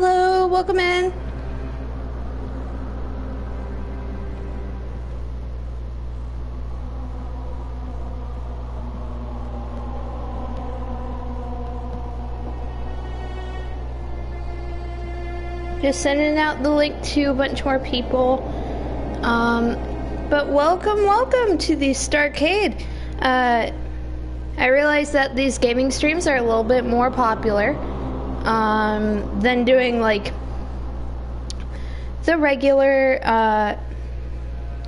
Hello, welcome in. Just sending out the link to a bunch more people. But welcome to the Starcade. I realize that these gaming streams are a little bit more popular than doing like the regular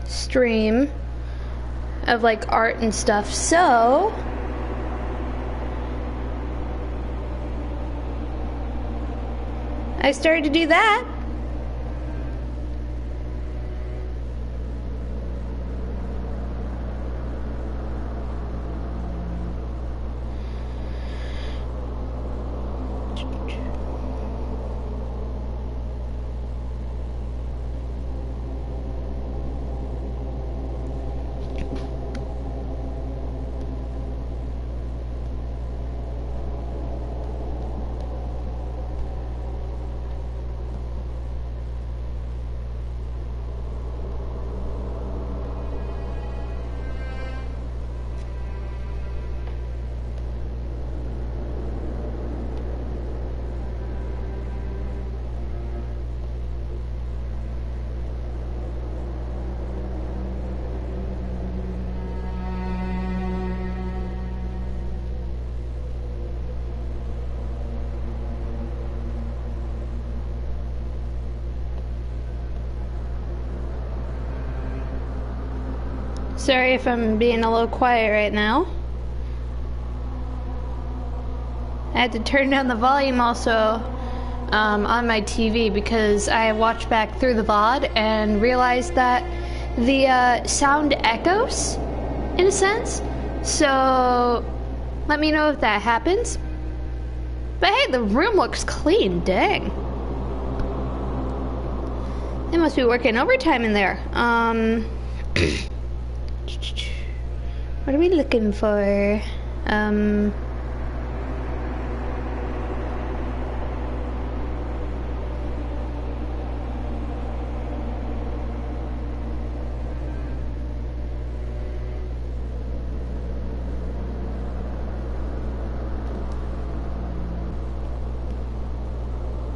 stream of like art and stuff. So I started to do that. Sorry if I'm being a little quiet right now. I had to turn down the volume also on my TV because I watched back through the VOD and realized that the sound echoes in a sense. So let me know if that happens. But hey, the room looks clean, dang. They must be working overtime in there. What are we looking for?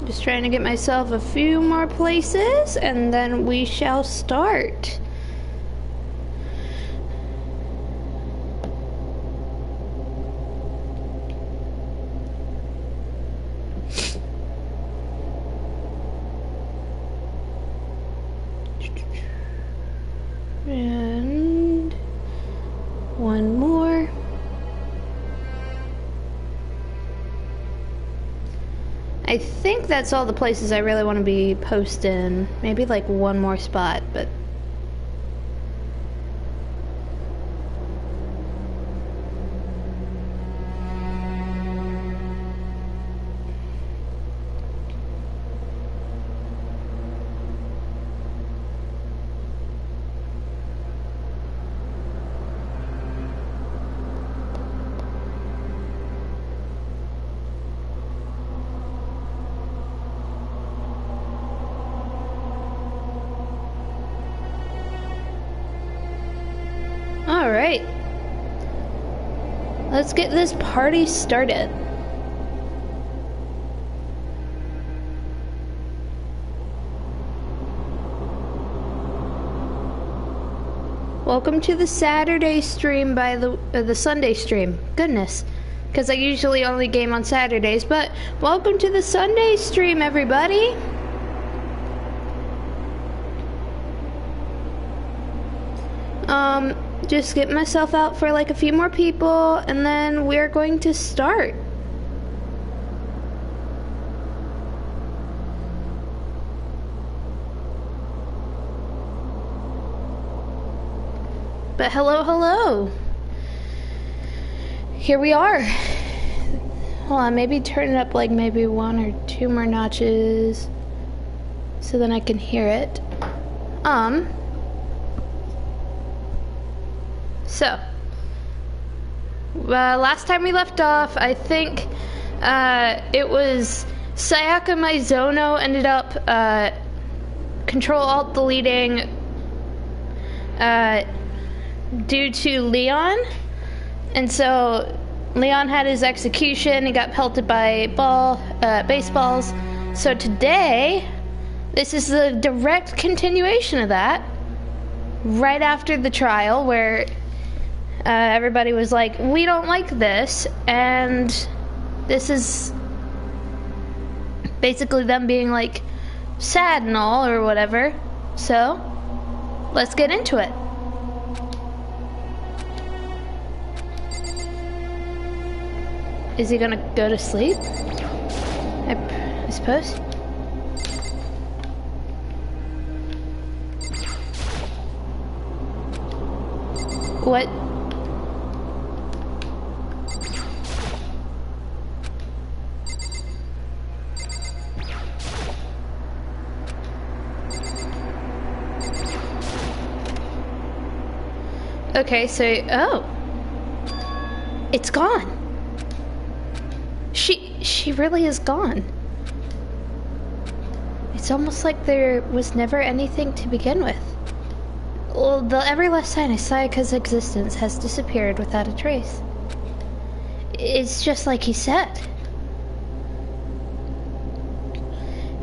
Just trying to get myself a few more places and then we shall start. And one more. I think that's all the places I really want to be posting. Maybe like one more spot, but alright, let's get this party started. Welcome to the Saturday stream by the Sunday stream. Goodness, because I usually only game on Saturdays, but welcome to the Sunday stream, everybody. Just get myself out for like a few more people and then we're going to start. But hello. Here we are. Hold on, maybe turn it up like maybe one or two more notches so then I can hear it. So, last time we left off, I think it was Sayaka Mizono ended up Control-Alt-deleting due to Leon. And so Leon had his execution. He got pelted by baseballs. So today, this is the direct continuation of that. Right after the trial where everybody was like, we don't like this. And this is basically them being like sad and all or whatever. So let's get into it. Is he gonna go to sleep? I suppose. What? Okay, so, oh. It's gone. She really is gone. It's almost like there was never anything to begin with. Well, the every last sign of Sayaka's existence has disappeared without a trace. It's just like he said.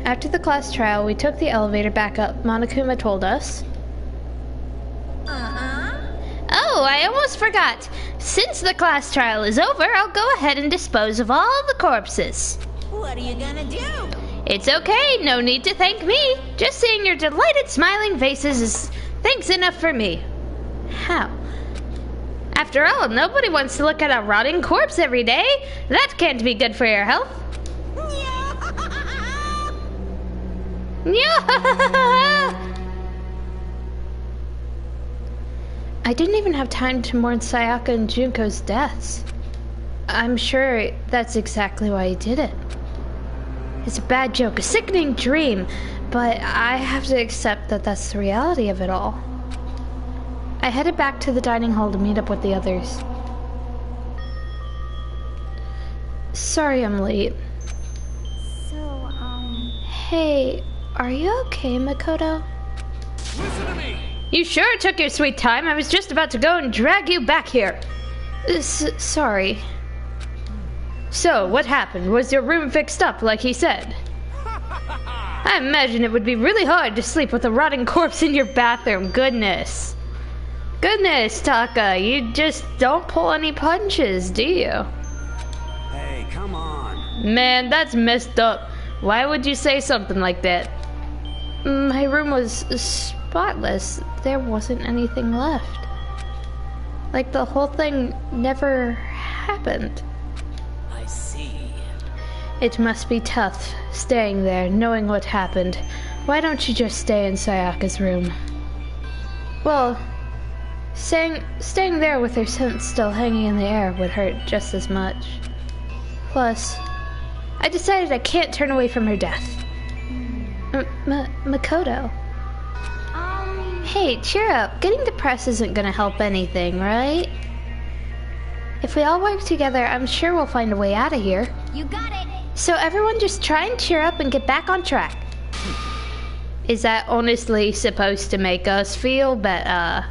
After the class trial, we took the elevator back up, Monokuma told us. Oh, I almost forgot. Since the class trial is over, I'll go ahead and dispose of all the corpses. What are you gonna do? It's okay, no need to thank me. Just seeing your delighted smiling faces is thanks enough for me. How? After all, nobody wants to look at a rotting corpse every day. That can't be good for your health. I didn't even have time to mourn Sayaka and Junko's deaths. I'm sure that's exactly why he did it. It's a bad joke, a sickening dream, but I have to accept that that's the reality of it all. I headed back to the dining hall to meet up with the others. Sorry I'm late. So, Hey, are you okay, Makoto? Listen to me! You sure took your sweet time. I was just about to go and drag you back here. Sorry. So, what happened? Was your room fixed up like he said? I imagine it would be really hard to sleep with a rotting corpse in your bathroom. Goodness. Goodness, Taka, you just don't pull any punches, do you? Hey, come on. Man, that's messed up. Why would you say something like that? My room was spotless. There wasn't anything left. Like the whole thing never happened. I see. It must be tough, staying there, knowing what happened. Why don't you just stay in Sayaka's room? Well, staying there with her scent still hanging in the air would hurt just as much. Plus, I decided I can't turn away from her death. Makoto. Hey, cheer up. Getting depressed isn't gonna help anything, right? If we all work together, I'm sure we'll find a way out of here. you got it. So everyone just try and cheer up and get back on track. Is that honestly supposed to make us feel better?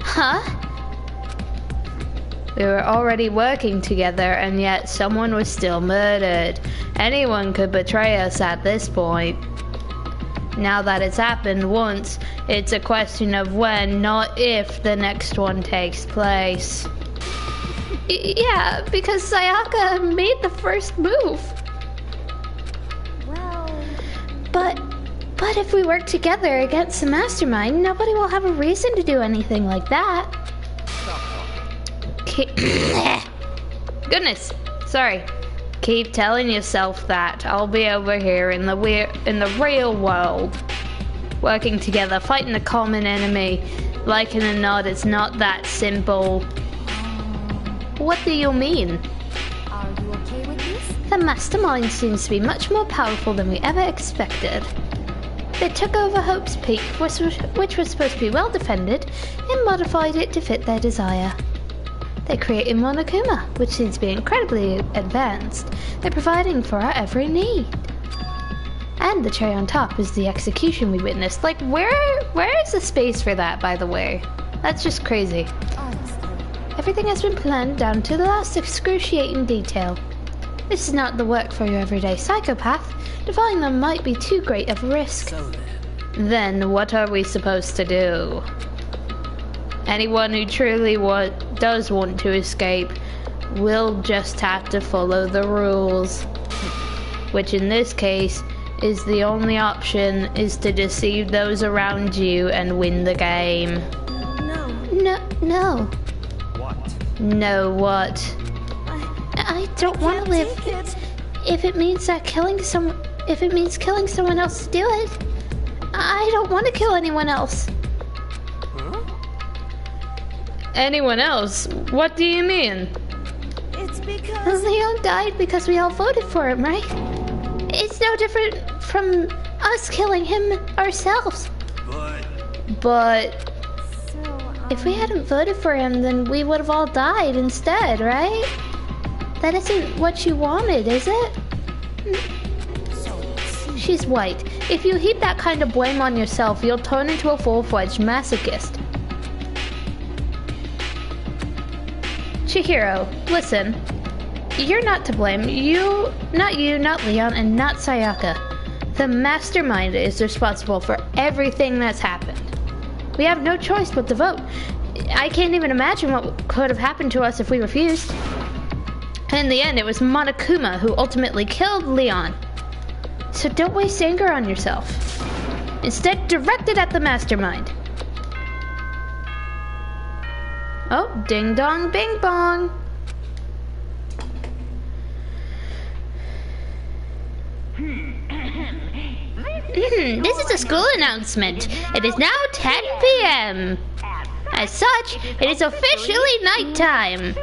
Huh? We were already working together and yet someone was still murdered. Anyone could betray us at this point. Now that it's happened once, it's a question of when, not if, the next one takes place. Yeah, because Sayaka made the first move. Well, But if we work together against the mastermind, nobody will have a reason to do anything like that. Goodness, sorry. Keep telling yourself that. I'll be over here in the real world. Working together, fighting a common enemy. Like it or not, it's not that simple. What do you mean? are you okay with this? The mastermind seems to be much more powerful than we ever expected. They took over Hope's Peak, which was supposed to be well defended, and modified it to fit their desire. They created Monokuma, which seems to be incredibly advanced. They're providing for our every need. And the cherry on top is the execution we witnessed. Like, where is the space for that, by the way? That's just crazy. Everything has been planned down to the last excruciating detail. This is not the work for your everyday psychopath. Defying them might be too great of a risk. So Then what are we supposed to do? Anyone who truly does want to escape will just have to follow the rules. Which in this case is the only option is to deceive those around you and win the game. No. what? No what? I don't want to live. If it means killing someone else to do it, I don't want to kill anyone else. Huh? Anyone else? What do you mean? It's because Leon died because we all voted for him, right? It's no different from us killing him ourselves. But so if we hadn't voted for him, then we would have all died instead, right? That isn't what you wanted, is it? She's white. If you heap that kind of blame on yourself, you'll turn into a full-fledged masochist. Chihiro, listen. You're not to blame. Not Leon, and not Sayaka. The mastermind is responsible for everything that's happened. We have no choice but to vote. I can't even imagine what could have happened to us if we refused. In the end, it was Monokuma who ultimately killed Leon. So don't waste anger on yourself. Instead, direct it at the mastermind. Oh, ding dong, bing bong. This is a school announcement. It is now 10 p.m. As such, it is officially nighttime.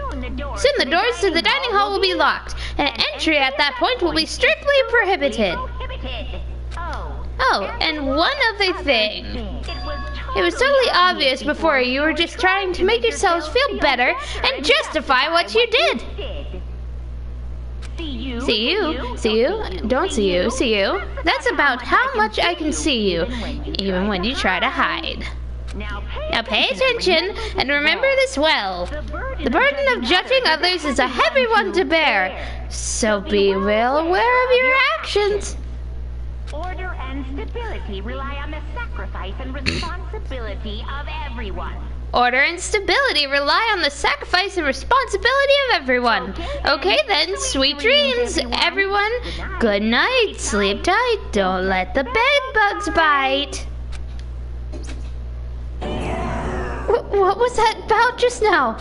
Soon the doors to the dining hall will be locked, and entry at that point will be strictly prohibited. Oh, and one other thing. It was totally obvious before you were just trying to make yourselves feel better and justify what you did. See you, don't see you. That's about how much I can see you, even when you try to hide. Now pay attention and remember this well. The burden of judging others is a heavy one to bear, so be well aware of your actions. Order and stability rely on the sacrifice and responsibility of everyone. Order and stability rely on the sacrifice and responsibility of everyone. Okay then, sweet dreams, everyone. Good night, sleep tight, don't let the bed bugs bite. What was that about just now?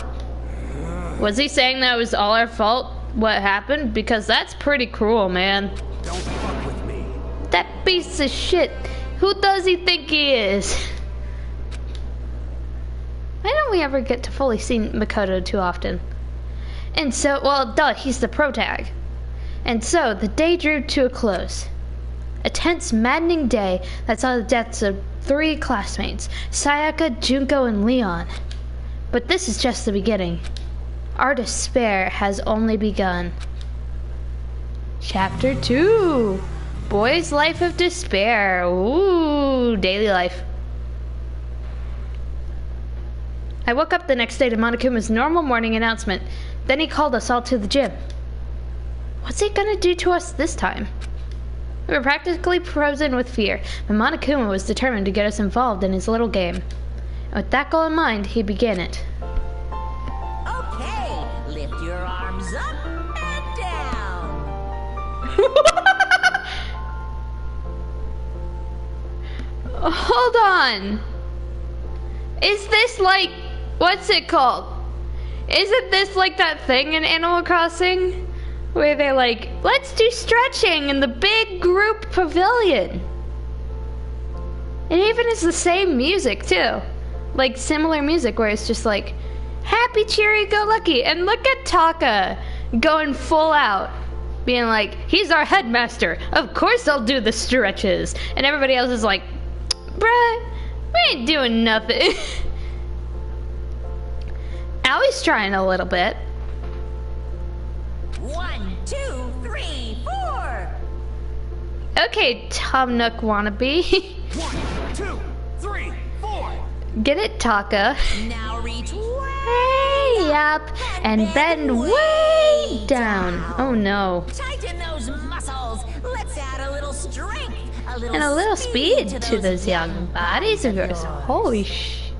Was he saying that it was all our fault, what happened? Because that's pretty cruel, man. Don't fuck with me. That piece of shit. Who does he think he is? Why don't we ever get to fully see Makoto too often? And so, well, duh, he's the protag. And so, the day drew to a close. A tense, maddening day that saw the deaths of 3 classmates, Sayaka, Junko, and Leon. But this is just the beginning. Our despair has only begun. Chapter 2. Boy's Life of Despair. Ooh, daily life. I woke up the next day to Monokuma's normal morning announcement. Then he called us all to the gym. What's he gonna do to us this time? We were practically frozen with fear, but Monokuma was determined to get us involved in his little game. And with that goal in mind, he began it. Okay, lift your arms up and down. Hold on. Is this like, what's it called? Isn't this like that thing in Animal Crossing? Where they're like, let's do stretching in the big group pavilion. It even is the same music too. Like similar music where it's just like, happy, cheery, go lucky. And look at Taka going full out. Being like, he's our headmaster. Of course I'll do the stretches. And everybody else is like, bruh, we ain't doing nothing. Allie's trying a little bit. 1, 2, 3, 4. Okay, Tom Nook wannabe. 1, 2, 3, 4. Get it, Taka. Now reach Way up and bend way down. Oh no. Tighten those muscles. Let's add a little strength, And a little speed to those young bodies of yours. Holy sh...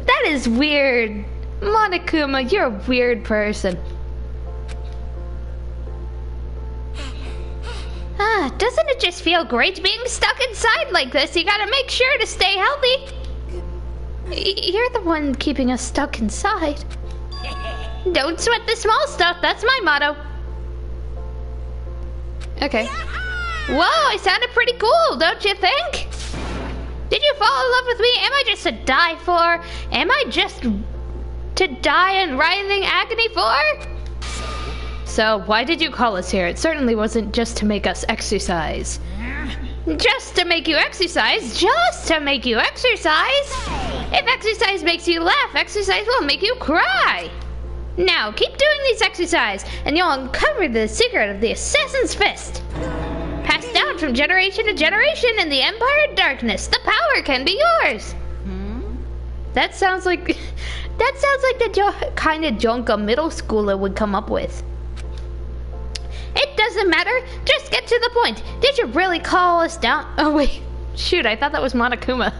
That is weird. Monokuma, you're a weird person. Ah, doesn't it just feel great being stuck inside like this? You gotta make sure to stay healthy. You're the one keeping us stuck inside. Don't sweat the small stuff, that's my motto. Okay. Whoa, I sounded pretty cool, don't you think? Did you fall in love with me? Am I just to die for? Am I just to die in writhing agony for? So, why did you call us here? It certainly wasn't just to make us exercise. Just to make you exercise? Just to make you exercise? If exercise makes you laugh, exercise will make you cry. Now, keep doing these exercise, and you'll uncover the secret of the Assassin's Fist. Passed down from generation to generation in the Empire of Darkness, the power can be yours. That sounds like the kind of junk a middle schooler would come up with. It doesn't matter. Just get to the point. Did you really call us down? Oh, wait. Shoot, I thought that was Monokuma.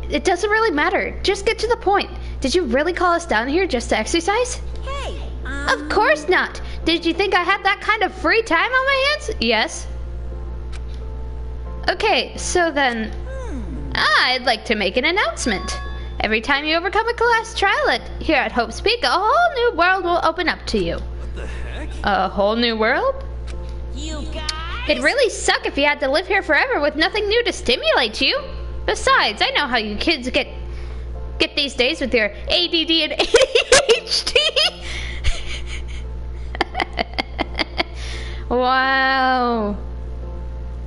It doesn't really matter. Just get to the point. Did you really call us down here just to exercise? Hey, Of course not. Did you think I had that kind of free time on my hands? Yes. Okay, so then... I'd like to make an announcement. Every time you overcome a class trial here at Hope's Peak, a whole new world will open up to you. What the heck? A whole new world? you guys. It'd really suck if you had to live here forever with nothing new to stimulate you. Besides, I know how you kids get these days with your ADD and ADHD. Wow.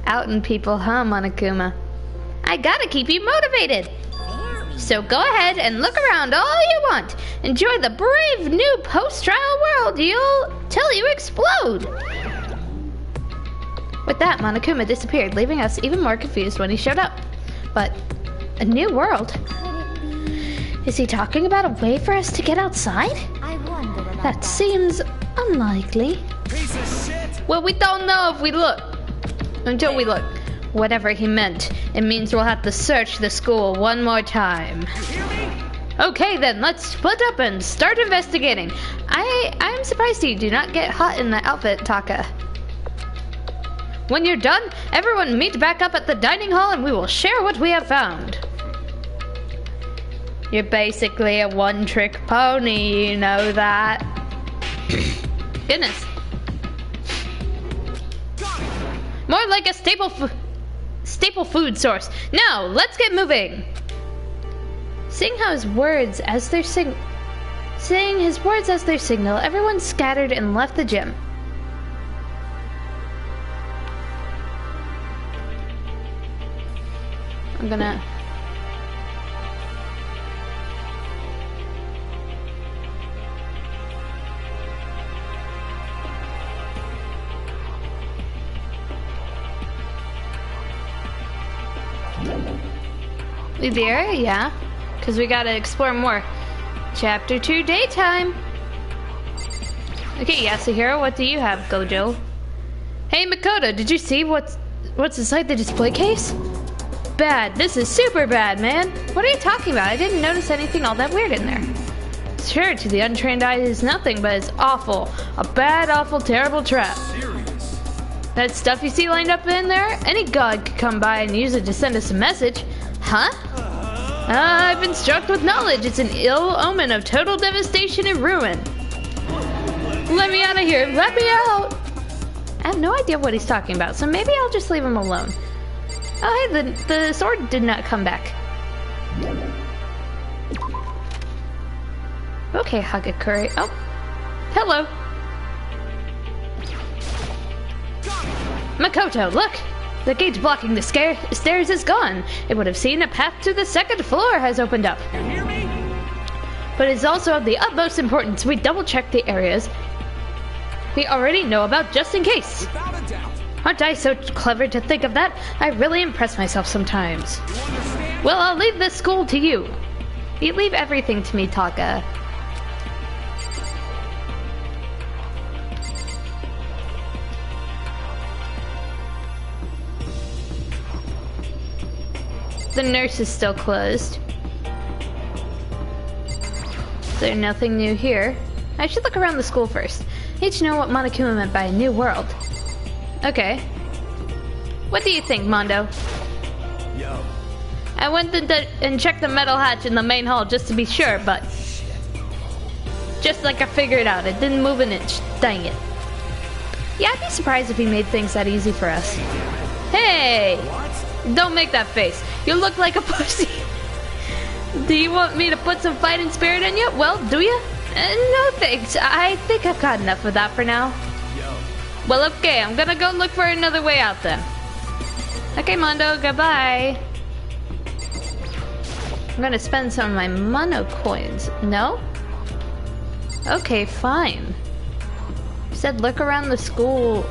Outing people, huh, Monokuma? I gotta keep you motivated. So go ahead and look around all you want. Enjoy the brave new post-trial world till you explode. With that, Monokuma disappeared, leaving us even more confused when he showed up. But a new world? Is he talking about a way for us to get outside? I wonder about That seems unlikely. Piece of shit! Well, we don't know if we look. Until we look. Whatever he meant, it means we'll have to search the school one more time. You hear me? Okay then, let's split up and start investigating. I'm surprised you do not get hot in the outfit, Taka. When you're done, everyone meet back up at the dining hall and we will share what we have found. You're basically a one-trick pony, you know that. Goodness. More like a staple food source. Now, let's get moving. Seeing his words as their signal, everyone scattered and left the gym. I'm gonna... There, yeah. Because we gotta explore more. Chapter 2, daytime. Okay, Yasuhiro, what do you have, Gojo? Hey, Makoto, did you see what's inside the display case? Bad. This is super bad, man. What are you talking about? I didn't notice anything all that weird in there. Sure, to the untrained eye, it is nothing, but it's awful. A bad, awful, terrible trap. Serious? That stuff you see lined up in there? Any god could come by and use it to send us a message. Huh? I've been struck with knowledge. It's an ill omen of total devastation and ruin. Let me out of here. Let me out. I have no idea what he's talking about, so maybe I'll just leave him alone. Oh, hey, the sword did not come back. Okay, Hagakure. Oh, hello. Makoto, look! The gate blocking the stairs is gone. It would have seen a path to the second floor has opened up. You hear me? but it is also of the utmost importance we double-check the areas we already know about just in case. Without a doubt. Aren't I so clever to think of that? I really impress myself sometimes. You understand? Well, I'll leave this school to you. You leave everything to me, Taka. The nurse is still closed. Is there nothing new here? I should look around the school first. I need to know what Monokuma meant by a new world. Okay. What do you think, Mondo? Yo. I went and checked the metal hatch in the main hall just to be sure, but... just like I figured out, it didn't move an inch. Dang it. Yeah, I'd be surprised if he made things that easy for us. Hey! What? Don't make that face. You look like a pussy. Do you want me to put some fighting spirit in you? Well, do you? No thanks. I think I've got enough of that for now. Yo. Well, okay, I'm gonna go look for another way out then. Okay, Mondo, goodbye. I'm gonna spend some of my mono coins. No? Okay, fine. You said look around the school,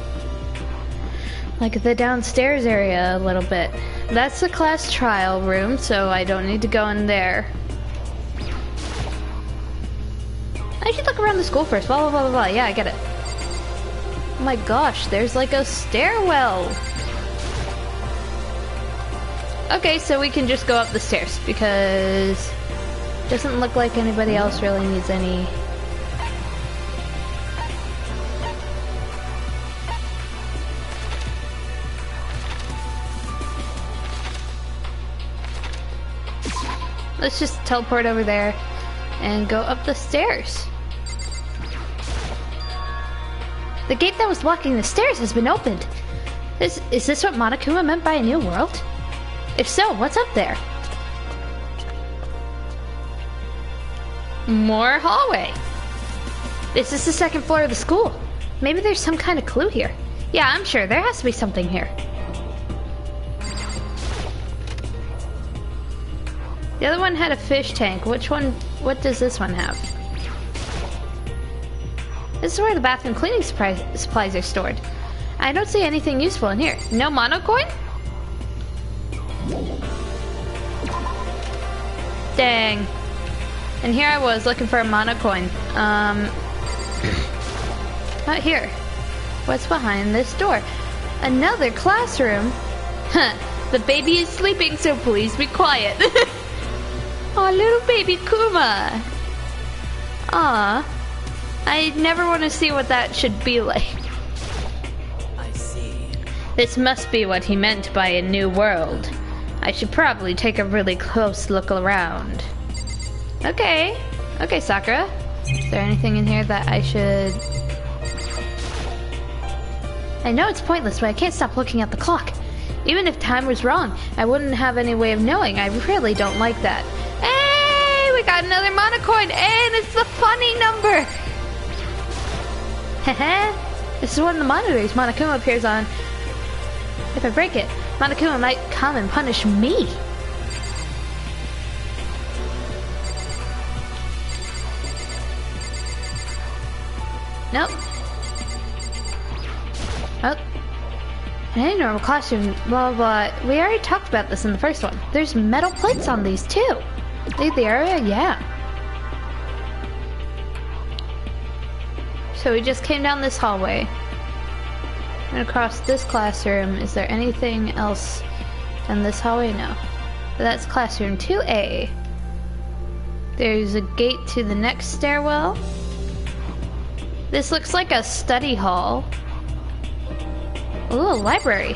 like the downstairs area a little bit. That's the class trial room, so I don't need to go in there. I should look around the school first, blah blah blah blah blah. Yeah, I get it. Oh my gosh, there's like a stairwell. Okay, so we can just go up the stairs because it doesn't look like anybody else really needs any. Let's just teleport over there and go up the stairs. The gate that was blocking the stairs has been opened. Is this what Monokuma meant by a new world? If so, what's up there? More hallway. Is this the second floor of the school? Maybe there's some kind of clue here. Yeah, I'm sure there has to be something here. The other one had a fish tank. Which one? What does this one have? This is where the bathroom cleaning supplies are stored. I don't see anything useful in here. No mono coin? Dang. And here I was looking for a mono coin. Not here. What's behind this door? Another classroom? Huh. The baby is sleeping, so please be quiet. Aw, little baby Kuma. Aw. I never want to see what that should be like. I see. This must be what he meant by a new world. I should probably take a really close look around. Okay. Okay, Sakura. Is there anything in here that I should... I know it's pointless, but I can't stop looking at the clock. Even if time was wrong, I wouldn't have any way of knowing. I really don't like that. Hey, we got another monocoin, and it's the funny number. Haha. This is one of the monitors Monokuma appears on. If I break it, Monokuma might come and punish me. Nope. Oh. Any normal classroom, blah, blah, blah. We already talked about this in the first one. There's metal plates on these too. Leave the area? Yeah. So we just came down this hallway and across this classroom. Is there anything else in this hallway? No. But that's classroom 2A. There's a gate to the next stairwell. This looks like a study hall. Ooh, a library.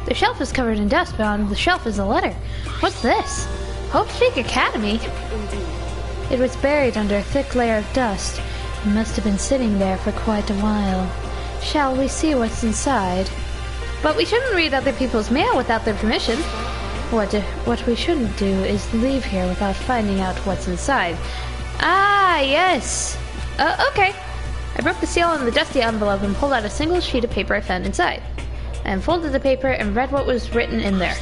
The shelf is covered in dust, but on the shelf is a letter. What's this? Hope Speak Academy? It was buried under a thick layer of dust. It must have been sitting there for quite a while. Shall we see what's inside? But we shouldn't read other people's mail without their permission. What we shouldn't do is leave here without finding out what's inside. Ah, yes. Okay. I broke the seal on the dusty envelope and pulled out a single sheet of paper I found inside. I unfolded the paper and read what was written in there.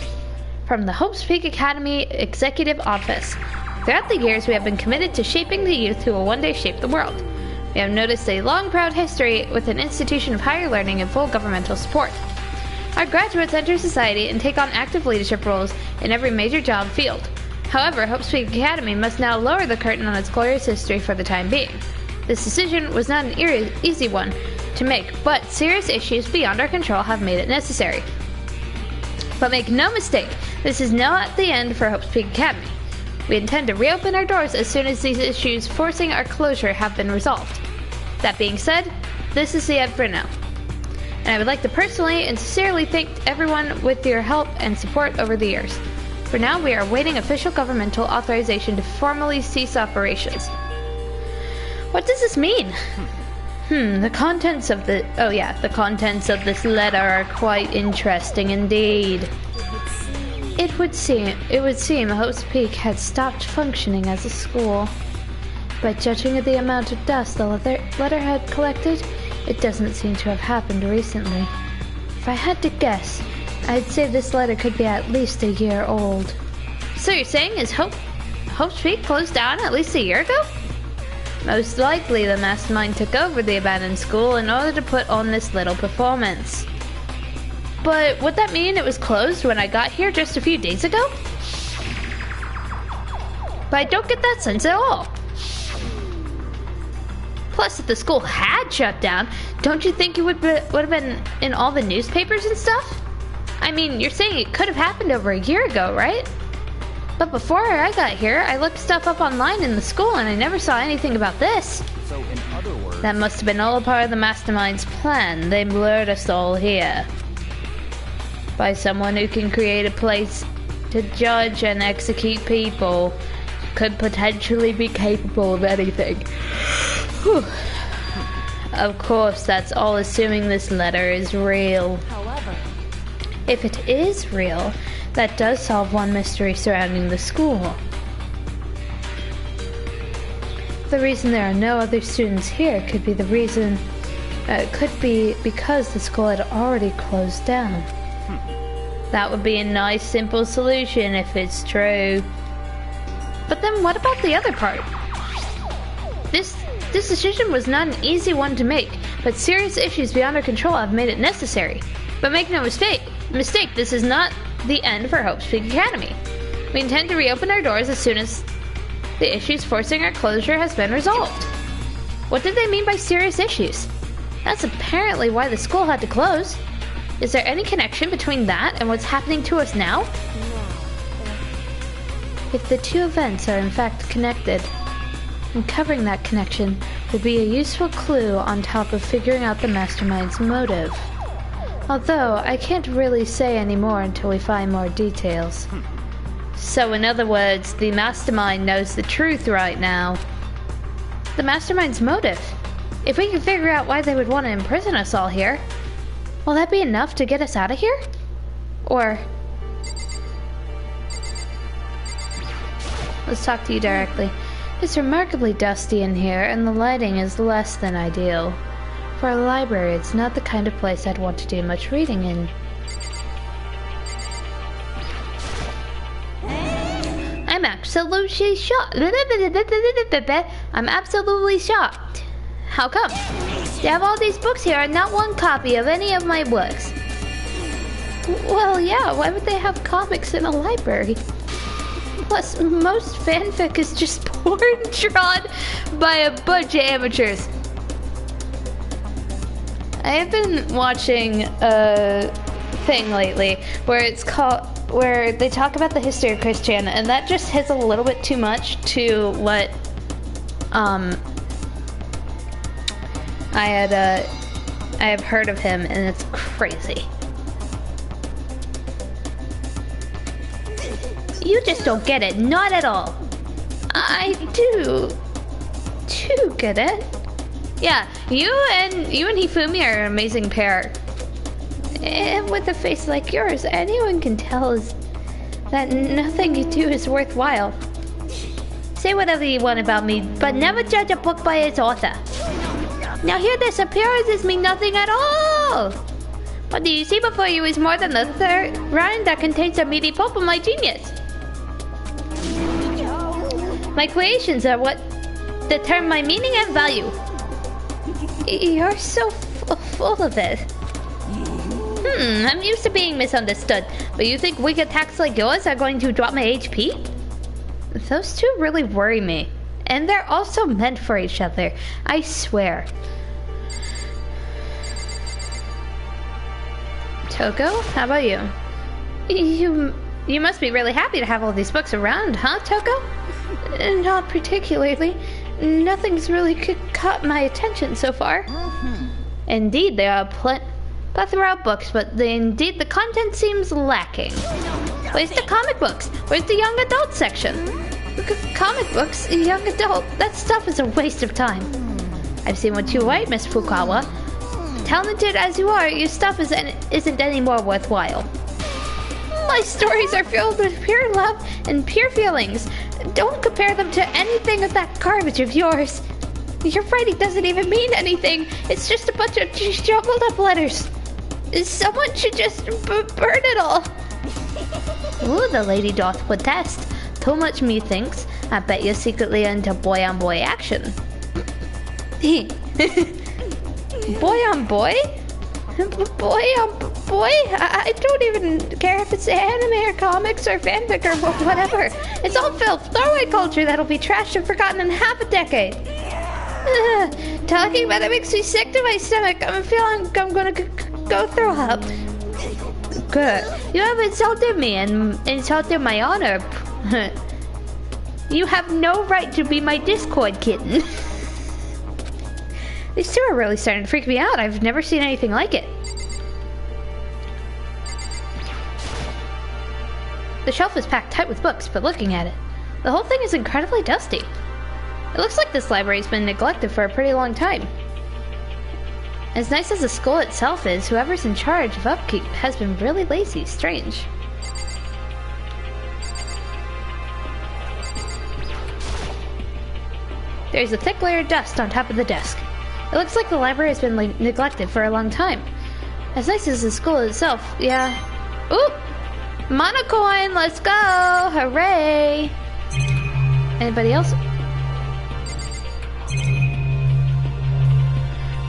From the Hope's Peak Academy Executive Office. Throughout the years, we have been committed to shaping the youth who will one day shape the world. We have noticed a long, proud history with an institution of higher learning and full governmental support. Our graduates enter society and take on active leadership roles in every major job field. However, Hope's Peak Academy must now lower the curtain on its glorious history for the time being. This decision was not an easy one to make, but serious issues beyond our control have made it necessary. But make no mistake, this is not the end for Hope's Peak Academy. We intend to reopen our doors as soon as these issues forcing our closure have been resolved. That being said, this is the end for now. And I would like to personally and sincerely thank everyone with your help and support over the years. For now, we are awaiting official governmental authorization to formally cease operations. What does this mean? The contents of the contents of this letter are quite interesting indeed. It would seem Hope's Peak had stopped functioning as a school. By judging the amount of dust the letter had collected, it doesn't seem to have happened recently. If I had to guess, I'd say this letter could be at least a year old. So you're saying Hope's Peak closed down at least a year ago? Most likely the mastermind took over the abandoned school in order to put on this little performance. But would that mean it was closed when I got here just a few days ago? But I don't get that sense at all. Plus, if the school had shut down, don't you think it would have been in all the newspapers and stuff? I mean, you're saying it could have happened over a year ago, right? But before I got here, I looked stuff up online in the school and I never saw anything about this. So in other words, That must have been all part of the mastermind's plan. They lured us all here. By someone who can create a place to judge and execute people. Could potentially be capable of anything. Whew. Of course, that's all assuming this letter is real. However, If it is real, that does solve one mystery surrounding the school. The reason there are no other students here could be because the school had already closed down. That would be a nice, simple solution if it's true. But then what about the other part? This decision was not an easy one to make, but serious issues beyond our control have made it necessary. But make no mistake, this is not the end for Hope's Peak Academy. We intend to reopen our doors as soon as the issues forcing our closure has been resolved. What did they mean by serious issues? That's apparently why the school had to close. Is there any connection between that and what's happening to us now? If the two events are in fact connected, uncovering that connection will be a useful clue on top of figuring out the mastermind's motive. Although, I can't really say any more until we find more details. So in other words, the mastermind knows the truth right now. The mastermind's motive? If we can figure out why they would want to imprison us all here, will that be enough to get us out of here? Or... Let's talk to you directly. It's remarkably dusty in here, and the lighting is less than ideal. For a library, it's not the kind of place I'd want to do much reading in. I'm absolutely shocked. I'm absolutely shocked. How come? They have all these books here and not one copy of any of my books. Well, yeah, why would they have comics in a library? Plus, most fanfic is just porn drawn by a bunch of amateurs. I have been watching a thing lately where where they talk about the history of Christian, and that just hits a little bit too much to what I have heard of him, and it's crazy. You just don't get it, not at all. I do get it. Yeah, you and Hifumi are an amazing pair. And with a face like yours, anyone can tell that nothing you do is worthwhile. Say whatever you want about me, but never judge a book by its author. Now here this appearances mean nothing at all! What do you see before you is more than the third rind that contains a meaty pulp of my genius. My creations are what determine my meaning and value. You're so full of it. I'm used to being misunderstood, but you think weak attacks like yours are going to drop my HP? Those two really worry me. And they're also meant for each other, I swear. Toko, how about you? You must be really happy to have all these books around, huh, Toko? Not particularly. Nothing's really caught my attention so far. Indeed, there are plethora of books, but the content seems lacking. Where's the comic books? Where's the young adult section? Comic books? Young adult? That stuff is a waste of time. I've seen what you write, Miss Fukawa. Talented as you are, your stuff isn't any more worthwhile. My stories are filled with pure love and pure feelings. Don't compare them to anything of that garbage of yours. Your writing doesn't even mean anything. It's just a bunch of jumbled up letters. Someone should just burn it all. Ooh, the lady doth protest. Too much, methinks. I bet you're secretly into boy-on-boy action. Boy-on-boy? Boy-on-boy? I don't even care if it's anime or comics or fanfic or whatever. It's all filth, throwaway culture that'll be trashed and forgotten in half a decade. Talking about it makes me sick to my stomach. I'm feeling I'm gonna go throw up. Good. You have insulted me and insulted my honor. You have no right to be my Discord kitten. These two are really starting to freak me out. I've never seen anything like it. The shelf is packed tight with books, but looking at it, the whole thing is incredibly dusty. It looks like this library's been neglected for a pretty long time. As nice as the school itself is, whoever's in charge of upkeep has been really lazy. Strange. There's a thick layer of dust on top of the desk. It looks like the library has been neglected for a long time. As nice as the school itself, yeah. Ooh! Monocoin, let's go! Hooray! Anybody else?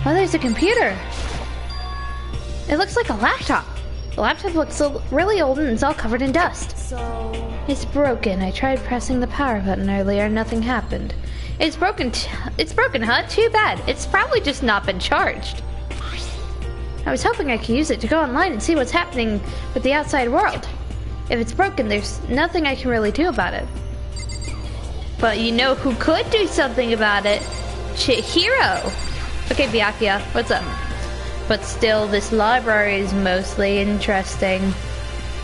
Oh, there's a computer! It looks like a laptop. The laptop looks really old and it's all covered in dust. So... It's broken. I tried pressing the power button earlier, nothing happened. It's broken, huh? Too bad. It's probably just not been charged. I was hoping I could use it to go online and see what's happening with the outside world. If it's broken, there's nothing I can really do about it. But you know who could do something about it? Chihiro! Okay, Byakuya, what's up? But still, this library is mostly interesting.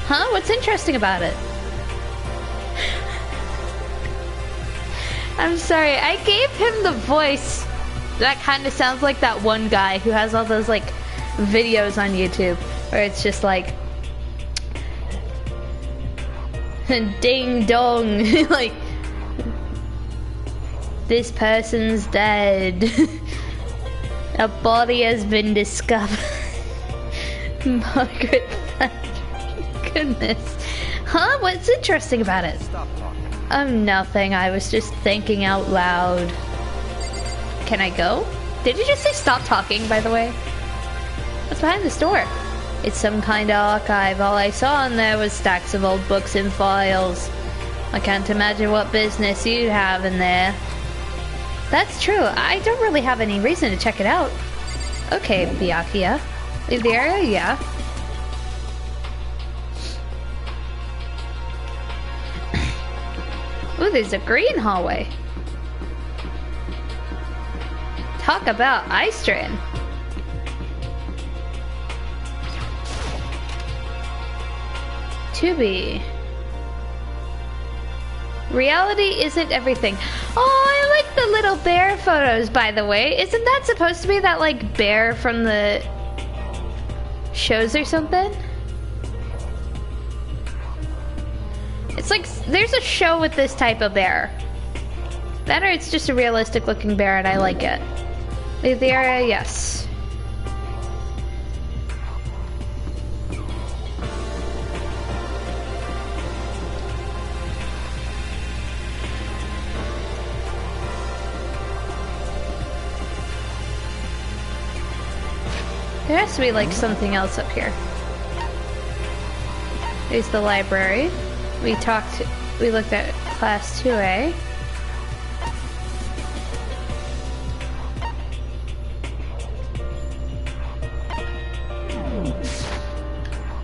Huh? What's interesting about it? I'm sorry, I gave him the voice that kind of sounds like that one guy who has all those, like, videos on YouTube where it's just like... ding dong, like... This person's dead. A body has been discovered. Margaret Thatcher. Goodness. Huh? What's interesting about it? Nothing. I was just thinking out loud. Can I go? Did you just say stop talking, by the way? What's behind this door? It's some kind of archive. All I saw in there was stacks of old books and files. I can't imagine what business you'd have in there. That's true. I don't really have any reason to check it out. Okay, Byakuya. Leave the area? Yeah. Ooh, there's a green hallway. Talk about ice strain. To be. Reality isn't everything. Oh, I like the little bear photos, by the way. Isn't that supposed to be that, like, bear from the shows or something? It's like, there's a show with this type of bear. That or it's just a realistic looking bear and I like it. Leave the area, yes. There has to be like something else up here. There's the library. We looked at class 2A.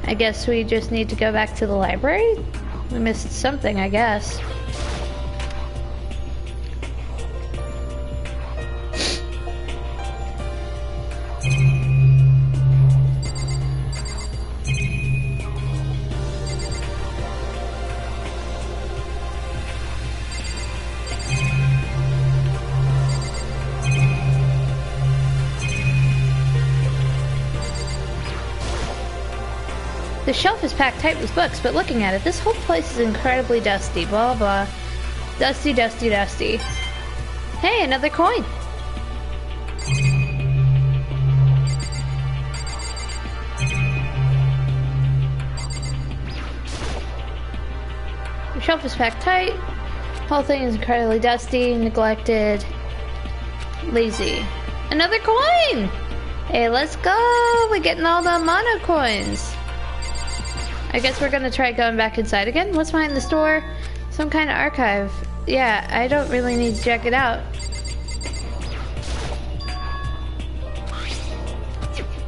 I guess we just need to go back to the library? We missed something, I guess. The shelf is packed tight with books, but looking at it, this whole place is incredibly dusty. Blah, blah. Dusty, dusty, dusty. Hey, another coin! The shelf is packed tight. The whole thing is incredibly dusty, neglected, lazy. Another coin! Hey, let's go! We're getting all the mono coins. I guess we're gonna try going back inside again. What's behind the store? Some kind of archive. Yeah, I don't really need to check it out.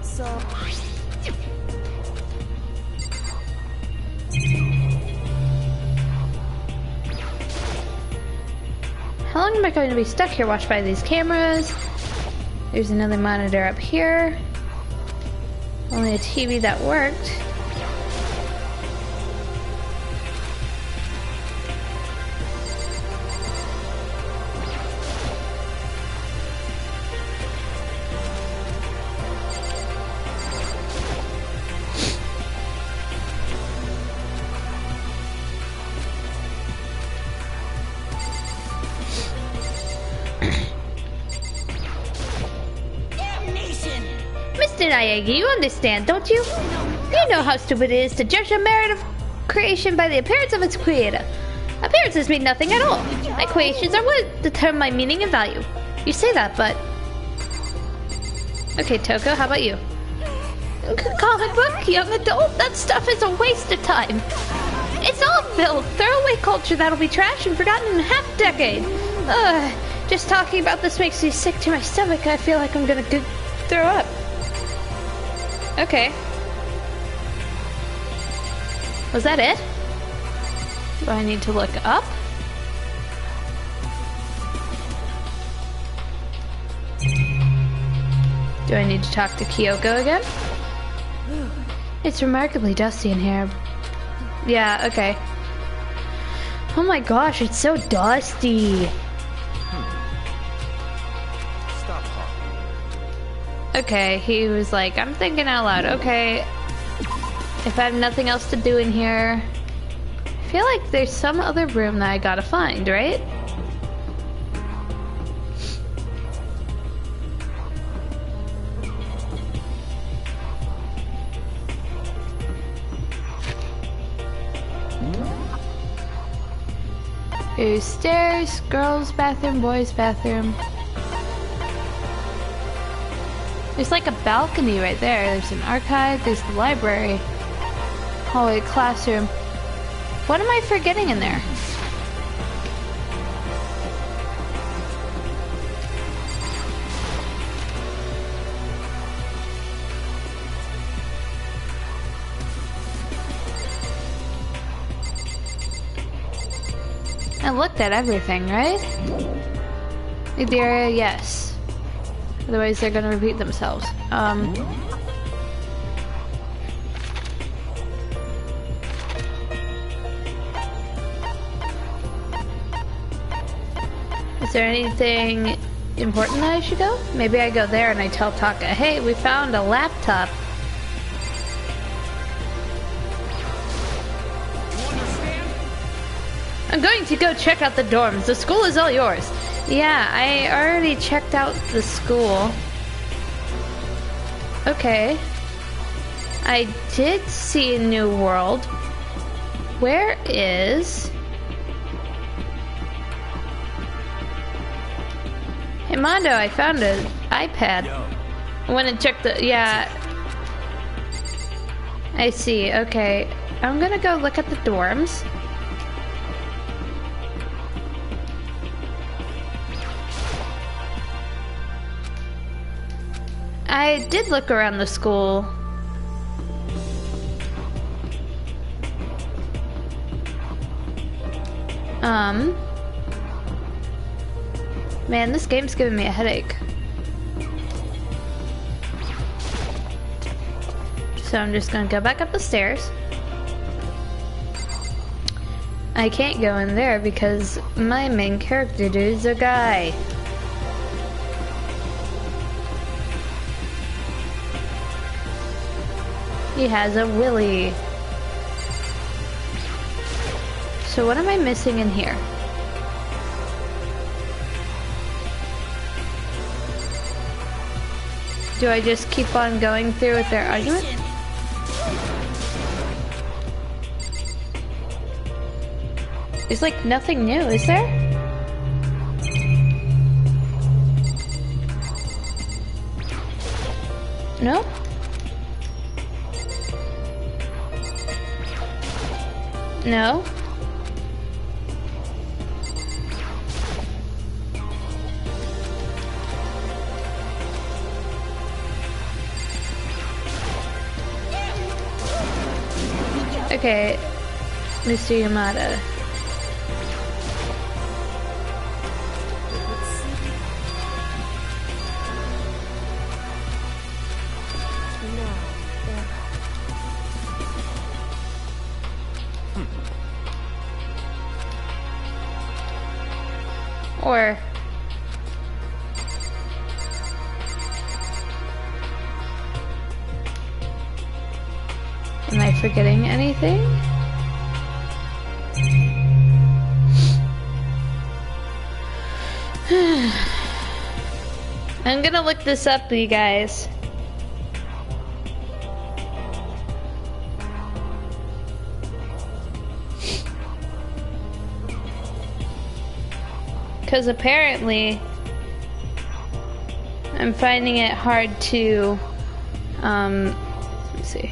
So... How long am I going to be stuck here watched by these cameras? There's another monitor up here. Only a TV that worked. You understand, don't you? You know how stupid it is to judge a merit of creation by the appearance of its creator. Appearances mean nothing at all. My creations are what determine my meaning and value. You say that, but... Okay, Toko, how about you? Comic book, young adult, that stuff is a waste of time. It's all filth, throwaway culture that'll be trashed and forgotten in half a decade. Just talking about this makes me sick to my stomach. I feel like I'm gonna throw up. Okay. Was that it? Do I need to look up? Do I need to talk to Kyoko again? It's remarkably dusty in here. Yeah, okay. Oh my gosh, it's so dusty. Stop talking. Okay, he was like, I'm thinking out loud. Okay, if I have nothing else to do in here, I feel like there's some other room that I gotta find, right? There's stairs, girls' bathroom, boys' bathroom. There's like a balcony right there. There's an archive, there's the library. Hallway, classroom. What am I forgetting in there? I looked at everything, right? The area, yes. Otherwise they're gonna repeat themselves. Is there anything important that I should go? Maybe I go there and I tell Taka, hey, we found a laptop. I'm going to go check out the dorms. The school is all yours. Yeah, I already checked out the school. Okay. I did see a new world. Where is... Hey Mondo, I found an iPad. I went and checked the... Yeah. I see, okay. I'm gonna go look at the dorms. I did look around the school. Man, this game's giving me a headache. So I'm just gonna go back up the stairs. I can't go in there because my main character dude's a guy. He has a willy. So what am I missing in here? Do I just keep on going through with their argument? There's like nothing new, is there? No? No? Okay, Mr. Yamada. Or am I forgetting anything? I'm gonna look this up, you guys. Because apparently I'm finding it hard to let me see.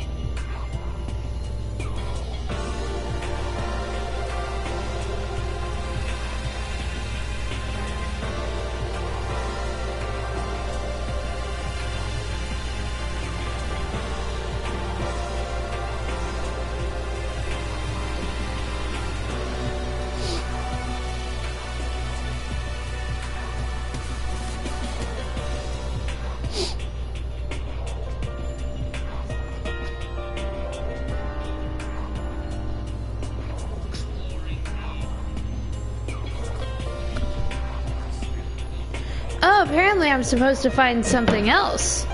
Oh, apparently I'm supposed to find something else,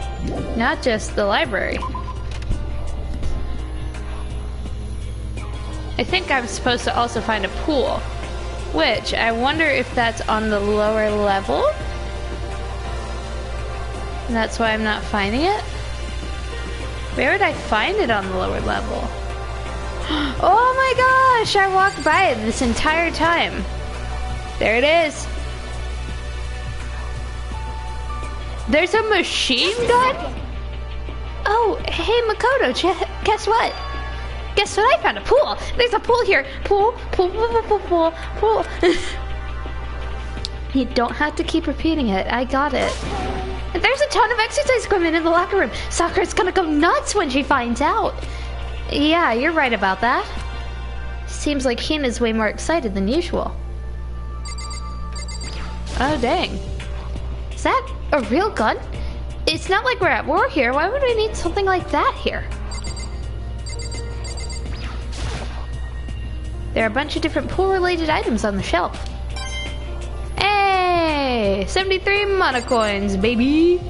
not just the library. I think I'm supposed to also find a pool, which I wonder if that's on the lower level. And that's why I'm not finding it. Where would I find it on the lower level? Oh my gosh, I walked by it this entire time. There it is. There's a machine gun? Oh, hey Makoto, guess what? Guess what? I found a pool. There's a pool here. Pool. You don't have to keep repeating it. I got it. And there's a ton of exercise equipment in the locker room. Sakura's gonna go nuts when she finds out. Yeah, you're right about that. Seems like Hina's way more excited than usual. Oh, dang. Is that a real gun? It's not like we're at war here. Why would we need something like that here? There are a bunch of different pool-related items on the shelf. Hey! 73 mana coins, baby!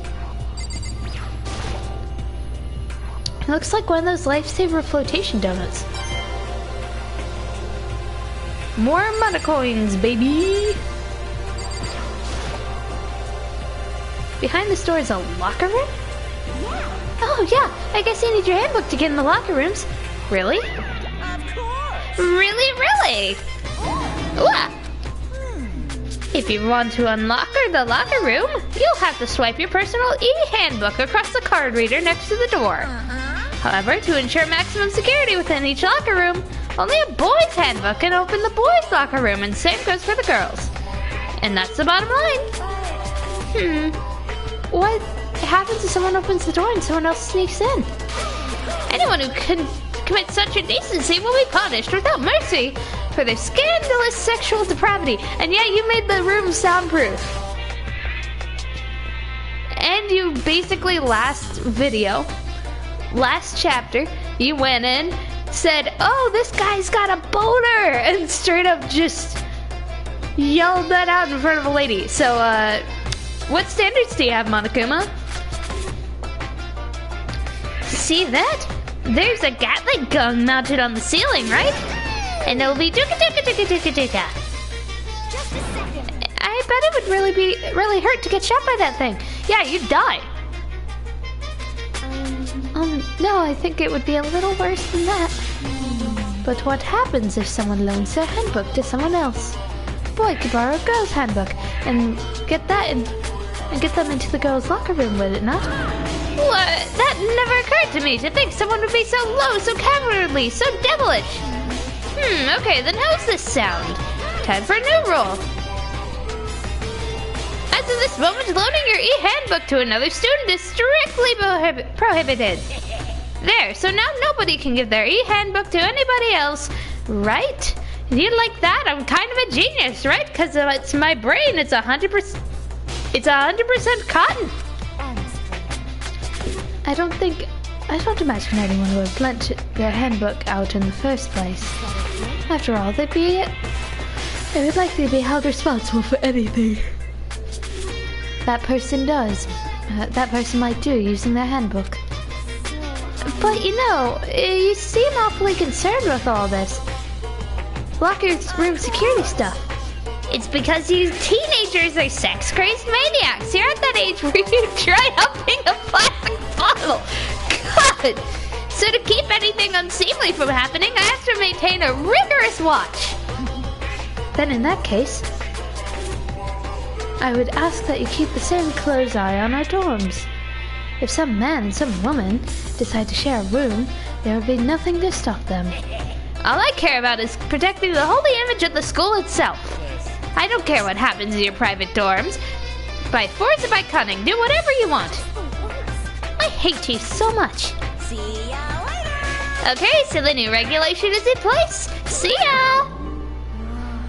It looks like one of those lifesaver flotation donuts. More mana coins, baby! Behind the store is a locker room? Oh yeah, I guess you need your handbook to get in the locker rooms. Really? Of course. Really? Ooh. If you want to unlock the locker room, you'll have to swipe your personal e-handbook across the card reader next to the door. However, to ensure maximum security within each locker room, only a boy's handbook can open the boys' locker room, and same goes for the girls. And that's the bottom line. What happens if someone opens the door and someone else sneaks in? Anyone who commits such indecency will be punished without mercy for their scandalous sexual depravity. And yet you made the room soundproof. And you basically last chapter, you went in, said, oh, this guy's got a boner, and straight up just yelled that out in front of a lady. So, what standards do you have, Monokuma? See that? There's a Gatling gun mounted on the ceiling, right? And it'll be duka duka duka duka duka. Just a second. I bet it would really hurt to get shot by that thing. Yeah, you'd die. No, I think it would be a little worse than that. But what happens if someone loans their handbook to someone else? Boy could borrow a girl's handbook and get that and get them into the girls' locker room, would it not? What? That never occurred to me, to think someone would be so low, so cowardly, so devilish. Okay, then how's this sound? Time for a new rule. As of this moment, loaning your e-handbook to another student is strictly prohibited. There, so now nobody can give their e-handbook to anybody else, right? You like that? I'm kind of a genius, right? Because it's my brain. It's 100%. It's 100% cotton. I don't imagine anyone would have lent their handbook out in the first place. After all, they would likely be held responsible for anything that person does. That person might do using their handbook. But you seem awfully concerned with all this locker room security stuff. It's because you teenagers are sex-crazed maniacs. You're at that age where you try upping a plastic bottle. God! So to keep anything unseemly from happening, I have to maintain a rigorous watch. Then in that case, I would ask that you keep the same close eye on our dorms. If some man and some woman decide to share a room, there will be nothing to stop them. All I care about is protecting the holy image of the school itself. I don't care what happens in your private dorms. By force or by cunning, do whatever you want. I hate you so much. See ya later. Okay, so the new regulation is in place. See ya!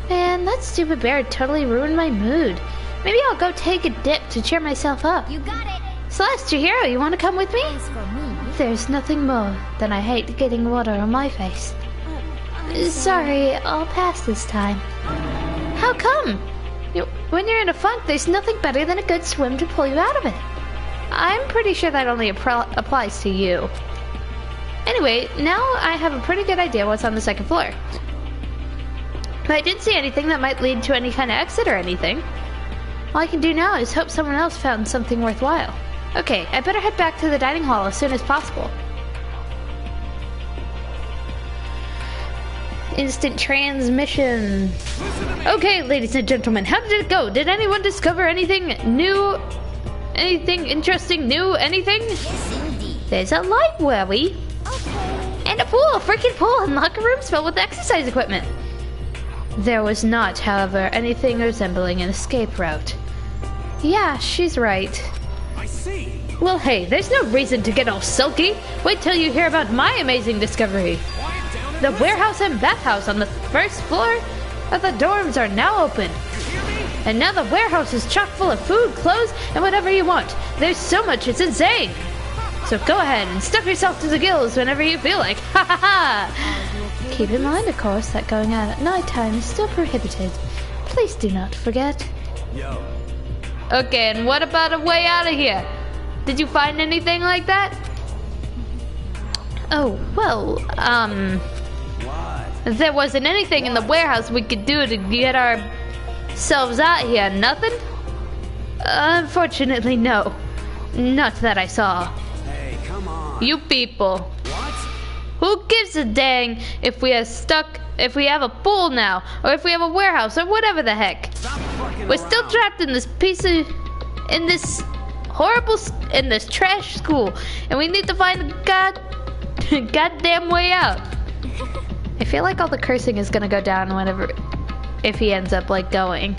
Man, that stupid bear totally ruined my mood. Maybe I'll go take a dip to cheer myself up. You got it. Celeste, Chihiro, you want to come with me? As for me, There's nothing more than I hate getting water on my face. Sorry, I'll pass this time. How come? When you're in a funk, there's nothing better than a good swim to pull you out of it. I'm pretty sure that only applies to you. Anyway, now I have a pretty good idea what's on the second floor. But I didn't see anything that might lead to any kind of exit or anything. All I can do now is hope someone else found something worthwhile. Okay, I better head back to the dining hall as soon as possible. Instant transmission. Okay, ladies and gentlemen, how did it go? Did anyone discover anything new? Anything interesting, new, anything? yes indeed. There's a library. And a pool, freaking pool, and locker rooms filled with exercise equipment. There was not, however, anything resembling an escape route. Yeah, she's right. I see. Well, hey, there's no reason to get all sulky. Wait till you hear about my amazing discovery. Quiet down. The warehouse and bathhouse on the first floor of the dorms are now open. And now the warehouse is chock full of food, clothes, and whatever you want. There's so much, it's insane. So go ahead and stuff yourself to the gills whenever you feel like. Ha ha ha! Keep in mind, of course, that going out at nighttime is still prohibited. Please do not forget. Yo. Okay, and what about a way out of here? Did you find anything like that? Oh, well, What? there wasn't anything in the warehouse we could do to get ourselves out here. Nothing? Unfortunately, no. Not that I saw. Hey, come on. You people. What? Who gives a dang if we are stuck, if we have a pool now, or if we have a warehouse, or whatever the heck? Stop fucking We're still around. trapped in this in this in this trash school, and we need to find a goddamn way out. I feel like all the cursing is gonna go down if he ends up like going.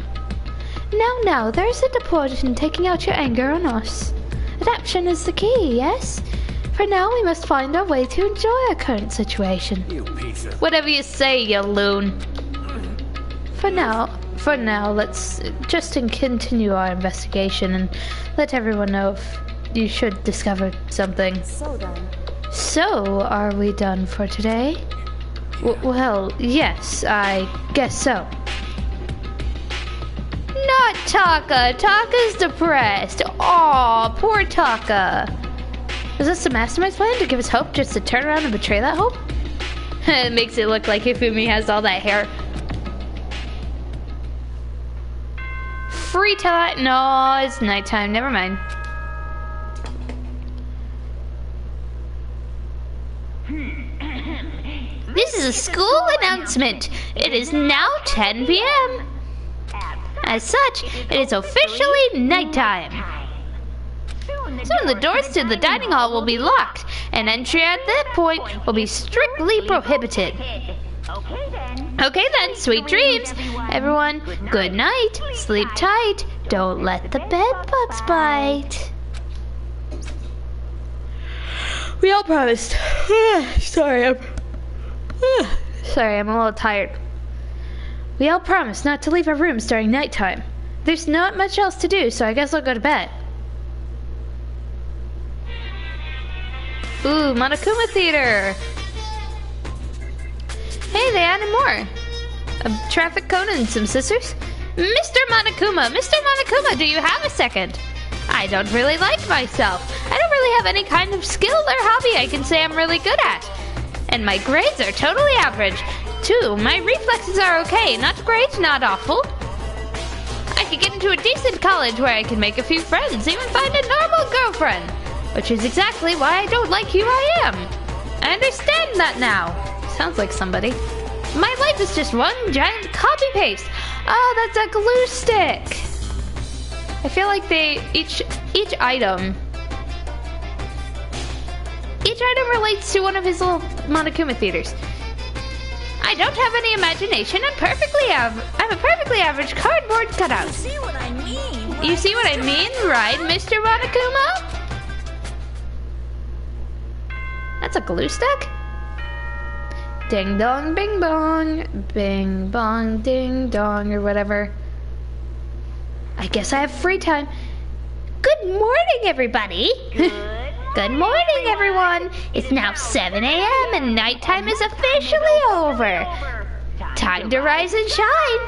Now, there isn't a point in taking out your anger on us. Adaptation is the key, yes? For now, we must find our way to enjoy our current situation. You piece of... Whatever you say, you loon. For now, let's just continue our investigation and let everyone know if you should discover something. So done. So, are we done for today? Well, yes, I guess so. Not Taka. Taka's depressed. Aw, poor Taka. Is this the mastermind's plan to give us hope just to turn around and betray that hope? It makes it look like Hifumi has all that hair. Free time? No, it's nighttime. Never mind. This is a school announcement. It is now 10 p.m. As such, it is officially nighttime. Soon the doors to the dining hall will be locked, and entry at that point will be strictly prohibited. Okay then, sweet dreams. Everyone, good night. Sleep tight. Don't let the bed bugs bite. We all promised. Sorry, I'm a little tired. We all promised not to leave our rooms during nighttime. There's not much else to do, so I guess I'll go to bed. Ooh, Monokuma Theater. Hey, they added more. A traffic cone and some scissors. Mr. Monokuma, do you have a second? I don't really like myself. I don't really have any kind of skill or hobby I can say I'm really good at. And my grades are totally average. Too, my reflexes are okay. Not great, not awful. I could get into a decent college where I can make a few friends, even find a normal girlfriend. Which is exactly why I don't like who I am. I understand that now. Sounds like somebody. My life is just one giant copy-paste. Oh, that's a glue stick. I feel like each item relates to one of his little Monokuma theaters. I don't have any imagination. I'm a perfectly average cardboard cutout. You see what I mean? You see what I mean, right, Mr. Monokuma? That's a glue stick? Ding dong, bing bong, ding dong, or whatever. I guess I have free time. Good morning, everybody. Good morning, everyone. It's now 7 a.m. and nighttime is officially over. Time to rise and shine.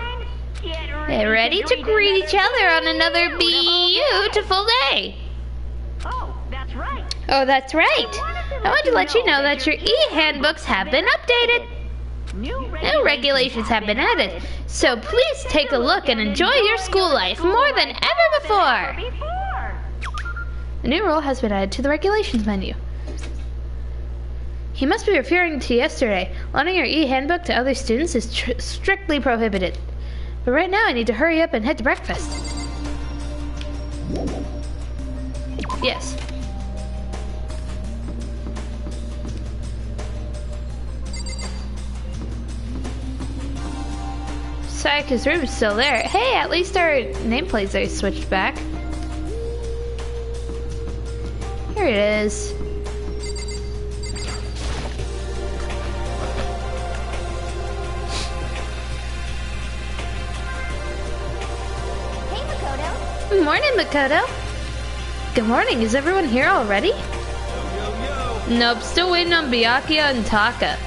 Get ready to greet each other on another beautiful day. Oh, that's right. I want to let you know that your e-handbooks have been updated. New regulations have been added, so please take a look and enjoy your school life more than ever before. A new rule has been added to the regulations menu. He must be referring to yesterday. Loaning your e-handbook to other students is strictly prohibited. But right now I need to hurry up and head to breakfast. Yes. Sayaka's room is still there. Hey, at least our nameplates are switched back. Here it is. Hey, Makoto. Good morning, Makoto. Good morning. Is everyone here already? Nope, still waiting on Byakuya and Taka.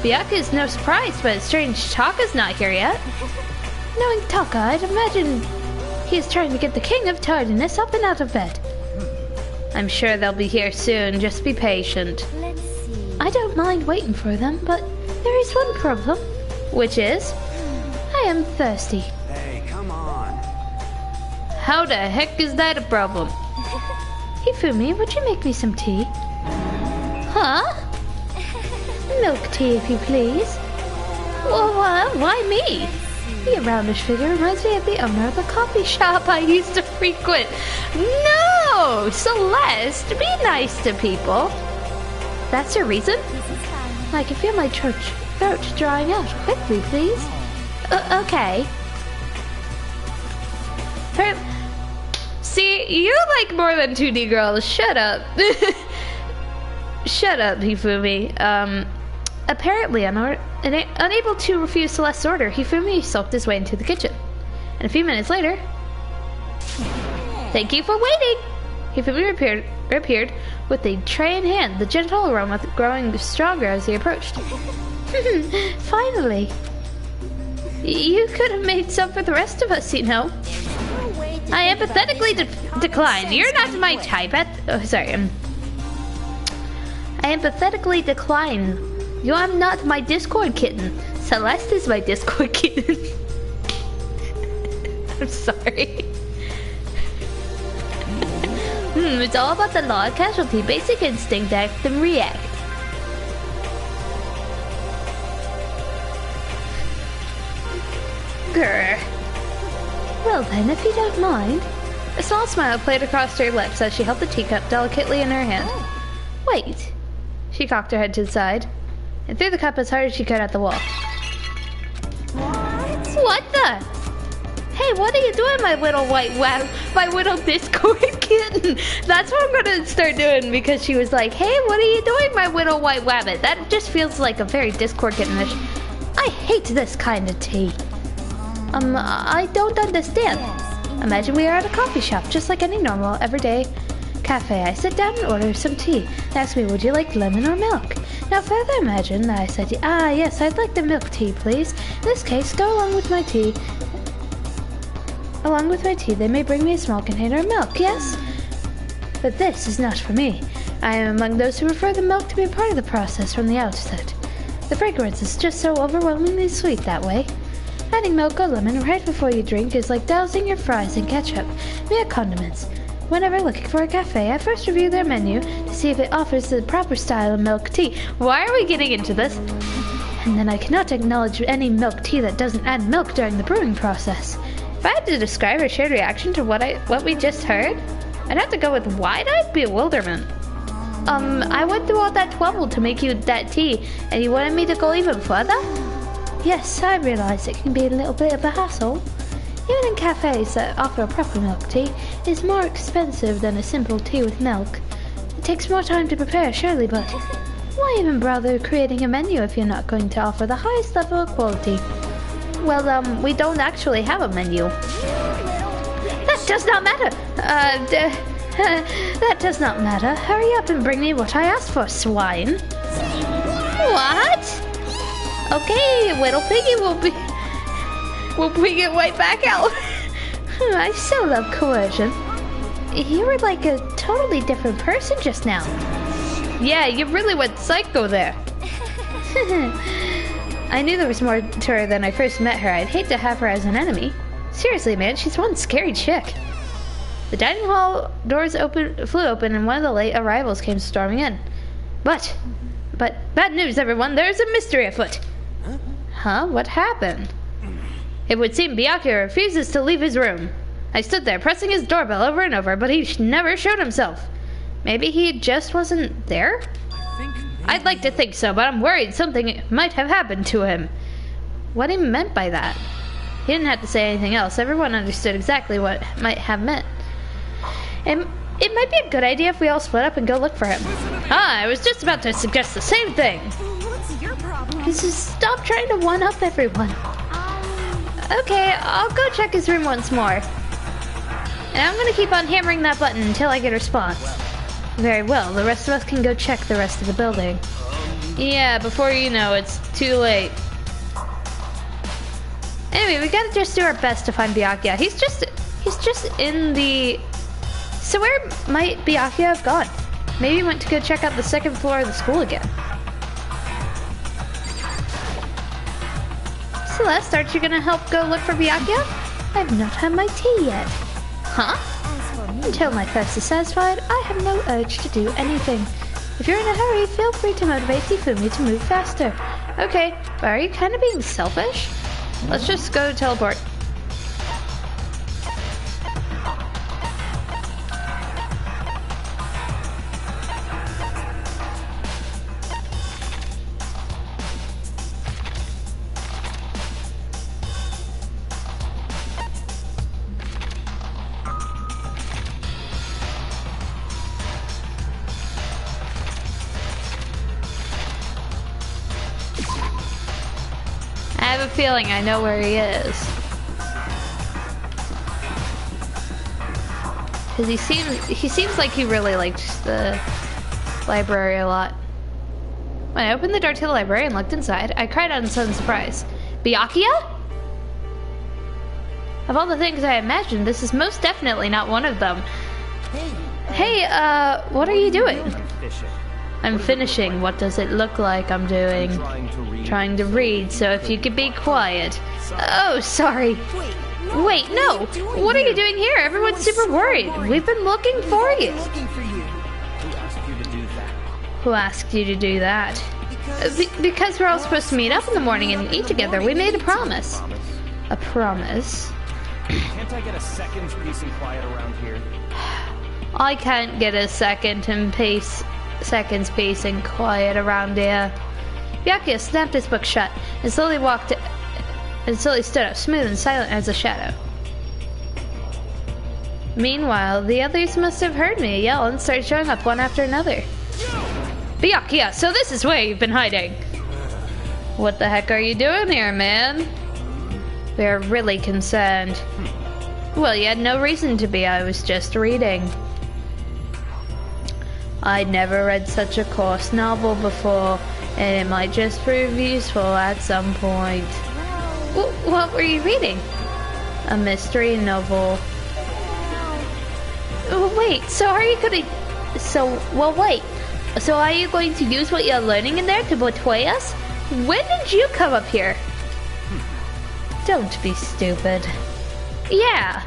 Byakuya is no surprise, but it's strange Taka's not here yet. Knowing Taka, I'd imagine he is trying to get the king of tardiness up and out of bed. I'm sure they'll be here soon, just be patient. Let's see. I don't mind waiting for them, but there is one problem. Which is, I am thirsty. Hey, come on. how the heck is that a problem? Hifumi, would you make me some tea? Huh? Milk tea, if you please. Well, why me? The roundish figure reminds me of the owner of the coffee shop I used to frequent. No! Celeste, be nice to people. That's your reason? I can feel my throat drying out. Quickly, please. Okay. See, you like more than 2D girls. Shut up. Shut up, Hifumi. Apparently, unable to refuse Celeste's order, Hifumi sulked his way into the kitchen. And a few minutes later... Thank you for waiting! Hifumi appeared with a tray in hand, the gentle aroma growing stronger as he approached. Finally! You could have made some for the rest of us, you know. I empathetically decline. You're not my type. I empathetically decline. You are not my Discord kitten. Celeste is my Discord kitten. I'm sorry. It's all about the law of casualty. Basic instinct, act and react. Grr. Well then, if you don't mind. A small smile played across her lips as she held the teacup delicately in her hand. Wait. She cocked her head to the side and threw the cup as hard as she could at the wall. What the? Hey, what are you doing, my little my little Discord kitten? That's what I'm gonna start doing, because she was like, hey, what are you doing, my little white rabbit? That just feels like a very Discord kittenish. I hate this kind of tea. I don't understand. Imagine we are at a coffee shop, just like any normal, everyday cafe. I sit down and order some tea. They ask me, would you like lemon or milk? Now further imagine that I said, yes, I'd like the milk tea, please. In this case, go along with my tea. Along with my tea, they may bring me a small container of milk, yes? But this is not for me. I am among those who prefer the milk to be a part of the process from the outset. The fragrance is just so overwhelmingly sweet that way. Adding milk or lemon right before you drink is like dousing your fries in ketchup, mere condiments. Whenever looking for a cafe, I first review their menu to see if it offers the proper style of milk tea. Why are we getting into this? And then I cannot acknowledge any milk tea that doesn't add milk during the brewing process. If I had to describe a shared reaction to what we just heard, I'd have to go with wide-eyed bewilderment. I went through all that trouble to make you that tea, and you wanted me to go even further? Yes, I realize it can be a little bit of a hassle. Even in cafes that offer a proper milk tea, it is more expensive than a simple tea with milk. It takes more time to prepare, surely, but why even bother creating a menu if you're not going to offer the highest level of quality? Well, we don't actually have a menu. That does not matter. That does not matter. Hurry up and bring me what I asked for, swine. What? Okay, little piggy we'll bring it right back out. I so love coercion. You were like a totally different person just now. Yeah, you really went psycho there. I knew there was more to her than I first met her. I'd hate to have her as an enemy. Seriously, man, she's one scary chick. The dining hall doors flew open and one of the late arrivals came storming in. But, bad news, everyone. There's a mystery afoot. Huh? What happened? It would seem Byakuya refuses to leave his room. I stood there pressing his doorbell over and over, but he never showed himself. Maybe he just wasn't there? I'd like to think so, but I'm worried something might have happened to him. What he meant by that? He didn't have to say anything else. Everyone understood exactly what might have meant. And it might be a good idea if we all split up and go look for him. I was just about to suggest the same thing. What's your problem? Just stop trying to one-up everyone. Okay, I'll go check his room once more. And I'm gonna keep on hammering that button until I get a response. Very well, the rest of us can go check the rest of the building. Yeah, before you know, it's too late. Anyway, we gotta just do our best to find Byakuya. He's just in the... So where might Byakuya have gone? Maybe he went to go check out the second floor of the school again. Celeste, aren't you gonna help go look for Byakuya? I've not had my tea yet. Huh? Until my thirst is satisfied, I have no urge to do anything. If you're in a hurry, feel free to motivate Tifumi to move faster. Okay, but are you kind of being selfish? Let's just go teleport. I have a feeling I know where he is. Cause he seems like he really likes the library a lot. When I opened the door to the library and looked inside, I cried out in sudden surprise. Byakuya? Of all the things I imagined, this is most definitely not one of them. Hey, what are you doing? I'm finishing. What does it look like I'm doing? Trying to read, so if you could be quiet. Oh, sorry. Wait, no! What are you doing here? Everyone's super worried. We've been looking for you. Who asked you to do that? Because we're all supposed to meet up in the morning and eat together. We made a promise. A promise? Can't I get a second's peace and quiet around here? I can't get a seconds peace and quiet around here. Byakuya snapped his book shut and slowly stood up, smooth and silent as a shadow. Meanwhile, the others must have heard me yell and started showing up one after another. Byakuya, so this is where you've been hiding. What the heck are you doing here, man? We are really concerned. Well, you had no reason to be. I was just reading. I'd never read such a coarse novel before, and it might just prove useful at some point. What were you reading? A mystery novel. Wait, so are you going to... So are you going to use what you're learning in there to betray us? When did you come up here? Don't be stupid. Yeah.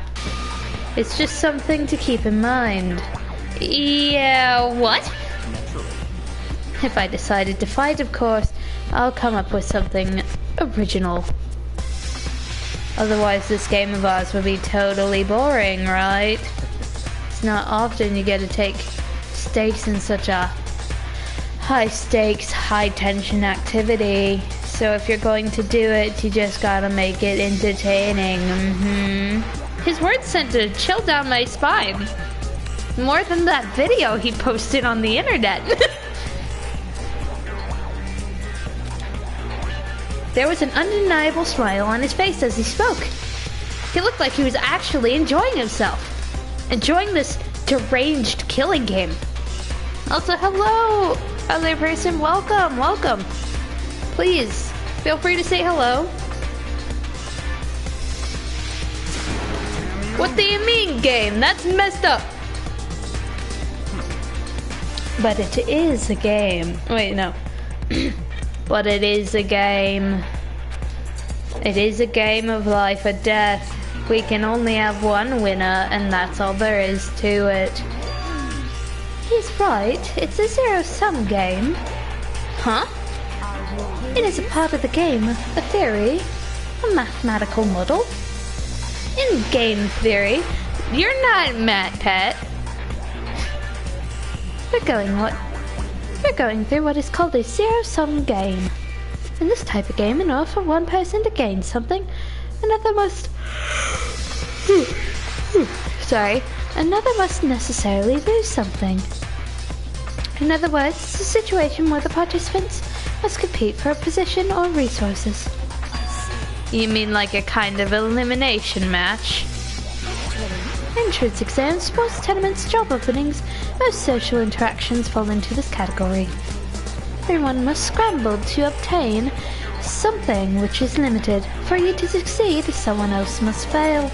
It's just something to keep in mind. Yeah, what? If I decided to fight, of course, I'll come up with something original. Otherwise, this game of ours would be totally boring, right? It's not often you get to take stakes in such a high-stakes, high-tension activity. So if you're going to do it, you just gotta make it entertaining. His words sent a chill down my spine. More than that video he posted on the internet. There was an undeniable smile on his face as he spoke. He looked like he was actually enjoying himself. Enjoying this deranged killing game. Also, hello, other person. Welcome, welcome. Please, feel free to say hello. What do you mean, game? That's messed up. But it is a game. Wait, no. But it is a game. It is a game of life or death. We can only have one winner, and that's all there is to it. He's right. It's a zero-sum game. Huh? It is a part of the game, a theory, a mathematical model. In game theory, you're not Matt Pet. We're going through what is called a zero-sum game. In this type of game, in order for one person to gain something, another must necessarily lose something. In other words, it's a situation where the participants must compete for a position or resources. You mean like a kind of elimination match? Entrance exams, sports tournaments, job openings, most social interactions fall into this category. Everyone must scramble to obtain something which is limited. For you to succeed, someone else must fail.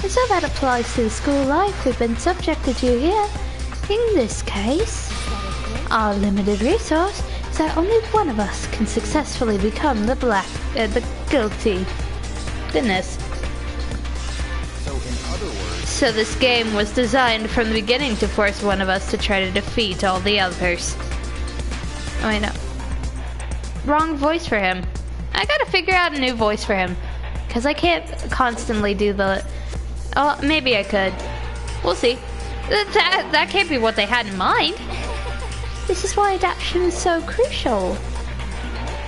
And so that applies to the school life we've been subjected to here. In this case, our limited resource is that only one of us can successfully become the guilty. Goodness. So In other words, So this game was designed from the beginning to force one of us to try to defeat all the others. Oh, I know. Wrong voice for him. I gotta figure out a new voice for him. Because I can't constantly do the... Oh, maybe I could. We'll see. That can't be what they had in mind. This is why adaptation is so crucial.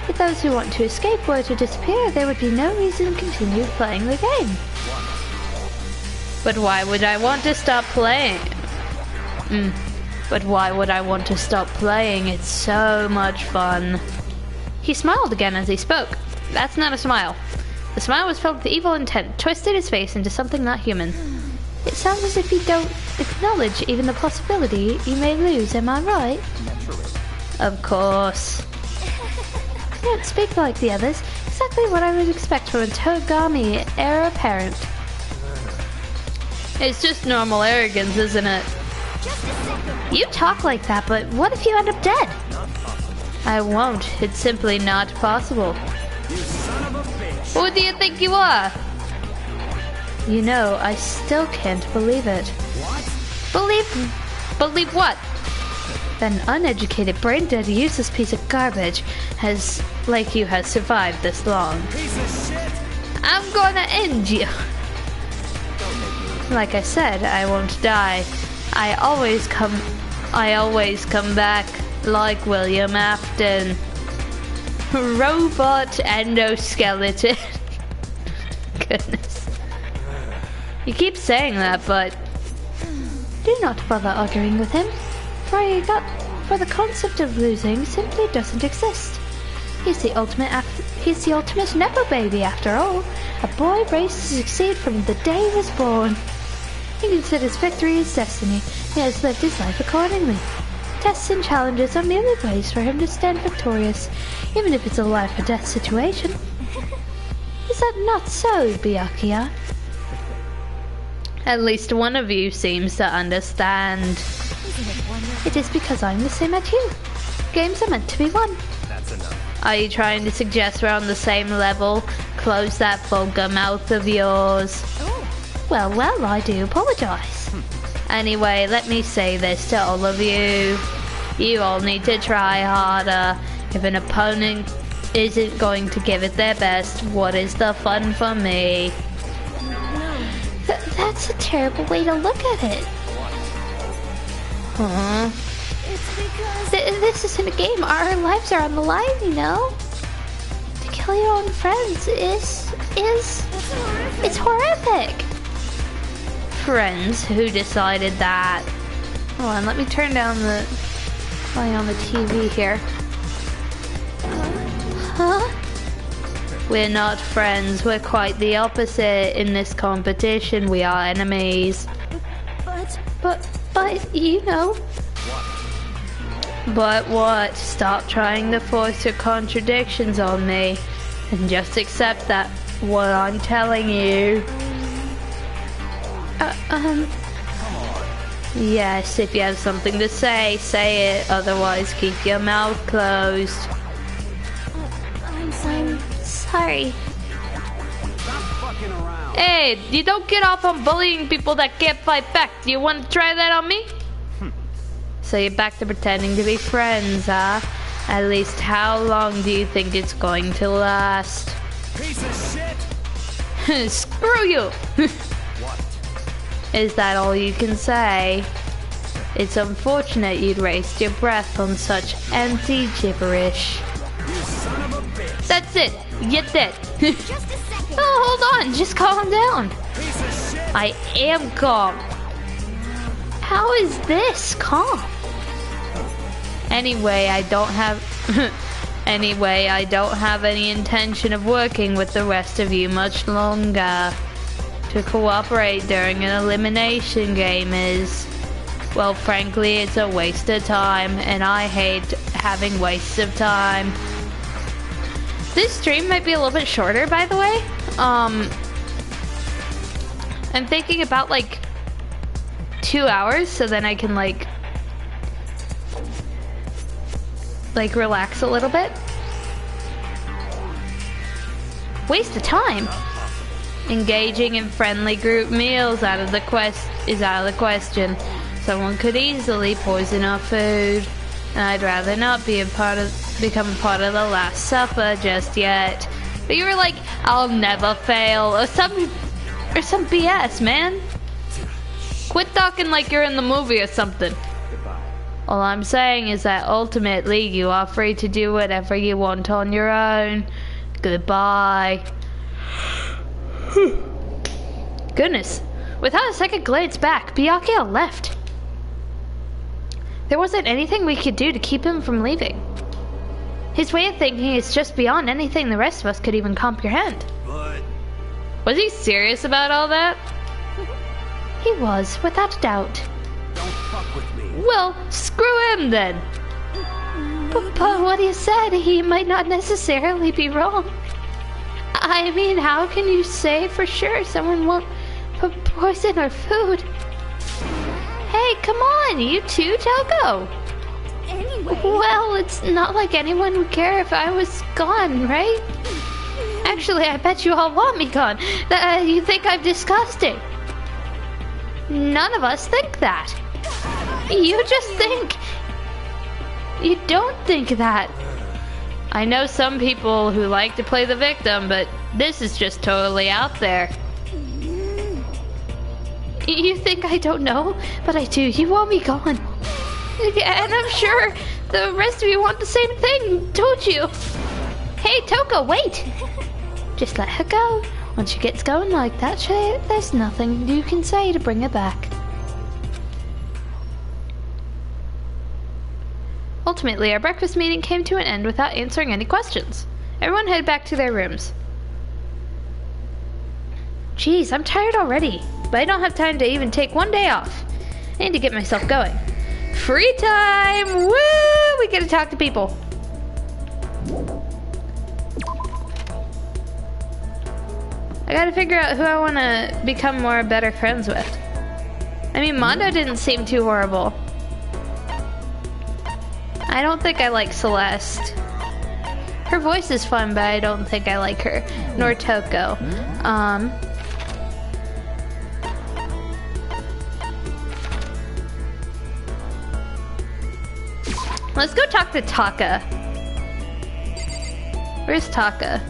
If those who want to escape were to disappear, there would be no reason to continue playing the game. But why would I want to stop playing? But why would I want to stop playing? It's so much fun. He smiled again as he spoke. That's not a smile. The smile was filled with evil intent, twisted his face into something not human. It sounds as if you don't acknowledge even the possibility you may lose, am I right? naturally. Of course. You don't speak like the others. Exactly what I would expect from a Togami era parent. It's just normal arrogance, isn't it? You talk like that, but what if you end up dead? I won't. It's simply not possible. You son of a bitch! Who do you think you are? You know, I still can't believe it. What? Believe what? That an uneducated, brain-dead, useless piece of garbage like you has survived this long. Piece of shit! I'm gonna end you. Like I said, I won't die. I always come back like William Afton. Robot endoskeleton. Goodness. You keep saying that, but do not bother arguing with him. For the concept of losing simply doesn't exist. He's the ultimate Nepo baby after all. A boy raised to succeed from the day he was born. He considers victory his destiny. He has lived his life accordingly. Tests and challenges are merely ways for him to stand victorious, even if it's a life or death situation. Is that not so, Byakuya? At least one of you seems to understand. It is because I'm the same as you. Games are meant to be won. That's enough. Are you trying to suggest we're on the same level? Close that vulgar mouth of yours. Well, I do apologize. Anyway, let me say this to all of you. You all need to try harder. If an opponent isn't going to give it their best, what is the fun for me? That's a terrible way to look at it. Huh? It's because This isn't a game. Our lives are on the line, you know? To kill your own friends it's horrific. Friends? Who decided that? Hold on, let me turn down the volume on the TV here. Huh? We're not friends. We're quite the opposite. In this competition, we are enemies. But you know. But what? Stop trying to force your contradictions on me and just accept that what I'm telling you. Yes, if you have something to say, say it. Otherwise, keep your mouth closed. I'm Sorry. Stop fucking around. Hey, you don't get off on bullying people that can't fight back. Do you want to try that on me? So you're back to pretending to be friends, huh? At least how long do you think it's going to last? Piece of shit! Screw you! What? Is that all you can say? It's unfortunate you'd waste your breath on such empty gibberish. You son of a bitch! That's it! You're dead! just a second. Oh, hold on! Just calm down! Piece of shit! I am calm. How is this calm? Anyway, I don't have any intention of working with the rest of you much longer. To cooperate during an elimination game is, well, frankly, it's a waste of time, and I hate having wastes of time. This stream might be a little bit shorter, by the way. I'm thinking about like 2 hours, so then I can like relax a little bit. Waste of time? Engaging in friendly group meals is out of the question. Someone could easily poison our food. I'd rather not become a part of the Last Supper just yet. But you were like, I'll never fail, or some BS, man. Quit talking like you're in the movie or something. All I'm saying is that ultimately you are free to do whatever you want on your own. Goodbye. Goodness. Without a second glance back, Byakuya left. There wasn't anything we could do to keep him from leaving. His way of thinking is just beyond anything the rest of us could even comprehend. But... Was he serious about all that? He was, without a doubt. Don't fuck with me. Well, screw him then. But what he said, he might not necessarily be wrong. I mean, how can you say for sure someone won't poison our food? Hey, come on, you too, Toko. Anyway. Well, it's not like anyone would care if I was gone, right? Actually, I bet you all want me gone. You think I'm disgusting. None of us think that. You just think. You don't think that. I know some people who like to play the victim, but this is just totally out there. You think I don't know? But I do. You want me gone. And I'm sure the rest of you want the same thing, don't you? Hey, Toko, wait! Just let her go. Once she gets going like that, there's nothing you can say to bring her back. Ultimately, our breakfast meeting came to an end without answering any questions. Everyone headed back to their rooms. Jeez, I'm tired already, but I don't have time to even take one day off. I need to get myself going. Free time! Woo! We get to talk to people. I gotta figure out who I want to become more better friends with. I mean, Mondo didn't seem too horrible. I don't think I like Celeste. Her voice is fun, but I don't think I like her. Nor Toko. Let's go talk to Taka. Where's Taka?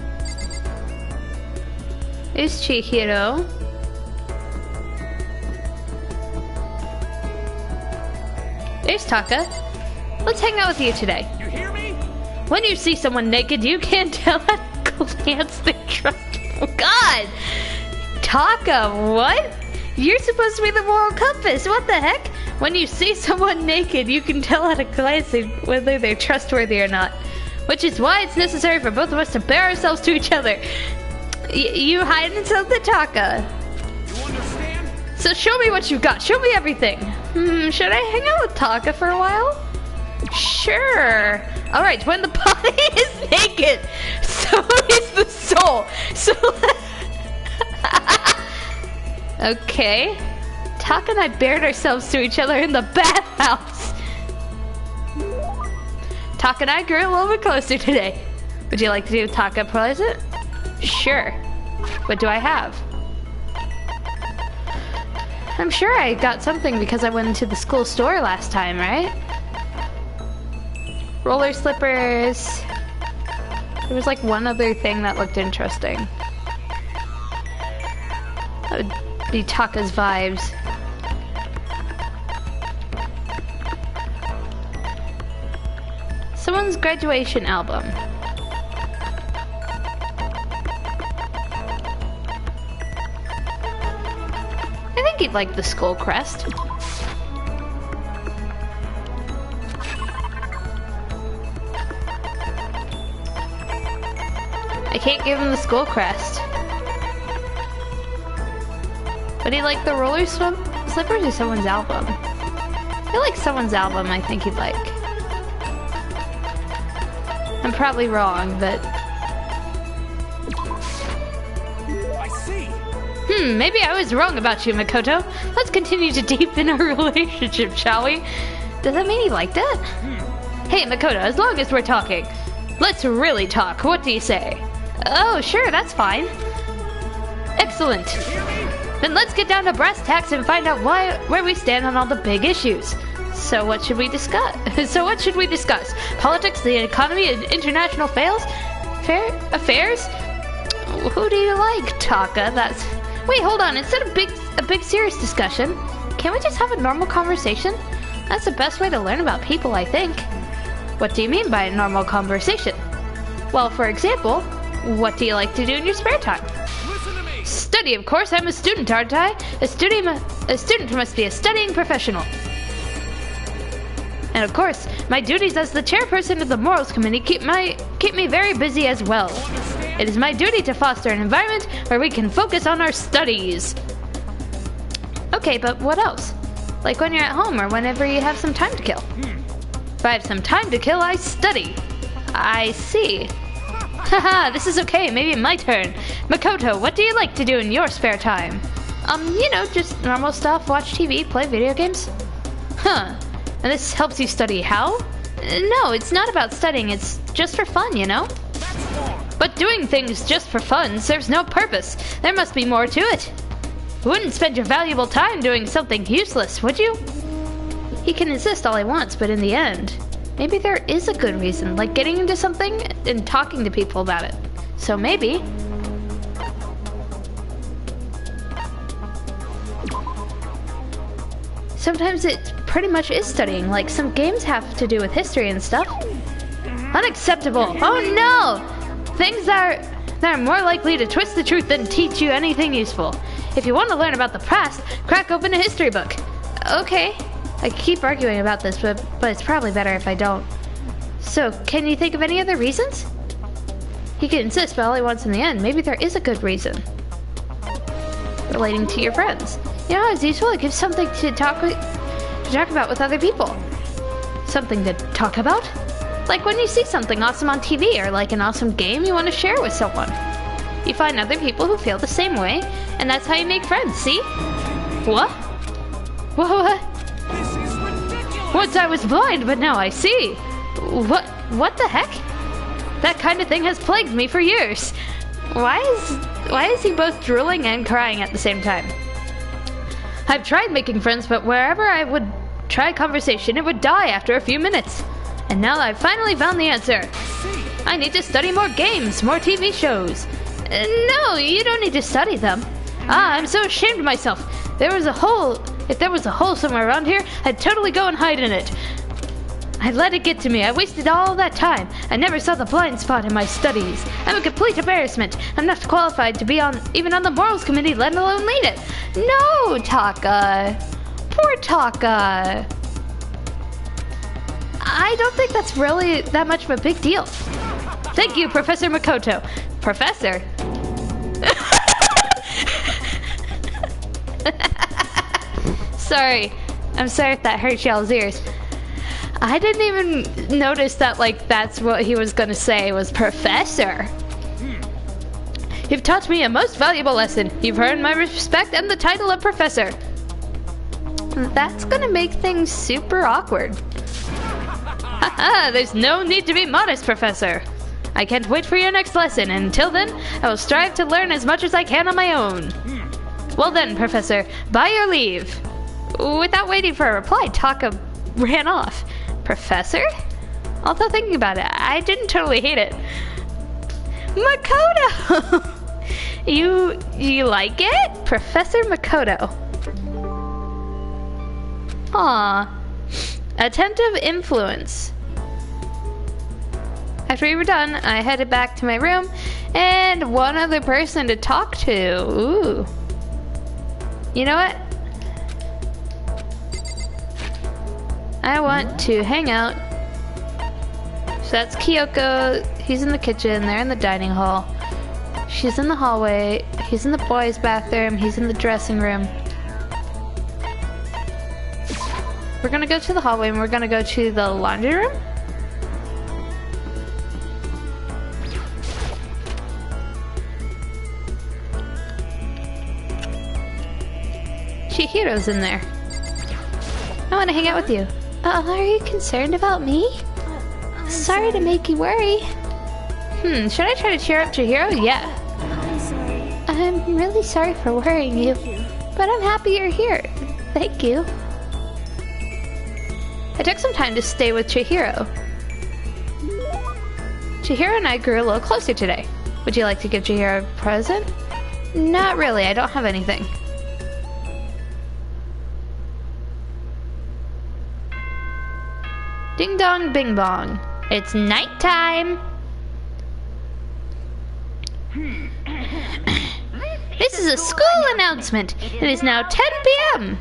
There's Chihiro. There's Taka. Let's hang out with you today. You hear me? When you see someone naked, you can't tell at a glance they trust. Oh God! Taka, what? You're supposed to be the moral compass. What the heck? When you see someone naked, you can tell at a glance whether they're trustworthy or not. Which is why it's necessary for both of us to bear ourselves to each other. You hide inside the Taka. You understand? So show me what you've got. Show me everything. Should I hang out with Taka for a while? Sure. Alright, when the body is naked, so is the soul. So... Okay. Taka and I bared ourselves to each other in the bathhouse. Taka and I grew a little bit closer today. Would you like to do Taka present? Sure. What do I have? I'm sure I got something because I went into the school store last time, right? Roller slippers. There was like one other thing that looked interesting. That would be Taka's vibes. Someone's graduation album. I think he'd like the skull crest. I can't give him the skull crest. Would he like the roller slippers or someone's album? I feel like someone's album I think he'd like. I'm probably wrong, but... I see. Maybe I was wrong about you, Makoto. Let's continue to deepen our relationship, shall we? Does that mean he liked it? Hey, Makoto, as long as we're talking, let's really talk. What do you say? Oh, sure, that's fine. Excellent. Excellent. Then let's get down to brass tacks and find out where we stand on all the big issues. So what should we discuss? Politics, the economy, and international affairs? Who do you like, Taka? Wait, hold on. Instead of a big serious discussion, can't we just have a normal conversation? That's the best way to learn about people, I think. What do you mean by a normal conversation? Well, for example, what do you like to do in your spare time? Study, of course. I'm a student, aren't I? A student must be a studying professional. And of course, my duties as the chairperson of the Morals Committee keep me very busy as well. It is my duty to foster an environment where we can focus on our studies. Okay, but what else? Like when you're at home or whenever you have some time to kill. If I have some time to kill, I study. I see. Haha, this is okay. Maybe my turn. Makoto, what do you like to do in your spare time? Just normal stuff. Watch TV, play video games. Huh. And this helps you study how? No, it's not about studying. It's just for fun, you know? But doing things just for fun serves no purpose. There must be more to it. You wouldn't spend your valuable time doing something useless, would you? He can insist all he wants, but in the end, maybe there is a good reason, like getting into something and talking to people about it. So maybe... sometimes it pretty much is studying, like some games have to do with history and stuff. Unacceptable! Oh no! Things that are more likely to twist the truth than teach you anything useful. If you want to learn about the past, crack open a history book. Okay. I keep arguing about this, but it's probably better if I don't. So, can you think of any other reasons? He can insist, but all he wants in the end, maybe there is a good reason. Relating to your friends. You know, it's useful. It gives something to talk about with other people. Something to talk about? Like when you see something awesome on TV or like an awesome game you want to share with someone. You find other people who feel the same way, and that's how you make friends, see? What? What? Once I was blind, but now I see. What the heck? That kind of thing has plagued me for years. Why is he both drooling and crying at the same time? I've tried making friends, but wherever I would try conversation, it would die after a few minutes. And now I've finally found the answer. I need to study more games, more TV shows. No, you don't need to study them. I'm so ashamed of myself. If there was a hole somewhere around here, I'd totally go and hide in it. I let it get to me. I wasted all that time. I never saw the blind spot in my studies. I'm a complete embarrassment. I'm not qualified to be even on the Morals Committee, let alone lead it. No, Taka. Poor Taka. I don't think that's really that much of a big deal. Thank you, Professor Makoto. Professor? Sorry. I'm sorry if that hurt y'all's ears. I didn't even notice that, that's what he was gonna say was Professor. You've taught me a most valuable lesson. You've earned my respect and the title of Professor. That's gonna make things super awkward. Haha, there's no need to be modest, Professor. I can't wait for your next lesson, and until then, I will strive to learn as much as I can on my own. Well then, Professor, by your leave. Without waiting for a reply, Taka ran off. Professor? Although thinking about it, I didn't totally hate it. Makoto! You like it? Professor Makoto. Aw. Attentive influence. After we were done, I headed back to my room and one other person to talk to. Ooh. You know what? I want to hang out. So that's Kyoko. He's in the kitchen. They're in the dining hall. She's in the hallway. He's in the boys' bathroom. He's in the dressing room. We're gonna go to the hallway and we're gonna go to the laundry room. Chihiro's in there. I want to hang out with you. Are you concerned about me? Sorry to make you worry. Should I try to cheer up Chihiro? Yeah. I'm sorry. I'm really sorry for worrying you, but I'm happy you're here. Thank you. I took some time to stay with Chihiro. Chihiro and I grew a little closer today. Would you like to give Chihiro a present? Not really, I don't have anything. Ding dong bing bong. It's nighttime. This is a school announcement. It is now 10 p.m.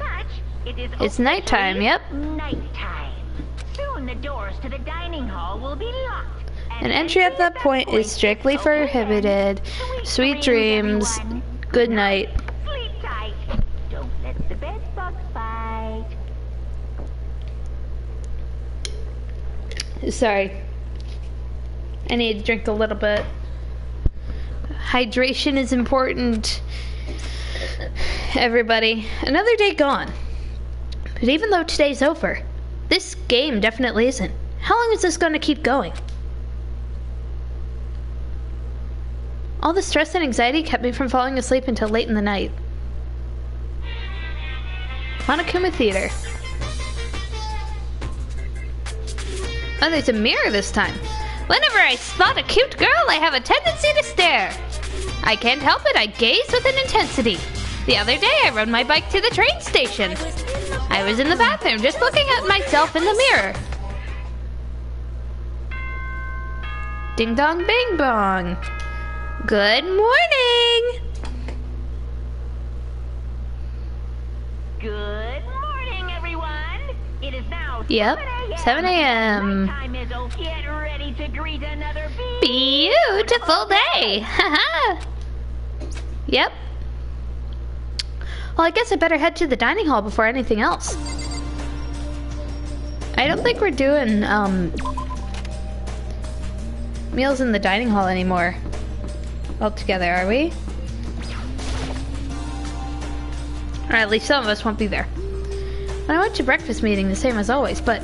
It's nighttime, yep. Nighttime. Soon the doors to the dining hall will be locked. An entry at that point is strictly prohibited. Sweet dreams. Good night. Sleep tight. Don't let the bed bugs bite. Sorry. I need to drink a little bit. Hydration is important. Everybody. Another day gone. But even though today's over, this game definitely isn't. How long is this going to keep going? All the stress and anxiety kept me from falling asleep until late in the night. Monokuma Theater. Oh, there's a mirror this time. Whenever I spot a cute girl, I have a tendency to stare. I can't help it, I gaze with an intensity. The other day, I rode my bike to the train station. I was in the bathroom, just looking at myself in the mirror. Ding dong bing bong. Good morning! Good morning, everyone. It is now Yep, 7 a.m. Time is get ready to greet another Beautiful day! Haha! Yep. Well, I guess I better head to the dining hall before anything else. I don't think we're doing, meals in the dining hall anymore. All together, are we? Or at least some of us won't be there. When I went to breakfast meeting, the same as always, but...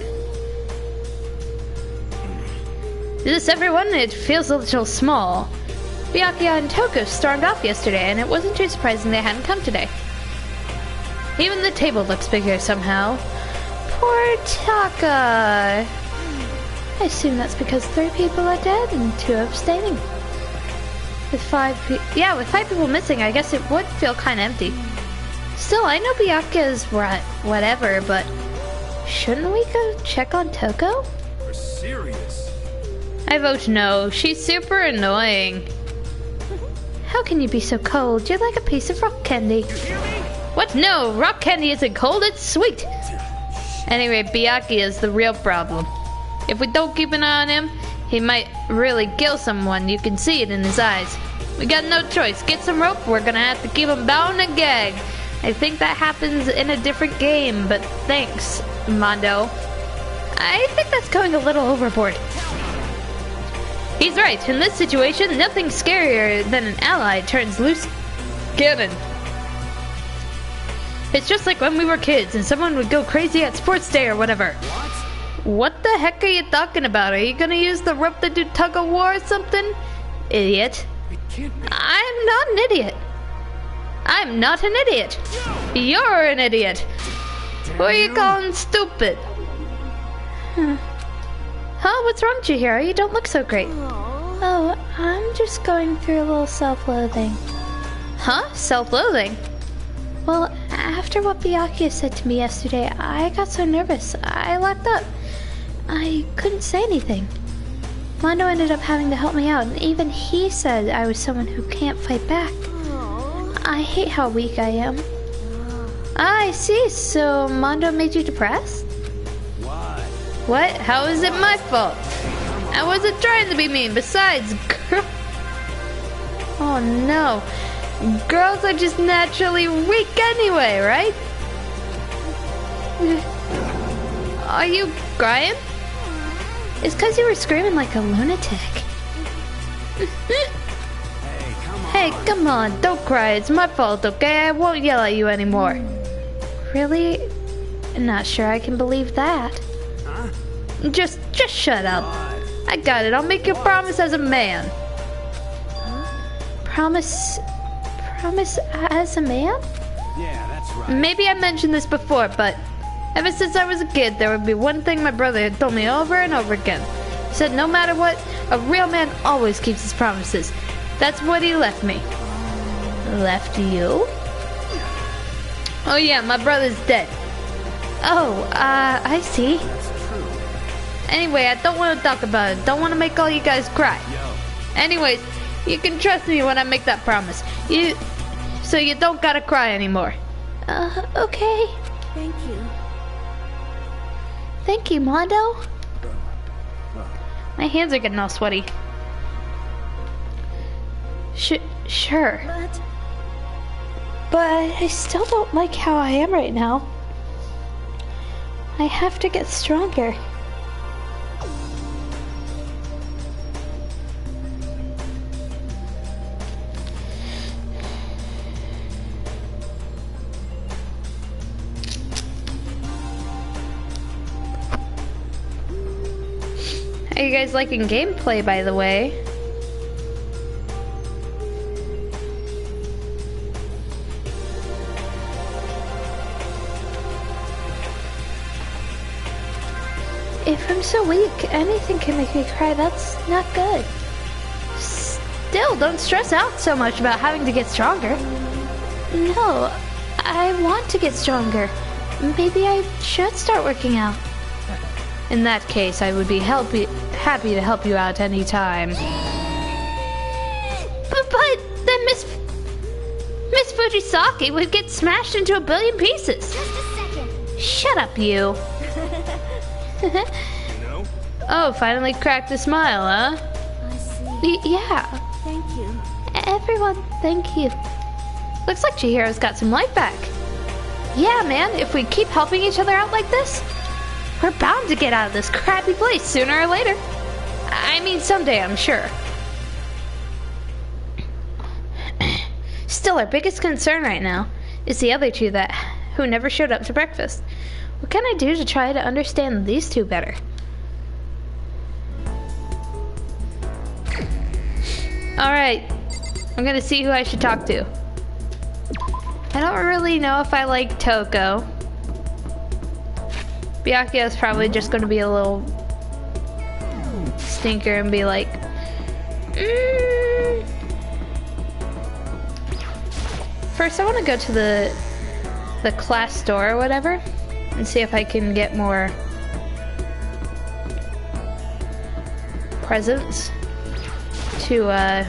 Is this everyone? It feels a little small. Byakuya and Toko stormed off yesterday, and it wasn't too surprising they hadn't come today. Even the table looks bigger somehow. Poor Taka. I assume that's because 3 people are dead and 2 abstaining. With 5 with 5 people missing, I guess it would feel kind of empty. Still, I know Byakuya's whatever, but shouldn't we go check on Toko? You're serious? I vote no. She's super annoying. How can you be so cold? You're like a piece of rock candy. What? No, rock candy isn't cold, it's sweet. Anyway, Byakuya is the real problem. If we don't keep an eye on him, he might really kill someone. You can see it in his eyes. We got no choice. Get some rope. We're gonna have to keep him bound and gagged. I think that happens in a different game, but thanks, Mondo. I think that's going a little overboard. He's right. In this situation, nothing scarier than an ally turns loose cannon. It's just like when we were kids and someone would go crazy at sports day or whatever. What the heck are you talking about? Are you gonna use the rope to do tug of war or something? Idiot. I'm not an idiot. I'm not an idiot. You're an idiot. Who are you calling stupid? Huh, what's wrong, Chihiro? You don't look so great. Oh, I'm just going through a little self-loathing. Huh? Self-loathing? Well, after what Byakuya said to me yesterday, I got so nervous. I locked up. I couldn't say anything. Mondo ended up having to help me out, and even he said I was someone who can't fight back. I hate how weak I am. I see. So Mondo made you depressed? What? How is it my fault? I wasn't trying to be mean. Besides, oh no. Girls are just naturally weak anyway, right? Are you crying? It's because you were screaming like a lunatic. Hey, come on. Don't cry. It's my fault, okay? I won't yell at you anymore. Really? I'm not sure I can believe that. Just shut up. I got it. I'll make you a promise as a man. Promise promise as a man? Yeah, that's right. Maybe I mentioned this before, but ever since I was a kid, there would be one thing my brother had told me over and over again. He said no matter what, a real man always keeps his promises. That's what he left me. Left you? Oh yeah, my brother's dead. Oh, I see. That's true. Anyway, I don't want to talk about it. Don't want to make all you guys cry. Yo. Anyways, you can trust me when I make that promise. So you don't gotta cry anymore. Okay. Thank you. Thank you, Mondo. My hands are getting all sweaty. Sure. But I still don't like how I am right now. I have to get stronger. Are you guys liking gameplay, by the way? If I'm so weak, anything can make me cry. That's not good. Still, don't stress out so much about having to get stronger. No, I want to get stronger. Maybe I should start working out. In that case, I would be happy to help you out any time. But then Miss Fujisaki would get smashed into a billion pieces. Just a second. Shut up, you. No? Oh, finally cracked a smile, huh? I see. Yeah. Thank you. Everyone, thank you. Looks like Chihiro's got some life back. Yeah, man, if we keep helping each other out like this, we're bound to get out of this crappy place sooner or later. I mean, someday, I'm sure. Still, our biggest concern right now is the other two who never showed up to breakfast. What can I do to try to understand these two better? Alright, I'm gonna see who I should talk to. I don't really know if I like Toko. Byakuya is probably just gonna be a little stinker and be like, First, I want to go to the class store or whatever and see if I can get more presents to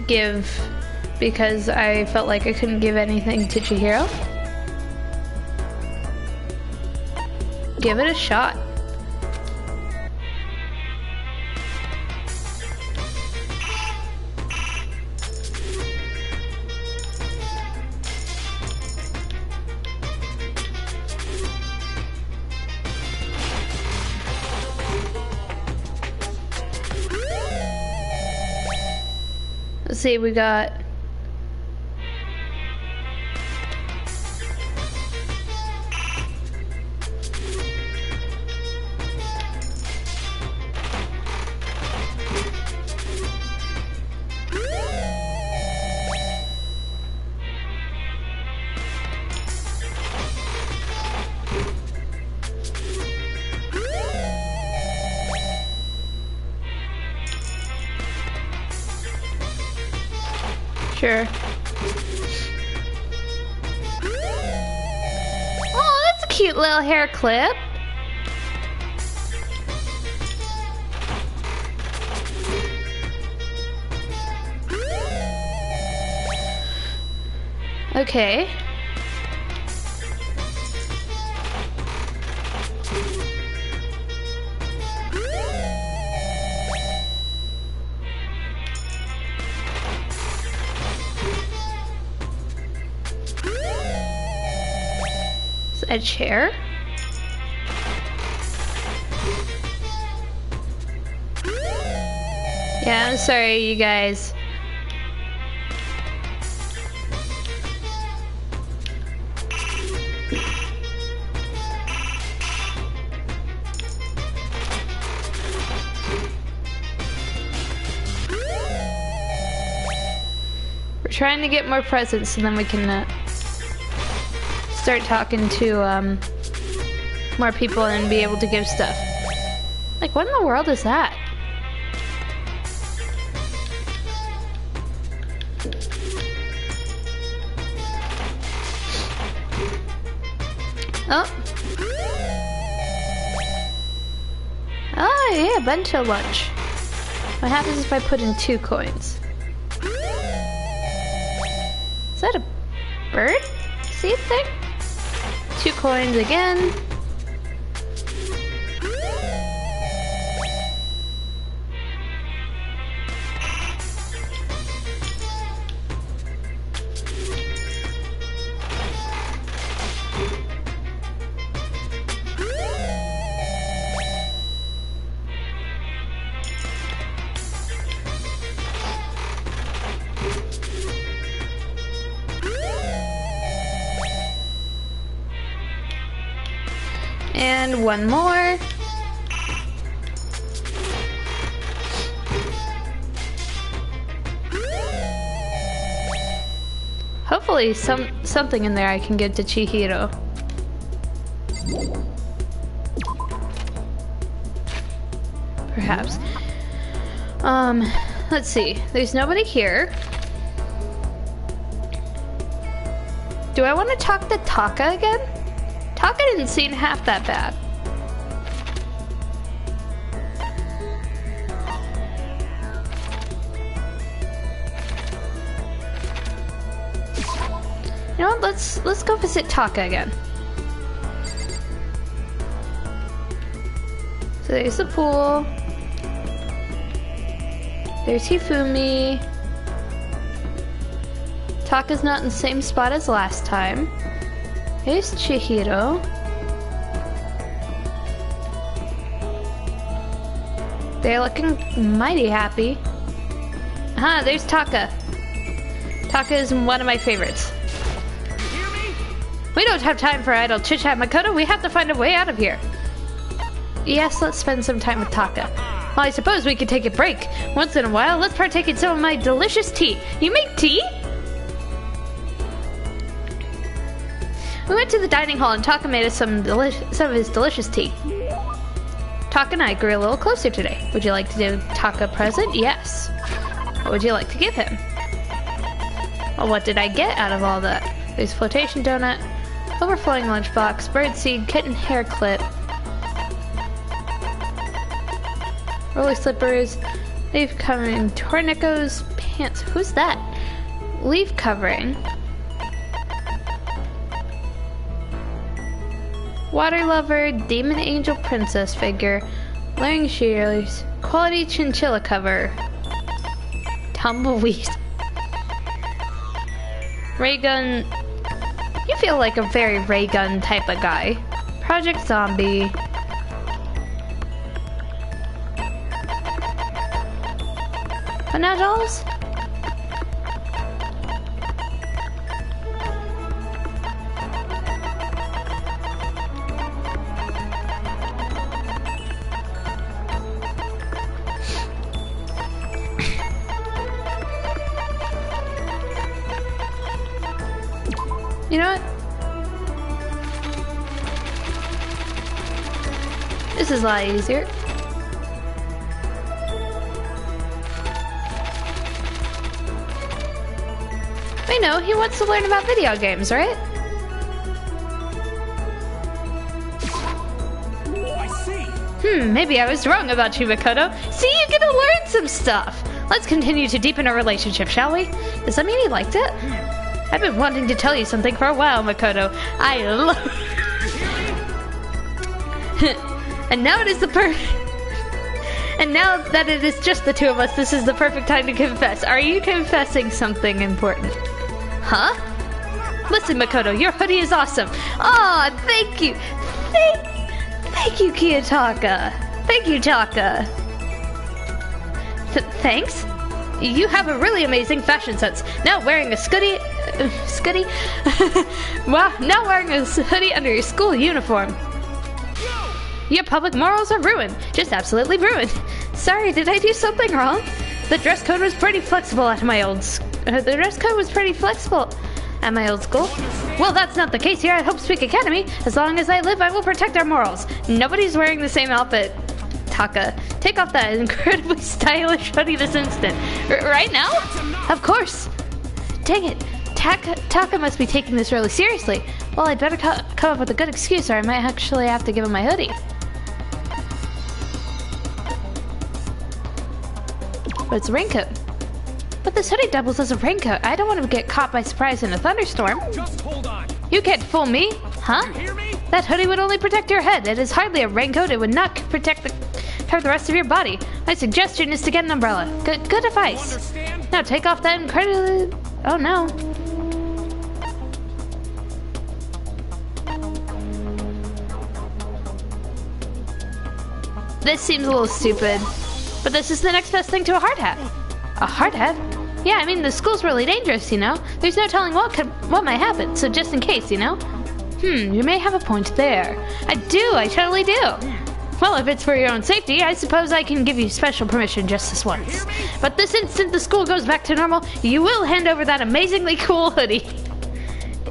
give, because I felt like I couldn't give anything to Chihiro. Give it a shot. Let's see, we got sure. Oh, that's a cute little hair clip. Okay. A chair? Yeah, I'm sorry, you guys. trying to get more presents so then we can start talking to more people and be able to give stuff. Like, what in the world is that? Oh. Oh, yeah, bento lunch. What happens if I put in 2 coins? Is that a bird? Seed thing? 2 coins again. And 1 more. Hopefully something in there I can give to Chihiro. Perhaps. Let's see. There's nobody here. Do I want to talk to Taka again? Taka didn't seem half that bad. You know what? Let's go visit Taka again. So there's the pool. There's Hifumi. Taka's not in the same spot as last time. Here's Chihiro. They're looking mighty happy. Ah, there's Taka. Taka is one of my favorites. We don't have time for idle chit-chat, Makoto. We have to find a way out of here. Yes, let's spend some time with Taka. Well, I suppose we could take a break. Once in a while, let's partake in some of my delicious tea. You make tea? We went to the dining hall and Taka made us some of his delicious tea. Taka and I grew a little closer today. Would you like to give Taka a present? Yes. What would you like to give him? Well, what did I get out of all that? There's flotation donut, overflowing lunchbox, birdseed, kitten hair clip, roller slippers, leaf covering, tornicoes, pants. Who's that? Leaf covering. Water lover, demon angel princess figure, layering shears, quality chinchilla cover, tumbleweed, ray gun. You feel like a very ray gun type of guy. Project Zombie. But now dolls? You know what? This is a lot easier. I know, he wants to learn about video games, right? I see. Maybe I was wrong about you, Makoto. See, you get to learn some stuff. Let's continue to deepen our relationship, shall we? Does that mean he liked it? I've been wanting to tell you something for a while, Makoto. I love... And now it is And now that it is just the two of us, this is the perfect time to confess. Are you confessing something important? Huh? Listen, Makoto, your hoodie is awesome. Aw, thank you. Thank you, Kiyotaka. Thank you, Taka. Thanks? You have a really amazing fashion sense. Now wearing a well, now wearing a hoodie under your school uniform. Your public morals are ruined. Just absolutely ruined. Sorry, did I do something wrong? The dress code was pretty flexible at my old The dress code was pretty flexible at my old school. Well, that's not the case here at Hope Speak Academy. As long as I live, I will protect our morals. Nobody's wearing the same outfit. Taka, take off that incredibly stylish hoodie this instant. Right now? Of course. Dang it. Taka must be taking this really seriously. Well, I'd better come up with a good excuse or I might actually have to give him my hoodie. But it's a raincoat. But this hoodie doubles as a raincoat. I don't want to get caught by surprise in a thunderstorm. Just hold on. You can't fool me, huh? You hear me? That hoodie would only protect your head. It is hardly a raincoat. It would not cover the rest of your body. My suggestion is to get an umbrella. Good advice. Understand? Now take off that incredibly... Oh no. This seems a little stupid. But this is the next best thing to a hard hat. A hard hat? Yeah, I mean, the school's really dangerous, you know? There's no telling what might happen, so just in case, you know? You may have a point there. I totally do. Well, if it's for your own safety, I suppose I can give you special permission just this once. But this instant the school goes back to normal, you will hand over that amazingly cool hoodie.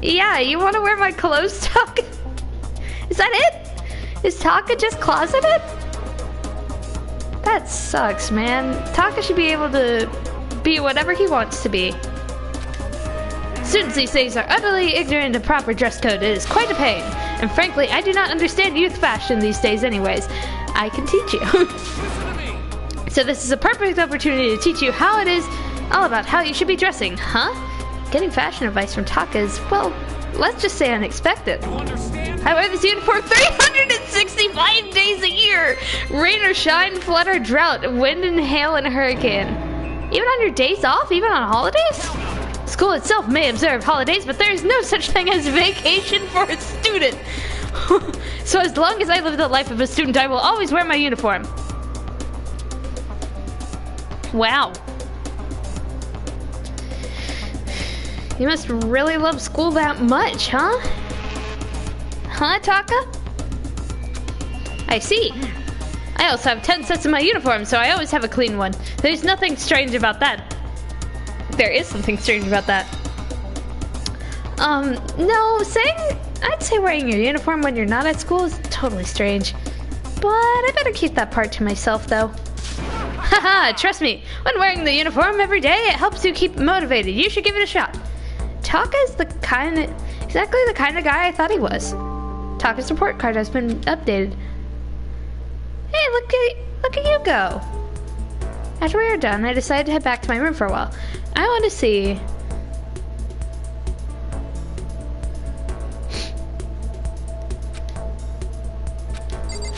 Yeah, you want to wear my clothes, Taka? Is that it? Is Taka just closeted? That sucks, man. Taka should be able to be whatever he wants to be. Students these days are utterly ignorant of proper dress code. It is quite a pain. And frankly, I do not understand youth fashion these days anyways. I can teach you. So this is a perfect opportunity to teach you how it is all about how you should be dressing, huh? Getting fashion advice from Taka is, well, let's just say unexpected. I wear this uniform 365 days a year. Rain or shine, flood or drought, wind and hail and hurricane. Even on your days off? Even on holidays? School itself may observe holidays, but there is no such thing as vacation for a student. So as long as I live the life of a student, I will always wear my uniform. Wow. You must really love school that much, huh? Huh, Taka? I see. I also have 10 sets of my uniform, so I always have a clean one. There's nothing strange about that. There is something strange about that. No, I'd say wearing your uniform when you're not at school is totally strange. But I better keep that part to myself, though. Haha, trust me, when wearing the uniform every day, it helps you keep motivated. You should give it a shot. Taka is exactly the kind of guy I thought he was. Taka's report card has been updated. Hey, look at you go. After we were done, I decided to head back to my room for a while. I want to see.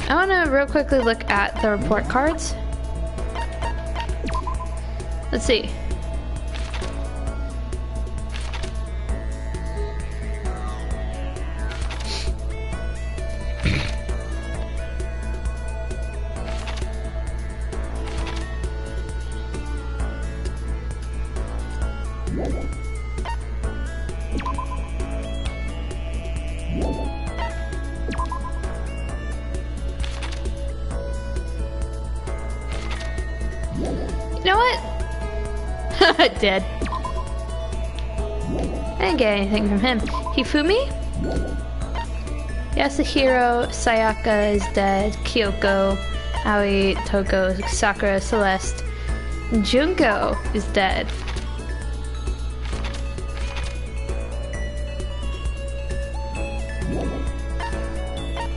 I want to real quickly look at the report cards. Let's see. You know what? Dead. I didn't get anything from him. Hifumi? Yasuhiro Sayaka is dead. Kyoko, Aoi, Toko, Sakura, Celeste. Junko is dead.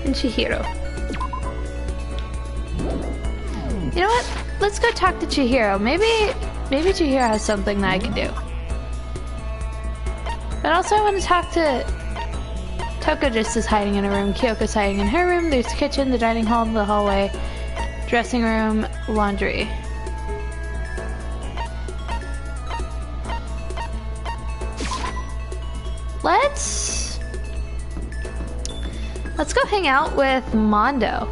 And Chihiro. You know what? Let's go talk to Chihiro. Maybe Chihiro has something that I can do. But also I want to talk to... Toko just is hiding in a room. Kyoko's hiding in her room. There's the kitchen, the dining hall, the hallway, dressing room, laundry. Let's go hang out with Mondo.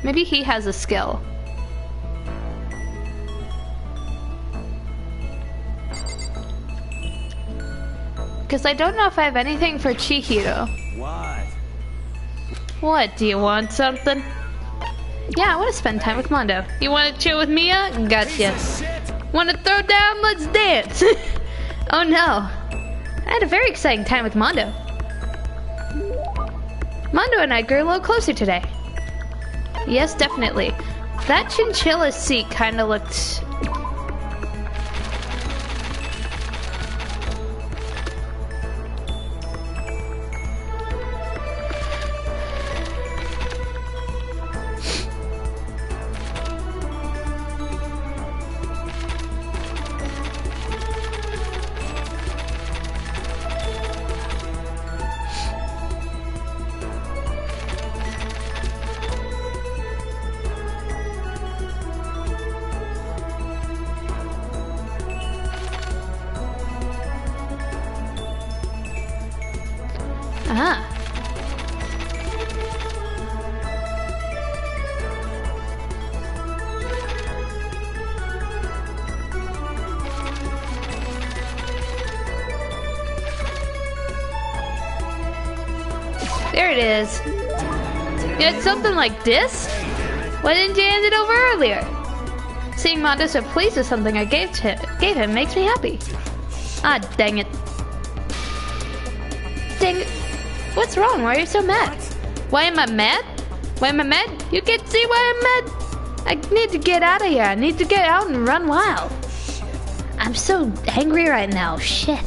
Maybe he has a skill. Because I don't know if I have anything for Chihiro. What? Do you want something? Yeah, I want to spend time with Mondo. You want to chill with Mia? Gotcha. Wanna throw down? Let's dance! Oh no. I had a very exciting time with Mondo. Mondo and I grew a little closer today. Yes, definitely. That chinchilla seat kinda looked... Ah. There it is. It's something like this? Why didn't you hand it over earlier? Seeing Mondo so pleased with something I gave him makes me happy. Ah, dang it. Dang it. What's wrong? Why are you so mad? Why am I mad? Why am I mad? You can't see why I'm mad? I need to get out of here. I need to get out and run wild. I'm so angry right now. Shit.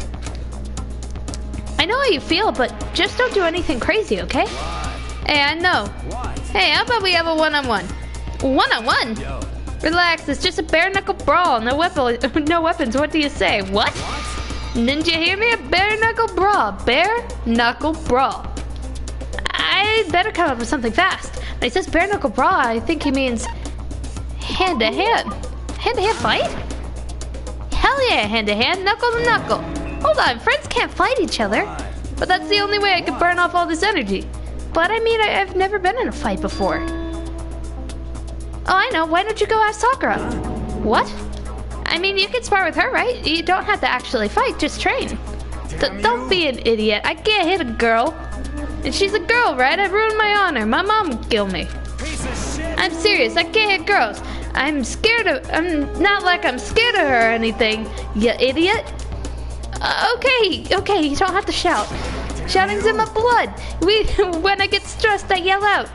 I know how you feel, but just don't do anything crazy, okay? Hey, I know. Hey, how about we have a one-on-one? One-on-one? Relax, it's just a bare-knuckle brawl. No weapons. What do you say? What? Didn't you hear me? A bare-knuckle brawl. Bare-knuckle brawl. I better come up with something fast. When he says bare-knuckle brawl, I think he means hand-to-hand. Hand-to-hand fight? Hell yeah, hand-to-hand, knuckle-to-knuckle. Hold on, friends can't fight each other. But that's the only way I could burn off all this energy. But I mean, I've never been in a fight before. Oh, I know. Why don't you go ask Sakura? What? I mean, you can spar with her, right? You don't have to actually fight, just train. Don't be an idiot. I can't hit a girl. And she's a girl, right? I ruined my honor. My mom would kill me. I'm serious. I can't hit girls. I'm not like I'm scared of her or anything, you idiot. Okay, you don't have to shout. Shouting's in my blood. When I get stressed, I yell out.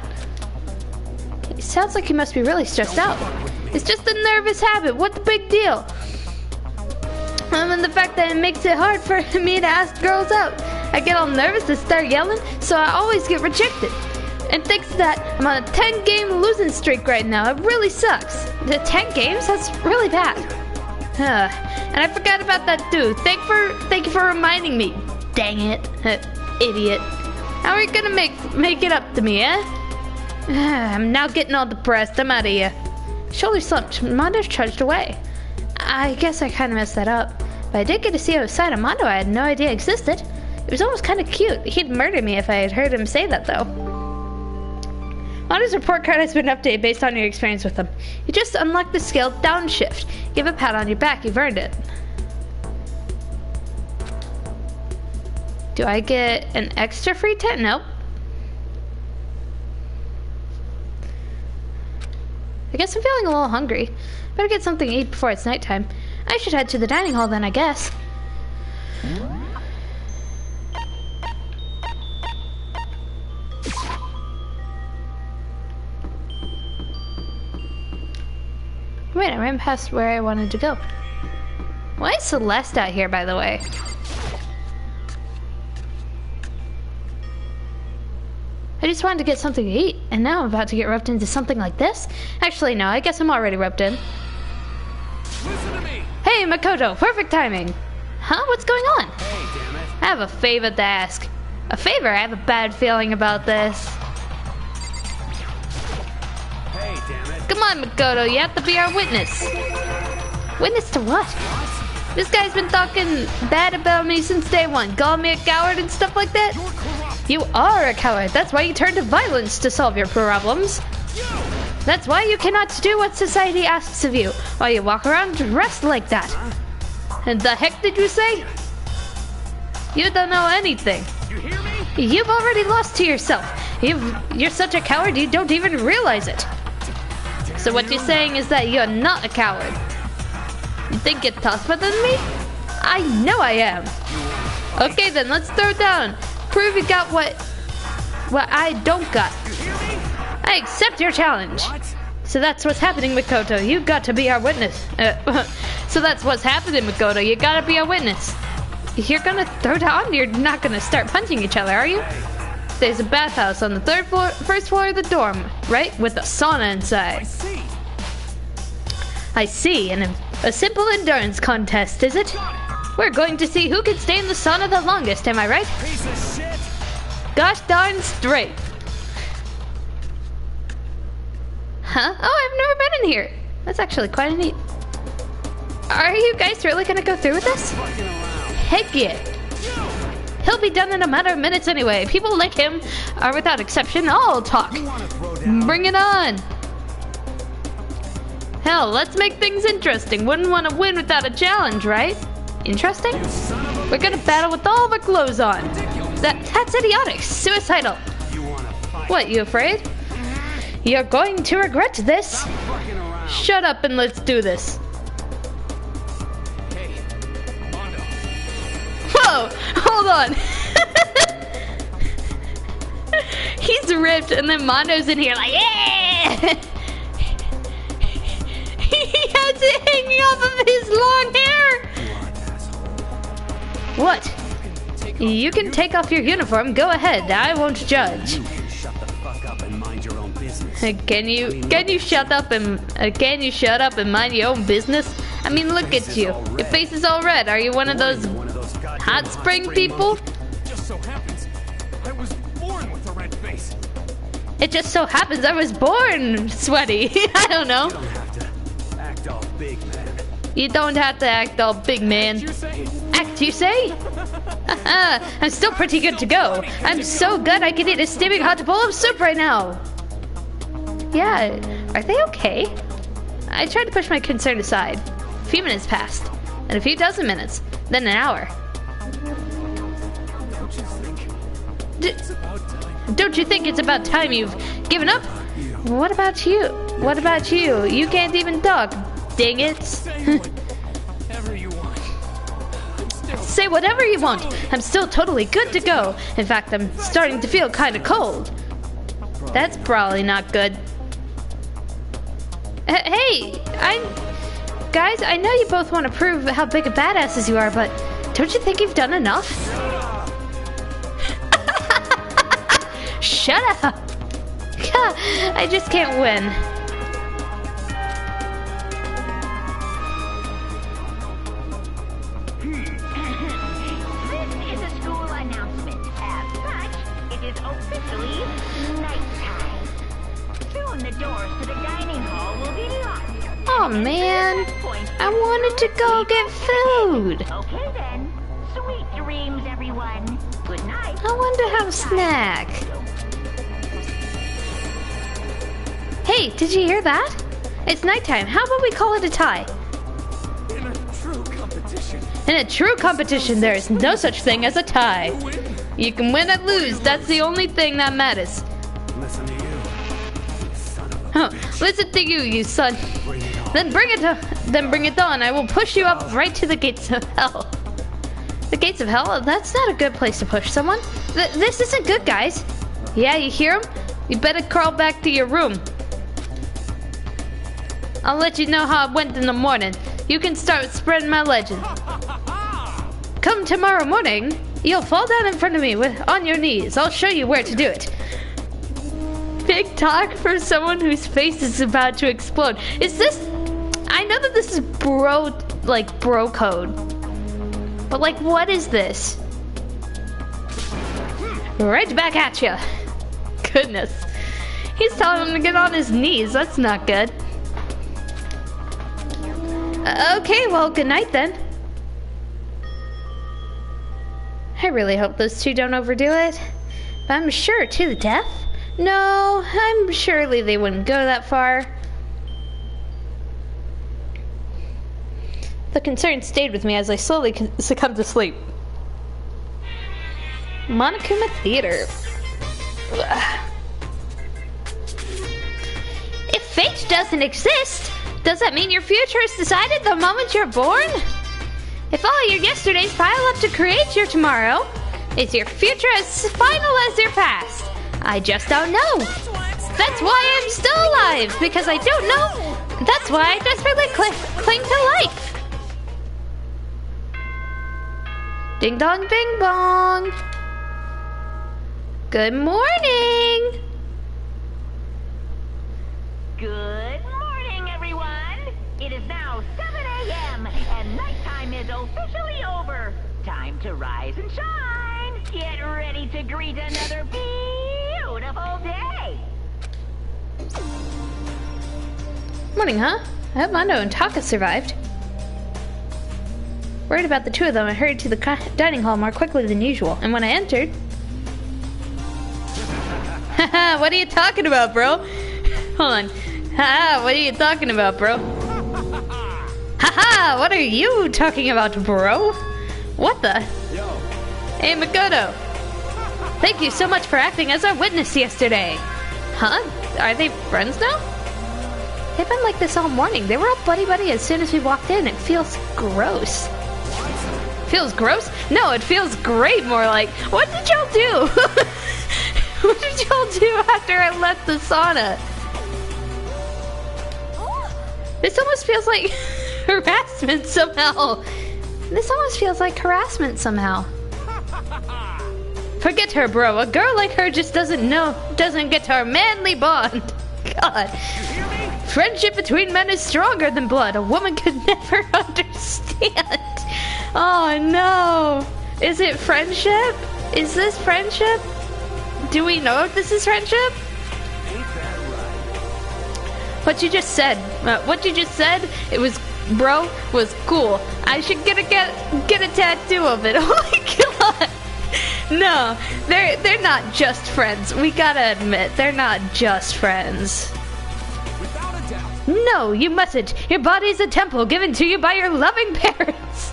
It sounds like you must be really stressed out. It's just a nervous habit. What the big deal? And the fact that it makes it hard for me to ask girls out. I get all nervous and start yelling, so I always get rejected. And thanks to that, I'm on a 10-game losing streak right now. It really sucks. The 10 games? That's really bad. And I forgot about that too. Thank you for reminding me. Dang it, idiot. How are you gonna make it up to me, eh? I'm now getting all depressed. I'm out of here. Shoulder slumped. Mondo trudged away. I guess I kind of messed that up. But I did get to see a side of Mondo I had no idea existed. It was almost kind of cute. He'd murder me if I had heard him say that, though. Mondo's report card has been updated based on your experience with him. You just unlocked the skill Downshift. Give a pat on your back. You've earned it. Do I get an extra free 10? Nope. I guess I'm feeling a little hungry. Better get something to eat before it's nighttime. I should head to the dining hall then, I guess. Wait, I ran past where I wanted to go. Why is Celeste out here, by the way? I just wanted to get something to eat, and now I'm about to get roped into something like this? Actually, no, I guess I'm already roped in. Listen to me. Hey, Makoto, perfect timing. Huh? What's going on? Hey, damn it. I have a favor to ask. A favor? I have a bad feeling about this. Hey, damn it. Come on, Makoto, you have to be our witness. Witness to what? This guy's been talking bad about me since day one, calling me a coward and stuff like that. You are a coward. That's why you turn to violence to solve your problems. That's why you cannot do what society asks of you, while you walk around dressed like that. And the heck did you say? You don't know anything. You hear me? You've already lost to yourself. You're such a coward you don't even realize it. So what you're saying is that you're not a coward. You think you're tougher than me? I know I am. Okay then, let's throw down. Prove you got what I don't got. I accept your challenge. So that's what's happening, Makoto. You got to be our witness. So that's what's happening, Makoto. You gotta be our witness. You're gonna throw down? You're not gonna start punching each other, are you? There's a bathhouse on the first floor of the dorm, right? With a sauna inside. I see. And a simple endurance contest, is it? We're going to see who can stay in the sauna the longest, am I right? Piece of shit. Gosh darn straight. Huh? Oh, I've never been in here. That's actually quite neat. Are you guys really gonna go through with this? Heck yeah. He'll be done in a matter of minutes anyway. People like him are without exception all talk. Bring it on. Hell, let's make things interesting. Wouldn't want to win without a challenge, right? Interesting? We're gonna battle with all of our clothes on. That's idiotic. Suicidal. What, you afraid? You're going to regret this. Shut up and let's do this. Hey, Mondo. Whoa! Hold on. He's ripped and then Mondo's in here like, yeah! He has it hanging off of his long hair! What? You can take off your uniform. Go ahead. I won't judge. Shut the fuck up and mind your own business. Can you shut up and mind your own business? I mean, look at you. Your face is all red. Are you one of those hot spring people? Just so happens I was born with a red face. It just so happens I was born sweaty. I don't know. You don't have to act all big, man. You don't have to act all big, man. You say? Act, you say? I'm still pretty good to go. I'm so good I could eat a steaming hot bowl of soup right now. Yeah, are they okay? I tried to push my concern aside. A few minutes passed, and a few dozen minutes, then an hour. Don't you think it's about time? Don't you think it's about time you've given up? What about you? What about you? You can't even talk. Dang it. Say whatever you want. I'm still Say whatever you want. I'm still totally good to go. In fact, I'm starting to feel kind of cold. That's probably not good. Hey, guys, I know you both want to prove how big of badasses you are, but don't you think you've done enough? Shut up. I just can't win. This is a school announcement. As such, it is officially nighttime. Soon the doors to the dining hall will be locked. Oh man, I wanted to go get food. Okay then. Sweet dreams, everyone. Good night. I wanted to have a snack. Hey, did you hear that? It's nighttime. How about we call it a tie? in a true competition. In a true competition, there is no such thing as a tie. You can win or lose. That's the only thing that matters. Listen to you. Son of a Huh. Listen to you son. bring it on. Then bring it on. I will push you up right to the gates of hell. The gates of hell? That's not a good place to push someone. This isn't good, guys. Yeah, you hear him? You better crawl back to your room. I'll let you know how it went in the morning. You can start spreading my legend. Come tomorrow morning, you'll fall down in front of me on your knees. I'll show you where to do it. Big talk for someone whose face is about to explode. Is this... I know that this is bro code. But like, what is this? Right back at you. Goodness. He's telling him to get on his knees. That's not good. Okay, well, good night then. I really hope those two don't overdo it. But I'm sure to the death. No, I'm surely they wouldn't go that far. The concern stayed with me as I slowly succumbed to sleep. Monokuma Theater. Ugh. If fate doesn't exist, Does that mean your future is decided the moment you're born? If all your yesterdays pile up to create your tomorrow, is your future as final as your past? I just don't know. That's why I'm still alive, because I don't know. That's why I desperately cling to life. Ding dong bing bong. Good morning. Good morning, everyone. It is now 7 a.m. and nighttime is officially over. Time to rise and shine. Get ready to greet another beautiful day. Morning, huh? I hope Mondo and Taka survived. Worried about the two of them, I hurried to the dining hall more quickly than usual, and when I entered... Haha, what are you talking about, bro? Hold on. Haha, what are you talking about, bro? Haha, what are you talking about, bro? What the? Yo. Hey, Makoto. Thank you so much for acting as our witness yesterday. Huh? Are they friends now? They've been like this all morning. They were all buddy-buddy as soon as we walked in. It feels gross. Feels gross? No, it feels great more like. What did y'all do? What did y'all do after I left the sauna? This almost feels like harassment somehow. This almost feels like harassment somehow. Forget her, bro. A girl like her just doesn't get our manly bond. God. Friendship between men is stronger than blood. A woman could never understand. Oh no. Is it friendship? Is this friendship? Do we know if this is friendship? What you just said. It was, bro, was cool. I should get a tattoo of it. Oh my god. No, they're not just friends. We gotta admit, they're not just friends. Without a doubt. No, you mustn't. Your body's a temple given to you by your loving parents.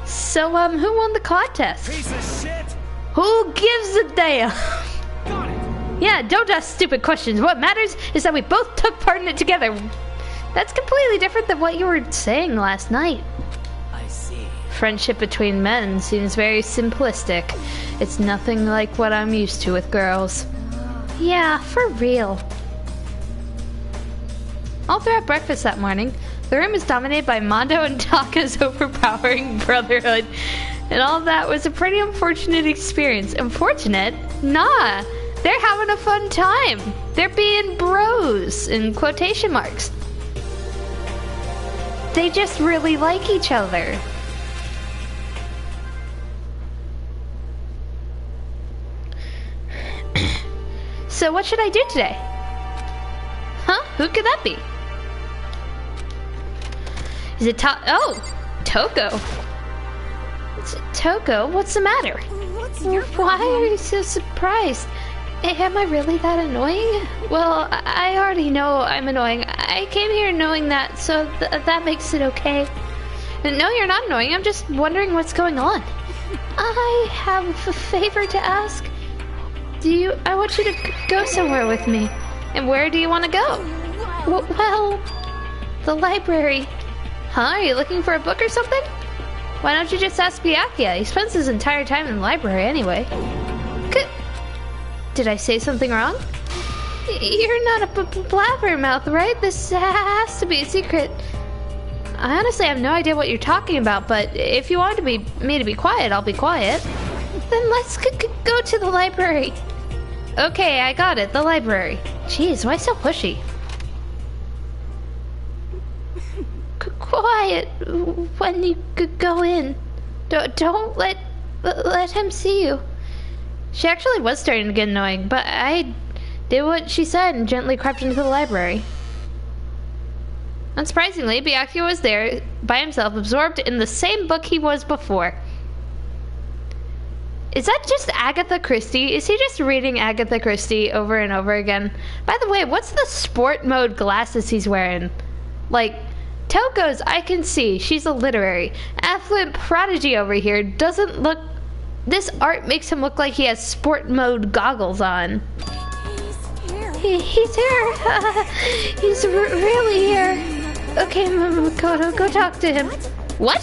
So, who won the contest? Piece of shit. Who gives a damn? Got it. Yeah, don't ask stupid questions. What matters is that we both took part in it together. That's completely different than what you were saying last night. I see. Friendship between men seems very simplistic. It's nothing like what I'm used to with girls. Yeah, for real. All throughout breakfast that morning, the room was dominated by Mondo and Taka's overpowering brotherhood. And all that was a pretty unfortunate experience. Unfortunate? Nah, they're having a fun time. They're being bros, in quotation marks. They just really like each other. So what should I do today? Huh? Who could that be? Is it Toko? Toko, what's the matter? Why are you so surprised? Am I really that annoying? Well, I already know I'm annoying. I came here knowing that, so that makes it okay. No, you're not annoying. I'm just wondering what's going on. I have a favor to ask. I want you to go somewhere with me. And where do you want to go? Well, the library. Huh? Are you looking for a book or something? Why don't you just ask Byakuya? He spends his entire time in the library anyway. Did I say something wrong? You're not a blabbermouth, right? This has to be a secret. I honestly have no idea what you're talking about, but if you want me to be quiet, I'll be quiet. Then let's go to the library. Okay, I got it. The library. Jeez, why so pushy? Quiet when you go in. Don't let him see you. She actually was starting to get annoying, but I did what she said and gently crept into the library. Unsurprisingly, Byakuya was there by himself, absorbed in the same book he was before. Is that just Agatha Christie? Is he just reading Agatha Christie over and over again? By the way, what's the sport mode glasses he's wearing? Like, Toko's, I can see. She's a literary. Affluent prodigy over here doesn't look... This art makes him look like he has sport mode goggles on. He's here. He's here. He's really here. Okay, Makoto, go talk to him. What?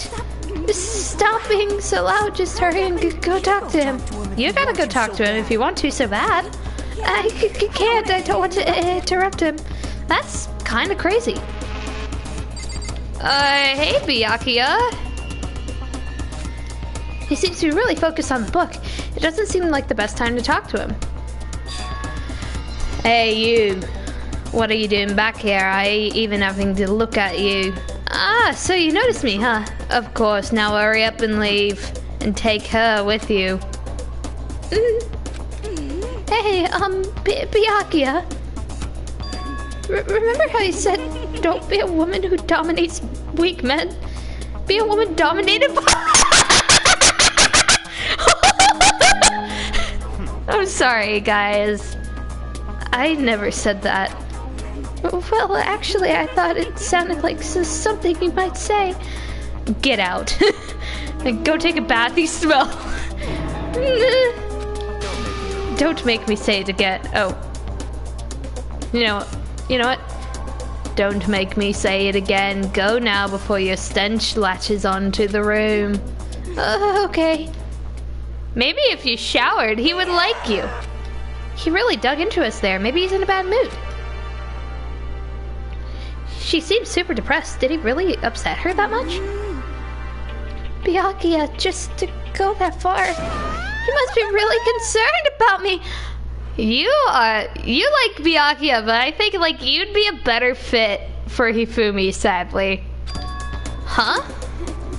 Stop being so loud. Just hurry and go talk to him. You gotta go talk to him if you want to so bad. I can't. I don't want to interrupt him. That's kind of crazy. Hey, Byakuya. He seems to be really focused on the book. It doesn't seem like the best time to talk to him. Hey, you. What are you doing back here? I ain't even having to look at you. Ah, so you noticed me, huh? Of course, now hurry up and leave. And take her with you. Hey, Byakuya. Remember how you said, don't be a woman who dominates weak men? Be a woman dominated by... I'm sorry, guys. I never said that. Well, actually, I thought it sounded like something you might say. Get out. And go take a bath, you smell. Don't make me say it again. Oh. You know what? Don't make me say it again. Go now before your stench latches onto the room. Okay. Maybe if you showered, he would like you. He really dug into us there. Maybe he's in a bad mood. She seems super depressed. Did he really upset her that much? Byakuya, just to go that far. You must be really concerned about me. You like Byakuya, but I think like you'd be a better fit for Hifumi, sadly. Huh?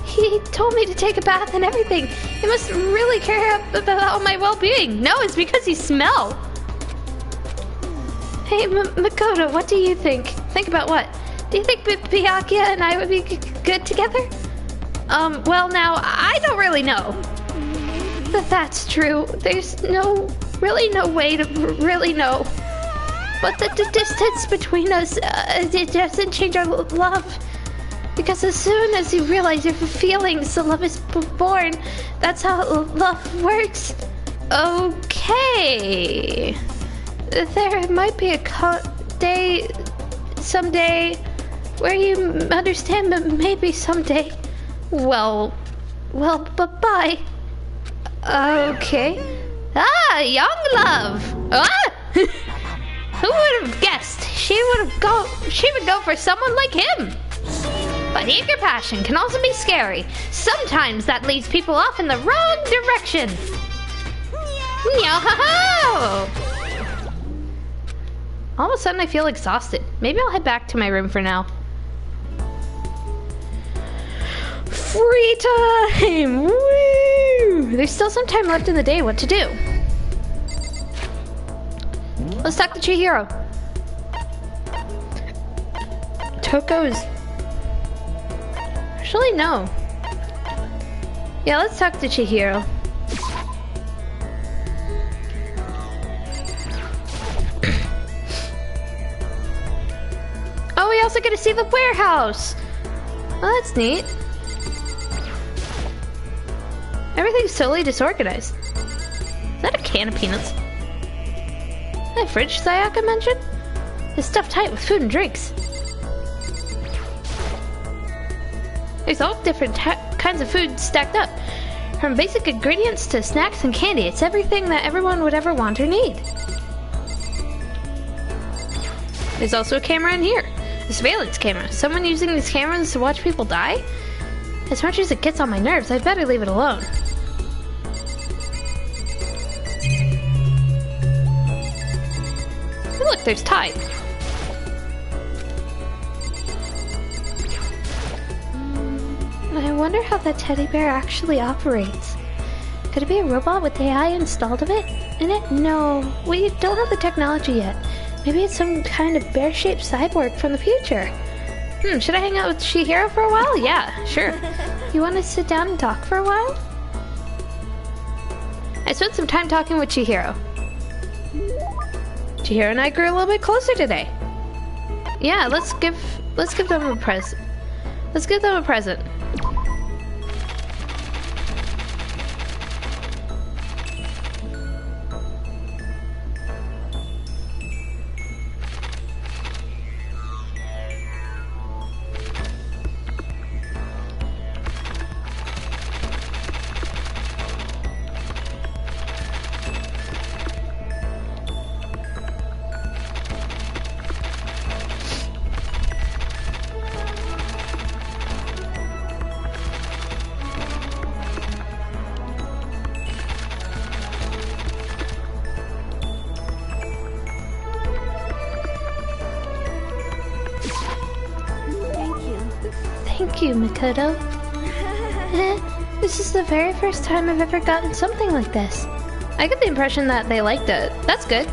He told me to take a bath and everything. He must really care about my well-being. No, it's because he smell. Hey, Makoto, what do you think? Think about what? Do you think Byakuya and I would be good together? Well now, I don't really know. That's true. There's really no way to really know. But the distance between us, it doesn't change our love. Because as soon as you realize your feelings, the love is born. That's how love works. Okay. There might be a day, someday, where you understand, but maybe someday. Well, bye-bye. Okay. Ah, young love. Ah! Who would have guessed? She would go for someone like him. But eager passion can also be scary. Sometimes that leads people off in the wrong direction. Yo-ho-ho! All of a sudden I feel exhausted. Maybe I'll head back to my room for now. Free time! Woo! There's still some time left in the day. What to do? Let's talk to Chihiro. Toko's... Actually, no. Yeah, let's talk to Chihiro. Oh, we also get to see the warehouse. Oh, that's neat. Everything's totally disorganized. Is that a can of peanuts? That fridge Sayaka mentioned? It's stuffed tight with food and drinks. There's all different kinds of food stacked up. From basic ingredients to snacks and candy. It's everything that everyone would ever want or need. There's also a camera in here. A surveillance camera. Someone using these cameras to watch people die? As much as it gets on my nerves, I'd better leave it alone. Look, there's Tide. I wonder how that teddy bear actually operates. Could it be a robot with AI installed in it? No, we don't have the technology yet. Maybe it's some kind of bear-shaped cyborg from the future. Should I hang out with Chihiro for a while? Yeah, sure. You want to sit down and talk for a while? I spent some time talking with Chihiro. Chihiro and I grew a little bit closer today. Yeah, let's give them a present. Let's give them a present. Thank you, Makoto. This is the very first time I've ever gotten something like this. I get the impression that they liked it. That's good.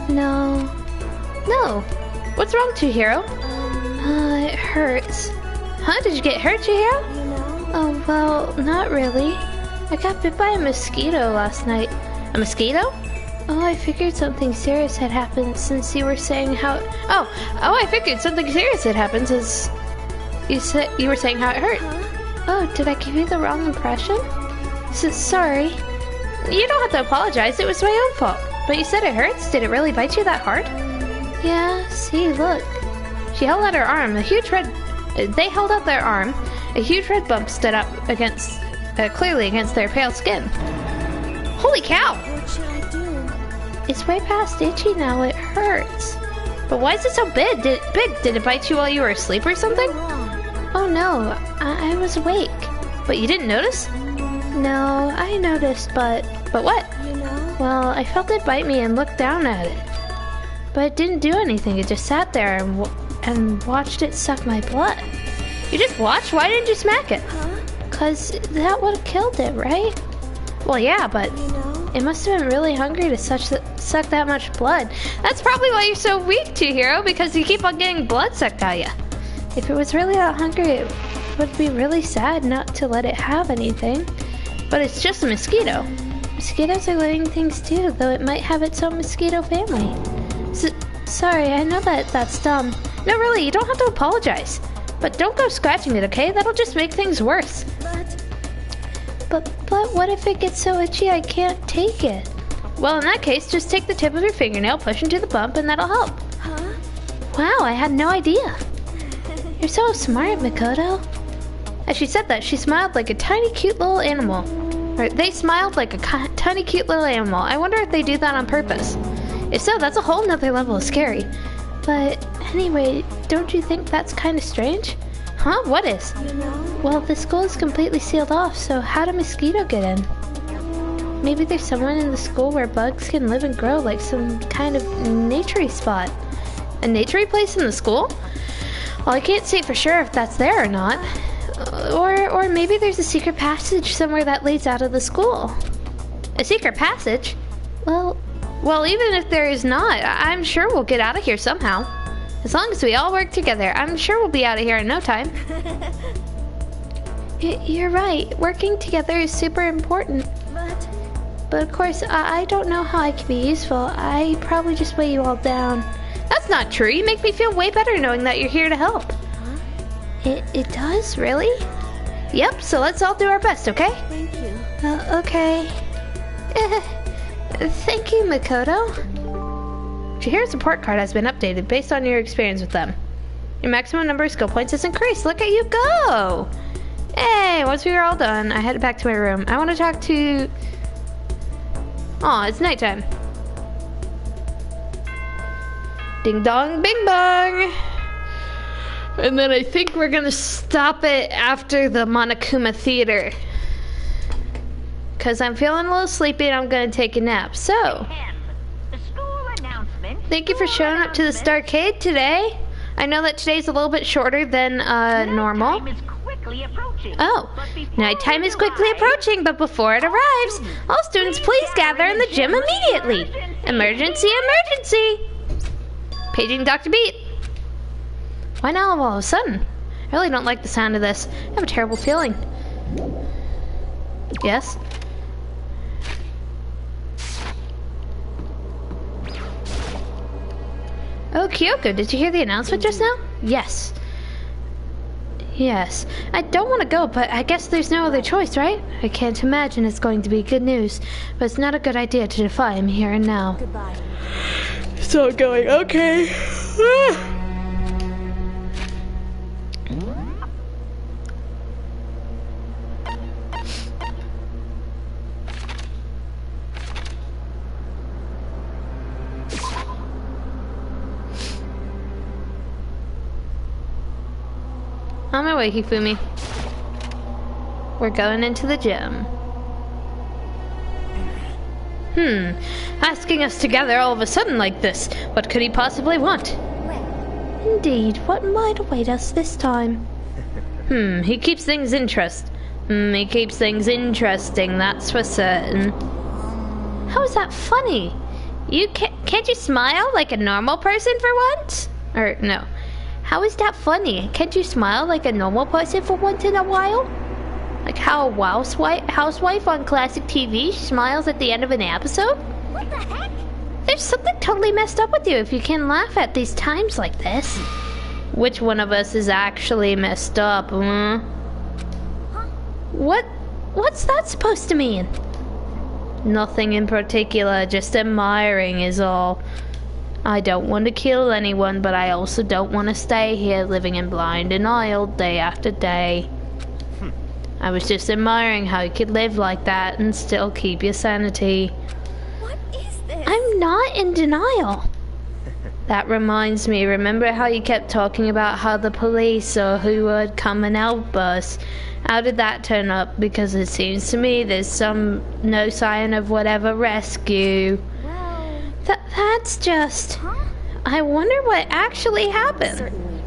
No. No. What's wrong, Chihiro? It hurts. Huh? Did you get hurt, Chihiro? You know? Oh, well, not really. I got bit by a mosquito last night. A mosquito? Oh, I figured something serious had happened since you were saying how... Oh, I figured something serious had happened since you were saying how it hurt. Oh, did I give you the wrong impression? Sorry. You don't have to apologize. It was my own fault. But you said it hurts. Did it really bite you that hard? Yeah, see, look. She held out her arm. They held out their arm. A huge red bump stood up against... clearly against their pale skin. Holy cow! What should I do? It's way past itchy now. It hurts. But why is it so big? Did it bite you while you were asleep or something? Oh no, I was awake. But you didn't notice? No, I noticed, but what? You know? Well, I felt it bite me and looked down at it. But it didn't do anything. It just sat there and watched it suck my blood. You just watched? Why didn't you smack it? Huh? 'Cause that would have killed it, right? Well, yeah, but You know? it must have been really hungry to suck that much blood. That's probably why you're so weak, Chihiro, because you keep on getting blood sucked at you. If it was really that hungry, it would be really sad not to let it have anything. But it's just a mosquito. Mosquitoes are living things too, though it might have its own mosquito family. Sorry, I know that's dumb. No, really, you don't have to apologize. But don't go scratching it, okay? That'll just make things worse. But what if it gets so itchy I can't take it? Well, in that case, just take the tip of your fingernail, push into the bump, and that'll help. Huh? Wow, I had no idea. You're so smart, Makoto. As she said that, she smiled like a tiny cute little animal. Or they smiled like a tiny cute little animal. I wonder if they do that on purpose. If so, that's a whole nother level of scary. But anyway, don't you think that's kind of strange? Huh? What is? You know? Well, the school is completely sealed off, so how do mosquito get in? Maybe there's someone in the school where bugs can live and grow, like some kind of naturey spot. A naturey place in the school? Well, I can't say for sure if that's there or not. Or maybe there's a secret passage somewhere that leads out of the school. A secret passage? Well, even if there is not, I'm sure we'll get out of here somehow. As long as we all work together, I'm sure we'll be out of here in no time. You're right. Working together is super important. But of course, I don't know how I can be useful. I probably just weigh you all down. That's not true. You make me feel way better knowing that you're here to help. It does? Really? Yep, so let's all do our best, okay? Thank you. Okay. Thank you, Makoto. Chihiro's report card has been updated based on your experience with them. Your maximum number of skill points has increased. Look at you go! Hey, once we were all done, I headed back to my room. I want to talk to... Aw, it's nighttime. Ding dong, bing bong! And then I think we're gonna stop it after the Monokuma Theater. Because I'm feeling a little sleepy and I'm gonna take a nap. So, The school announcement. thank you for showing up to the Starcade today. I know that today's a little bit shorter than normal. Nighttime is quickly approaching. Oh, But before nighttime it is quickly arrives, approaching, but before it arrives, all students please gather in the gym immediately. Emergency, emergency! Paging Dr. Beat. Why now all of a sudden? I really don't like the sound of this. I have a terrible feeling. Yes? Oh, Kyoko, did you hear the announcement just now? Yes. Yes. I don't want to go, but I guess there's no other choice, right? I can't imagine it's going to be good news, but it's not a good idea to defy him here and now. Goodbye. So going, okay. On my way, Hifumi. We're going into the gym. Asking us together all of a sudden like this. What could he possibly want? Well, Indeed, what might await us this time? He keeps things he keeps things interesting, that's for certain. How is that funny? Can't you smile like a normal person for once? Or, no. How is that funny? Can't you smile like a normal person for once in a while? Like how a housewife on classic TV smiles at the end of an episode? What the heck? There's something totally messed up with you if you can laugh at these times like this. Which one of us is actually messed up, huh? What's that supposed to mean? Nothing in particular, just admiring is all. I don't want to kill anyone, but I also don't want to stay here living in blind denial day after day. I was just admiring how you could live like that and still keep your sanity. What is this? I'm not in denial. That reminds me, remember how you kept talking about how the police or who would come and help us? How did that turn up? Because it seems to me there's no sign of whatever rescue. Well... That's just... Huh? I wonder what actually happened. Certainly.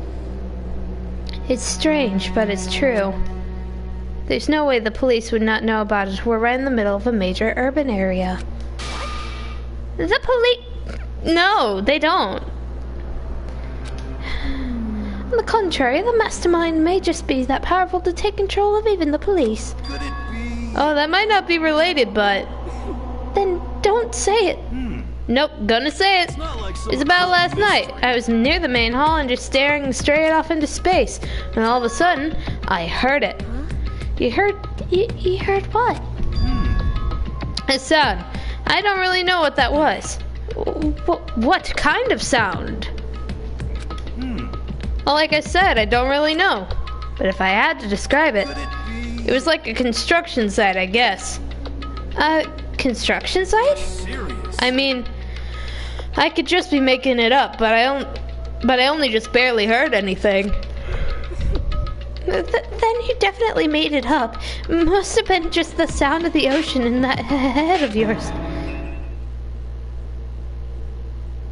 It's strange, but it's true. There's no way the police would not know about it. We're right in the middle of a major urban area. The police... No, they don't. On the contrary, the mastermind may just be that powerful to take control of even the police. Could it be? Oh, that might not be related, but... Then don't say it. Nope, gonna say it. It's about last night. I was near the main hall and just staring straight off into space. And all of a sudden, I heard it. You heard what? A sound. I don't really know what that was. What kind of sound? Well, like I said, I don't really know. But if I had to describe it, it was like a construction site, I guess. Construction site? Serious? I mean, I could just be making it up, but I only just barely heard anything. Then you definitely made it up. Must have been just the sound of the ocean in that head of yours.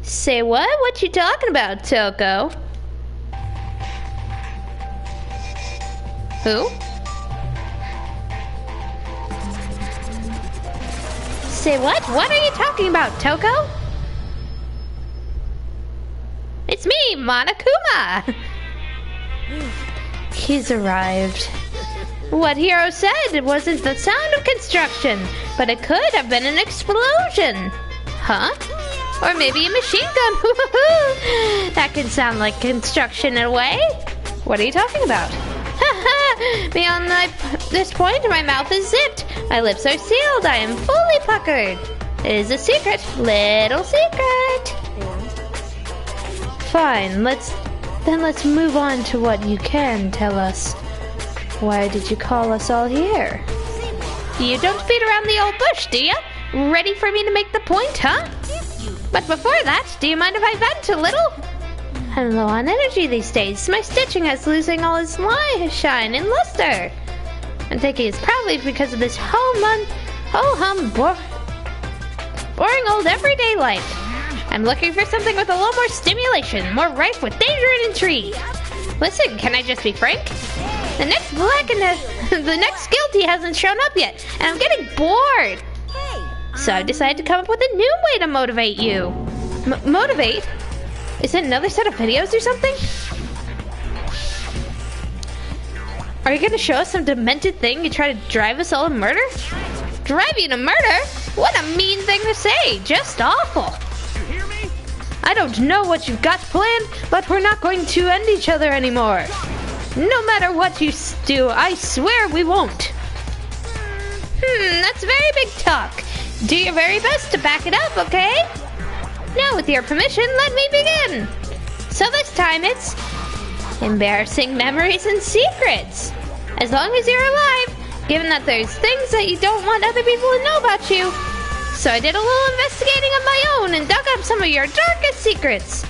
Say what? What you talking about, Toko? Who? Say what? What are you talking about, Toko? It's me, Monokuma! He's arrived. What Hiro said, it wasn't the sound of construction, but it could have been an explosion. Huh? Or maybe a machine gun. That can sound like construction in a way. What are you talking about? Beyond this point, my mouth is zipped. My lips are sealed. I am fully puckered. It is a secret. Little secret. Fine, let's move on to what you can tell us. Why did you call us all here? You don't beat around the old bush, do you? Ready for me to make the point, huh? But before that, do you mind if I vent a little? I'm low on energy these days. My stitching is losing all its shine and luster. I'm thinking it's probably because of this boring old everyday life. I'm looking for something with a little more stimulation, more rife with danger and intrigue. Listen, can I just be frank? The next guilty hasn't shown up yet, and I'm getting bored. So I've decided to come up with a new way to motivate you. Motivate? Is it another set of videos or something? Are you gonna show us some demented thing you try to drive us all to murder? Drive you to murder? What a mean thing to say! Just awful! You hear me? I don't know what you've got planned, but we're not going to end each other anymore. No matter what you do, I swear we won't. That's very big talk. Do your very best to back it up, okay? Now, with your permission, let me begin. So this time it's embarrassing memories and secrets. As long as you're alive, given that there's things that you don't want other people to know about you. So I did a little investigating of my own and dug up some of your darkest secrets.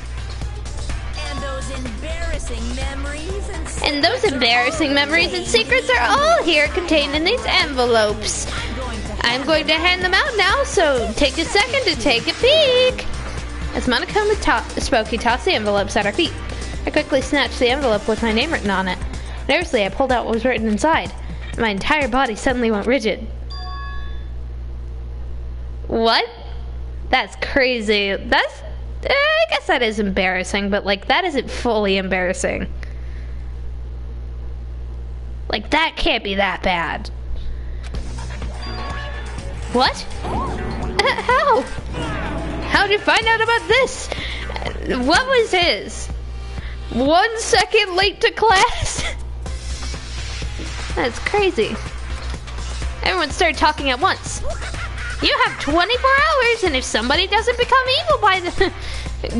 And those embarrassing memories and secrets. And those embarrassing memories and secrets are all here contained in these envelopes. I'm going to hand them out now, so take a second to take a peek. As Monokuma spoke, he tossed the envelopes at our feet. I quickly snatched the envelope with my name written on it. Nervously, I pulled out what was written inside. My entire body suddenly went rigid. What? That's crazy. I guess that is embarrassing, but like that isn't fully embarrassing. Like that can't be that bad. What? How? How'd you find out about this? What was his? 1 second late to class? That's crazy. Everyone started talking at once. You have 24 hours, and if somebody doesn't become evil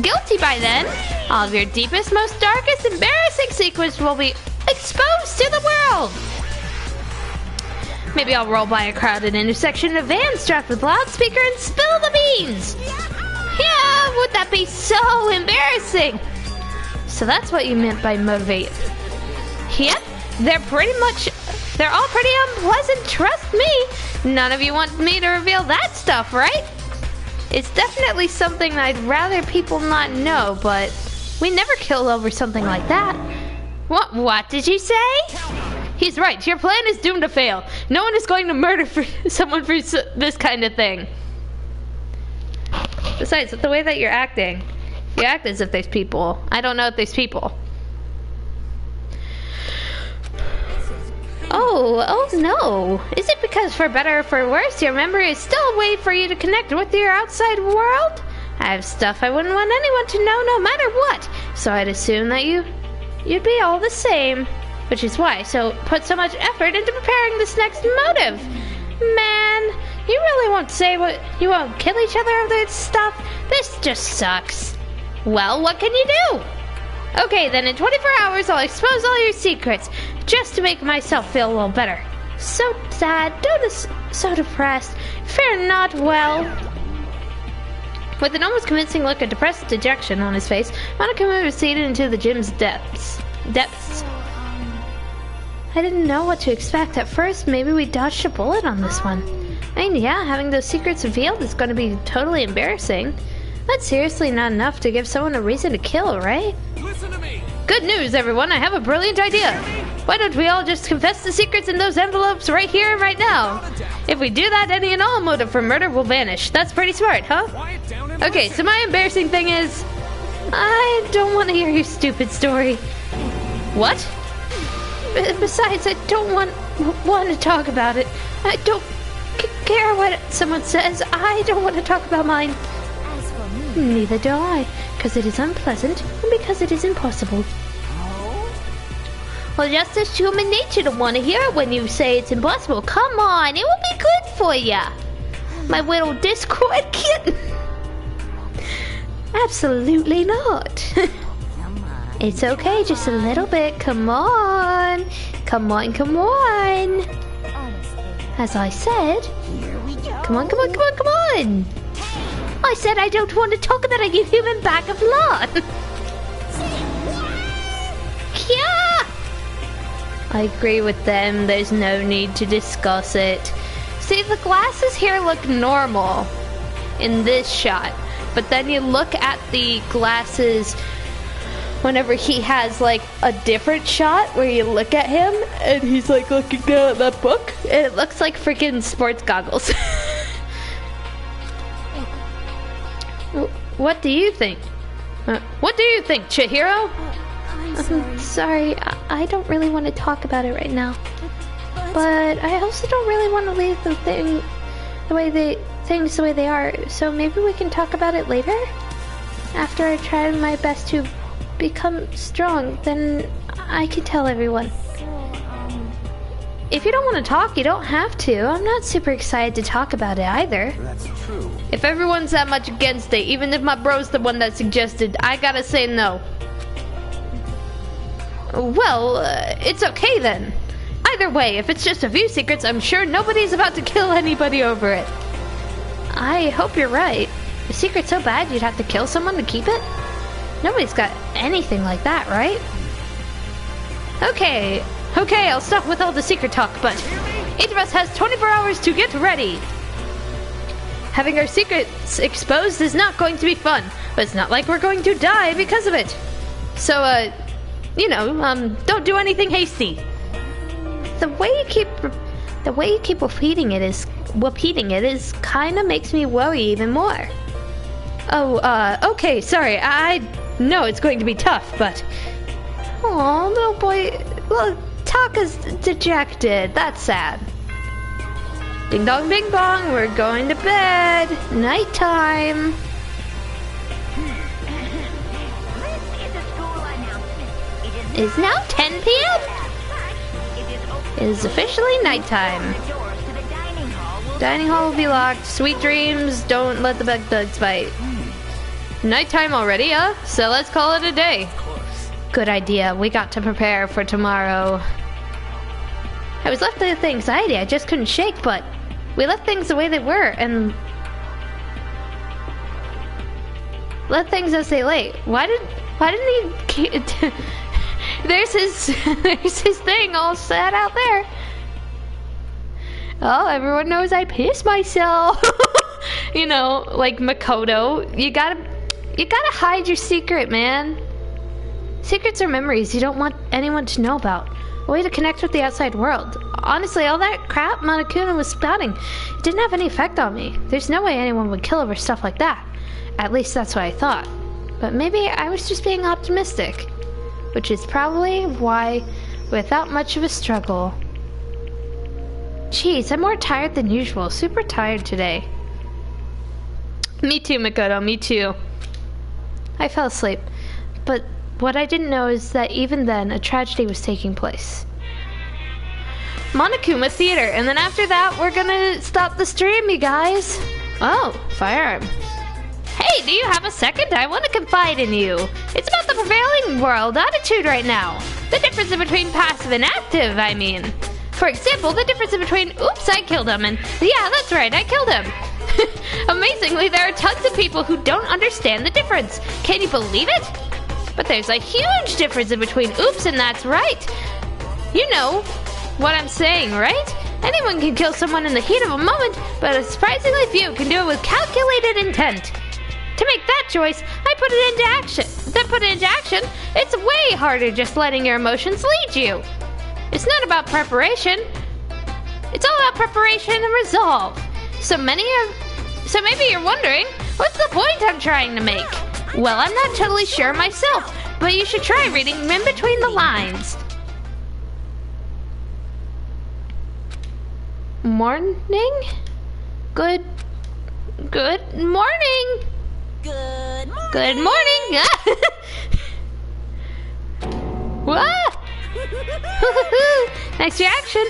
guilty by then, all of your deepest, most darkest, embarrassing secrets will be exposed to the world. Maybe I'll roll by a crowded intersection of vans strapped with loudspeaker and spill the beans. Yeah, would that be so embarrassing? So that's what you meant by motivate. Yep, they're all pretty unpleasant, trust me. None of you want me to reveal that stuff, right? It's definitely something I'd rather people not know, but we never kill over something like that. What did you say? He's right, your plan is doomed to fail. No one is going to murder someone for this kind of thing. Besides, with the way that you're acting, you act as if there's people. I don't know if there's people. Oh no. Is it because for better or for worse, your memory is still a way for you to connect with your outside world? I have stuff I wouldn't want anyone to know no matter what. So I'd assume that you'd be all the same. Which is why so put so much effort into preparing this next motive. Man, you really won't say what you won't kill each other over this stuff? This just sucks. Well, what can you do? Okay, then in 24 hours I'll expose all your secrets, just to make myself feel a little better. So sad, so depressed, fare not well. With an almost convincing look of depressed dejection on his face, Monokuma receded into the gym's depths. I didn't know what to expect at first. Maybe we dodged a bullet on this one. I mean, yeah, having those secrets revealed is going to be totally embarrassing. That's seriously not enough to give someone a reason to kill, right? Listen to me. Good news, everyone. I have a brilliant idea. Why don't we all just confess the secrets in those envelopes right here and right now? If we do that, any and all motive for murder will vanish. That's pretty smart, huh? Quiet down and Okay, so my embarrassing thing is... I don't want to hear your stupid story. What? Besides, I don't want to talk about it. I don't care what someone says. I don't want to talk about mine. As for me, Neither do I, because it is unpleasant and because it is impossible. Well, just as human nature to want to hear it when you say it's impossible. Come on, it will be good for ya. My little discord kitten. Absolutely not. It's okay, just a little bit. Come on. Come on, come on. honestly, As I said. here we go. Come on, come on, come on, come on. I said I don't want to talk about a human bag of lard. Yeah. I agree with them. There's no need to discuss it. See, the glasses here look normal in this shot. But then you look at the glasses whenever he has like a different shot where you look at him and he's like looking down at that book and it looks like freaking sports goggles. What do you think? What do you think, Chihiro? I'm sorry, Sorry, I don't really want to talk about it right now. But I also don't really want to leave things the way they are. So maybe we can talk about it later? After I try my best to become strong, then I can tell everyone. If you don't want to talk, you don't have to. I'm not super excited to talk about it either. That's true. If everyone's that much against it, even if my bro's the one that suggested, I gotta say no. Well, it's okay then. Either way, if it's just a few secrets, I'm sure nobody's about to kill anybody over it. I hope you're right. A secret so bad you'd have to kill someone to keep it? Nobody's got anything like that, right? Okay, I'll stop with all the secret talk, but each of us has 24 hours to get ready. Having our secrets exposed is not going to be fun, but it's not like we're going to die because of it. So, you know, don't do anything hasty. The way you keep repeating it is kind of makes me worry even more. Oh, okay, sorry. I know it's going to be tough, but... Oh, little boy... Well, Taka's dejected. That's sad. Ding dong, bing bong. We're going to bed. Nighttime. It's now 10 p.m. It is officially nighttime. Dining hall will be locked. Sweet dreams. Don't let the bed bugs bite. Nighttime already, huh? So let's call it a day. Good idea. We got to prepare for tomorrow. I was left with anxiety I just couldn't shake, but we left things the way they were and let things as they lay. Why didn't he? there's his thing all set out there. Oh, everyone knows I pissed myself. You know, like Makoto. You gotta hide your secret, man. Secrets are memories you don't want anyone to know about. A way to connect with the outside world. Honestly, all that crap Monokuma was spouting, it didn't have any effect on me. There's no way anyone would kill over stuff like that. At least that's what I thought. But maybe I was just being optimistic. Which is probably why, without much of a struggle... Jeez, I'm more tired than usual. Super tired today. Me too, Makoto, me too. I fell asleep. But what I didn't know is that even then, a tragedy was taking place. Monokuma Theater, and then after that, we're gonna stop the stream, you guys. Oh, firearm. Hey, do you have a second? I want to confide in you. It's about the prevailing world attitude right now. The difference between passive and active, I mean. For example, the difference between, oops, I killed him, and yeah, that's right, I killed him. Amazingly, there are tons of people who don't understand the difference. Can you believe it? But there's a huge difference in between oops and that's right. You know what I'm saying, right? Anyone can kill someone in the heat of a moment, but a surprisingly few can do it with calculated intent. To make that choice, I put it into action. Then put it into action, it's way harder just letting your emotions lead you. It's not about preparation. It's all about preparation and resolve. So maybe you're wondering, what's the point I'm trying to make? Well, I'm not totally sure myself, but you should try reading in between the lines. Morning? Good morning. Good morning. Good morning. What? Nice reaction.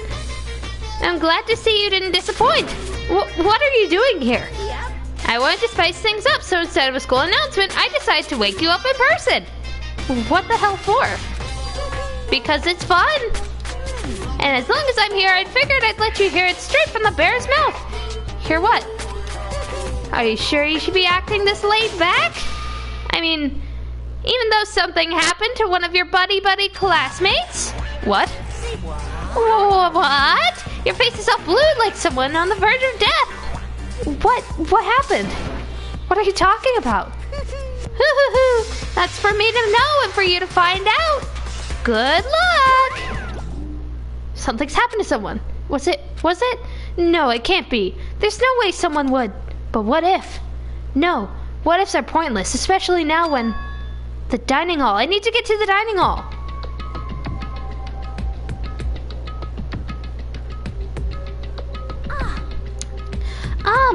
I'm glad to see you didn't disappoint. What are you doing here? Yep. I wanted to spice things up, so instead of a school announcement, I decided to wake you up in person. What the hell for? Because it's fun. And as long as I'm here, I figured I'd let you hear it straight from the bear's mouth. Hear what? Are you sure you should be acting this laid back? I mean, even though something happened to one of your buddy classmates? What? What? Your face is all blue like someone on the verge of death. What happened? What are you talking about? That's for me to know and for you to find out. Good luck. Something's happened to someone. Was it? No, it can't be. There's no way someone would. But what if? No, what ifs are pointless, especially now when... The dining hall. I need to get to the dining hall.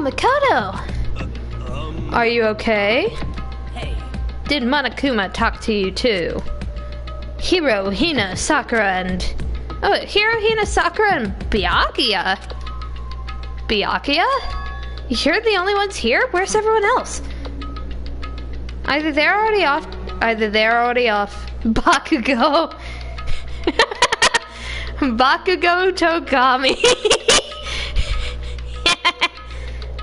Makoto. Are you okay? Hey. Did Monokuma talk to you too? Hiro, Hina, Sakura, and... Oh, Hiro, Hina, Sakura, and Byakuya? Byakuya? You're the only ones here? Where's everyone else? Either they're already off... Bakugo. Bakugo Togami.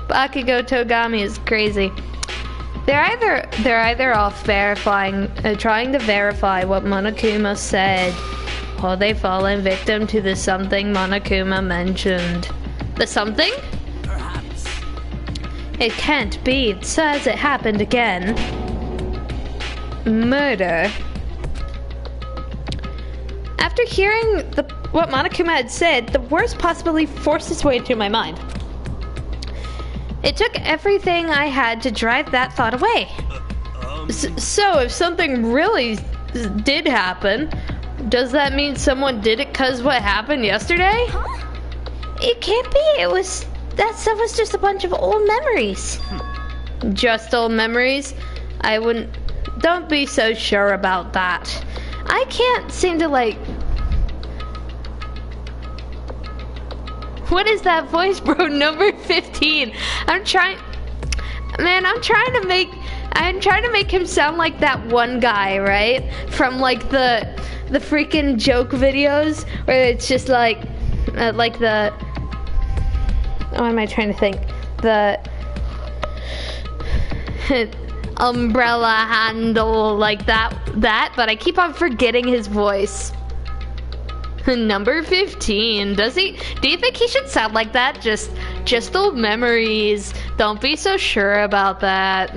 Bakugo Togami is crazy. They're either off trying to verify what Monokuma said, or they've fallen victim to the something Monokuma mentioned. The something? Perhaps. It can't be. It says it happened again. Murder. After hearing what Monokuma had said, the worst possibly forced its way into my mind. It took everything I had to drive that thought away. So, if something really did happen, does that mean someone did it because what happened yesterday? Huh? It can't be. That stuff was just a bunch of old memories. Just old memories? Don't be so sure about that. I can't seem to What is that voice, bro? Number 15. I'm trying to make him sound like that one guy, right? From like the freaking joke videos where it's just like the what am I trying to think? The umbrella handle like that, but I keep on forgetting his voice. Number 15. Do you think he should sound like that? Just old memories. Don't be so sure about that.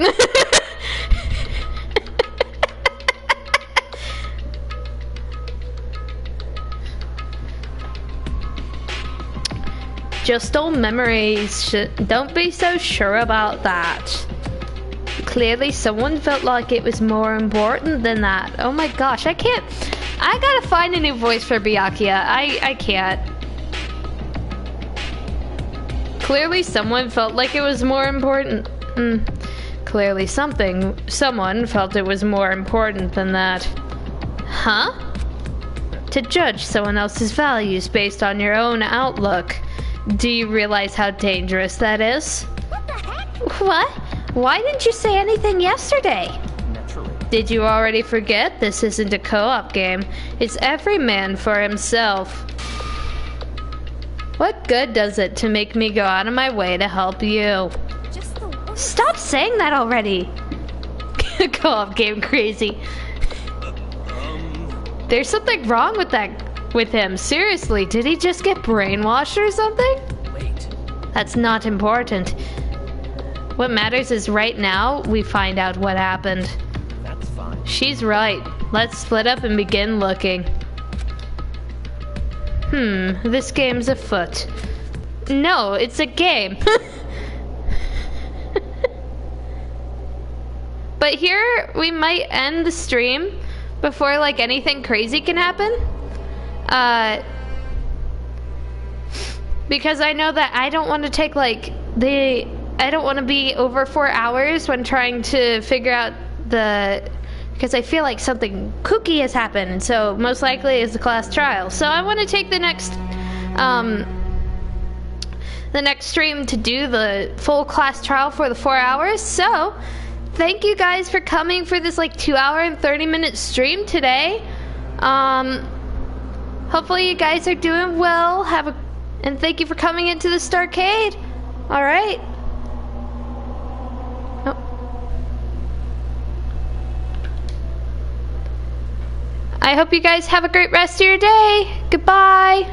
Just old memories. Don't be so sure about that. Clearly someone felt like it was more important than that. Oh my gosh, I gotta find a new voice for Byakuya. I can't. Clearly someone felt like it was more important. Clearly someone felt it was more important than that. Huh? To judge someone else's values based on your own outlook. Do you realize how dangerous that is? What the heck? What? Why didn't you say anything yesterday? Naturally. Did you already forget? This isn't a co-op game. It's every man for himself. What good does it to make me go out of my way to help you? Just the one. Stop saying that already! Co-op game crazy. There's something wrong with him. Seriously, did he just get brainwashed or something? Wait. That's not important. What matters is right now, we find out what happened. That's fine. She's right. Let's split up and begin looking. This game's afoot. No, it's a game. But here, we might end the stream before, like, anything crazy can happen. Because I know that I don't want to take, like, I don't want to be over 4 hours when trying to figure out because I feel like something kooky has happened, and so most likely it's the class trial. So I want to take the next stream to do the full class trial for the 4 hours. So thank you guys for coming for this like 2 hour and 30-minute stream today. Hopefully you guys are doing well. And thank you for coming into the Starcade. All right. I hope you guys have a great rest of your day. Goodbye.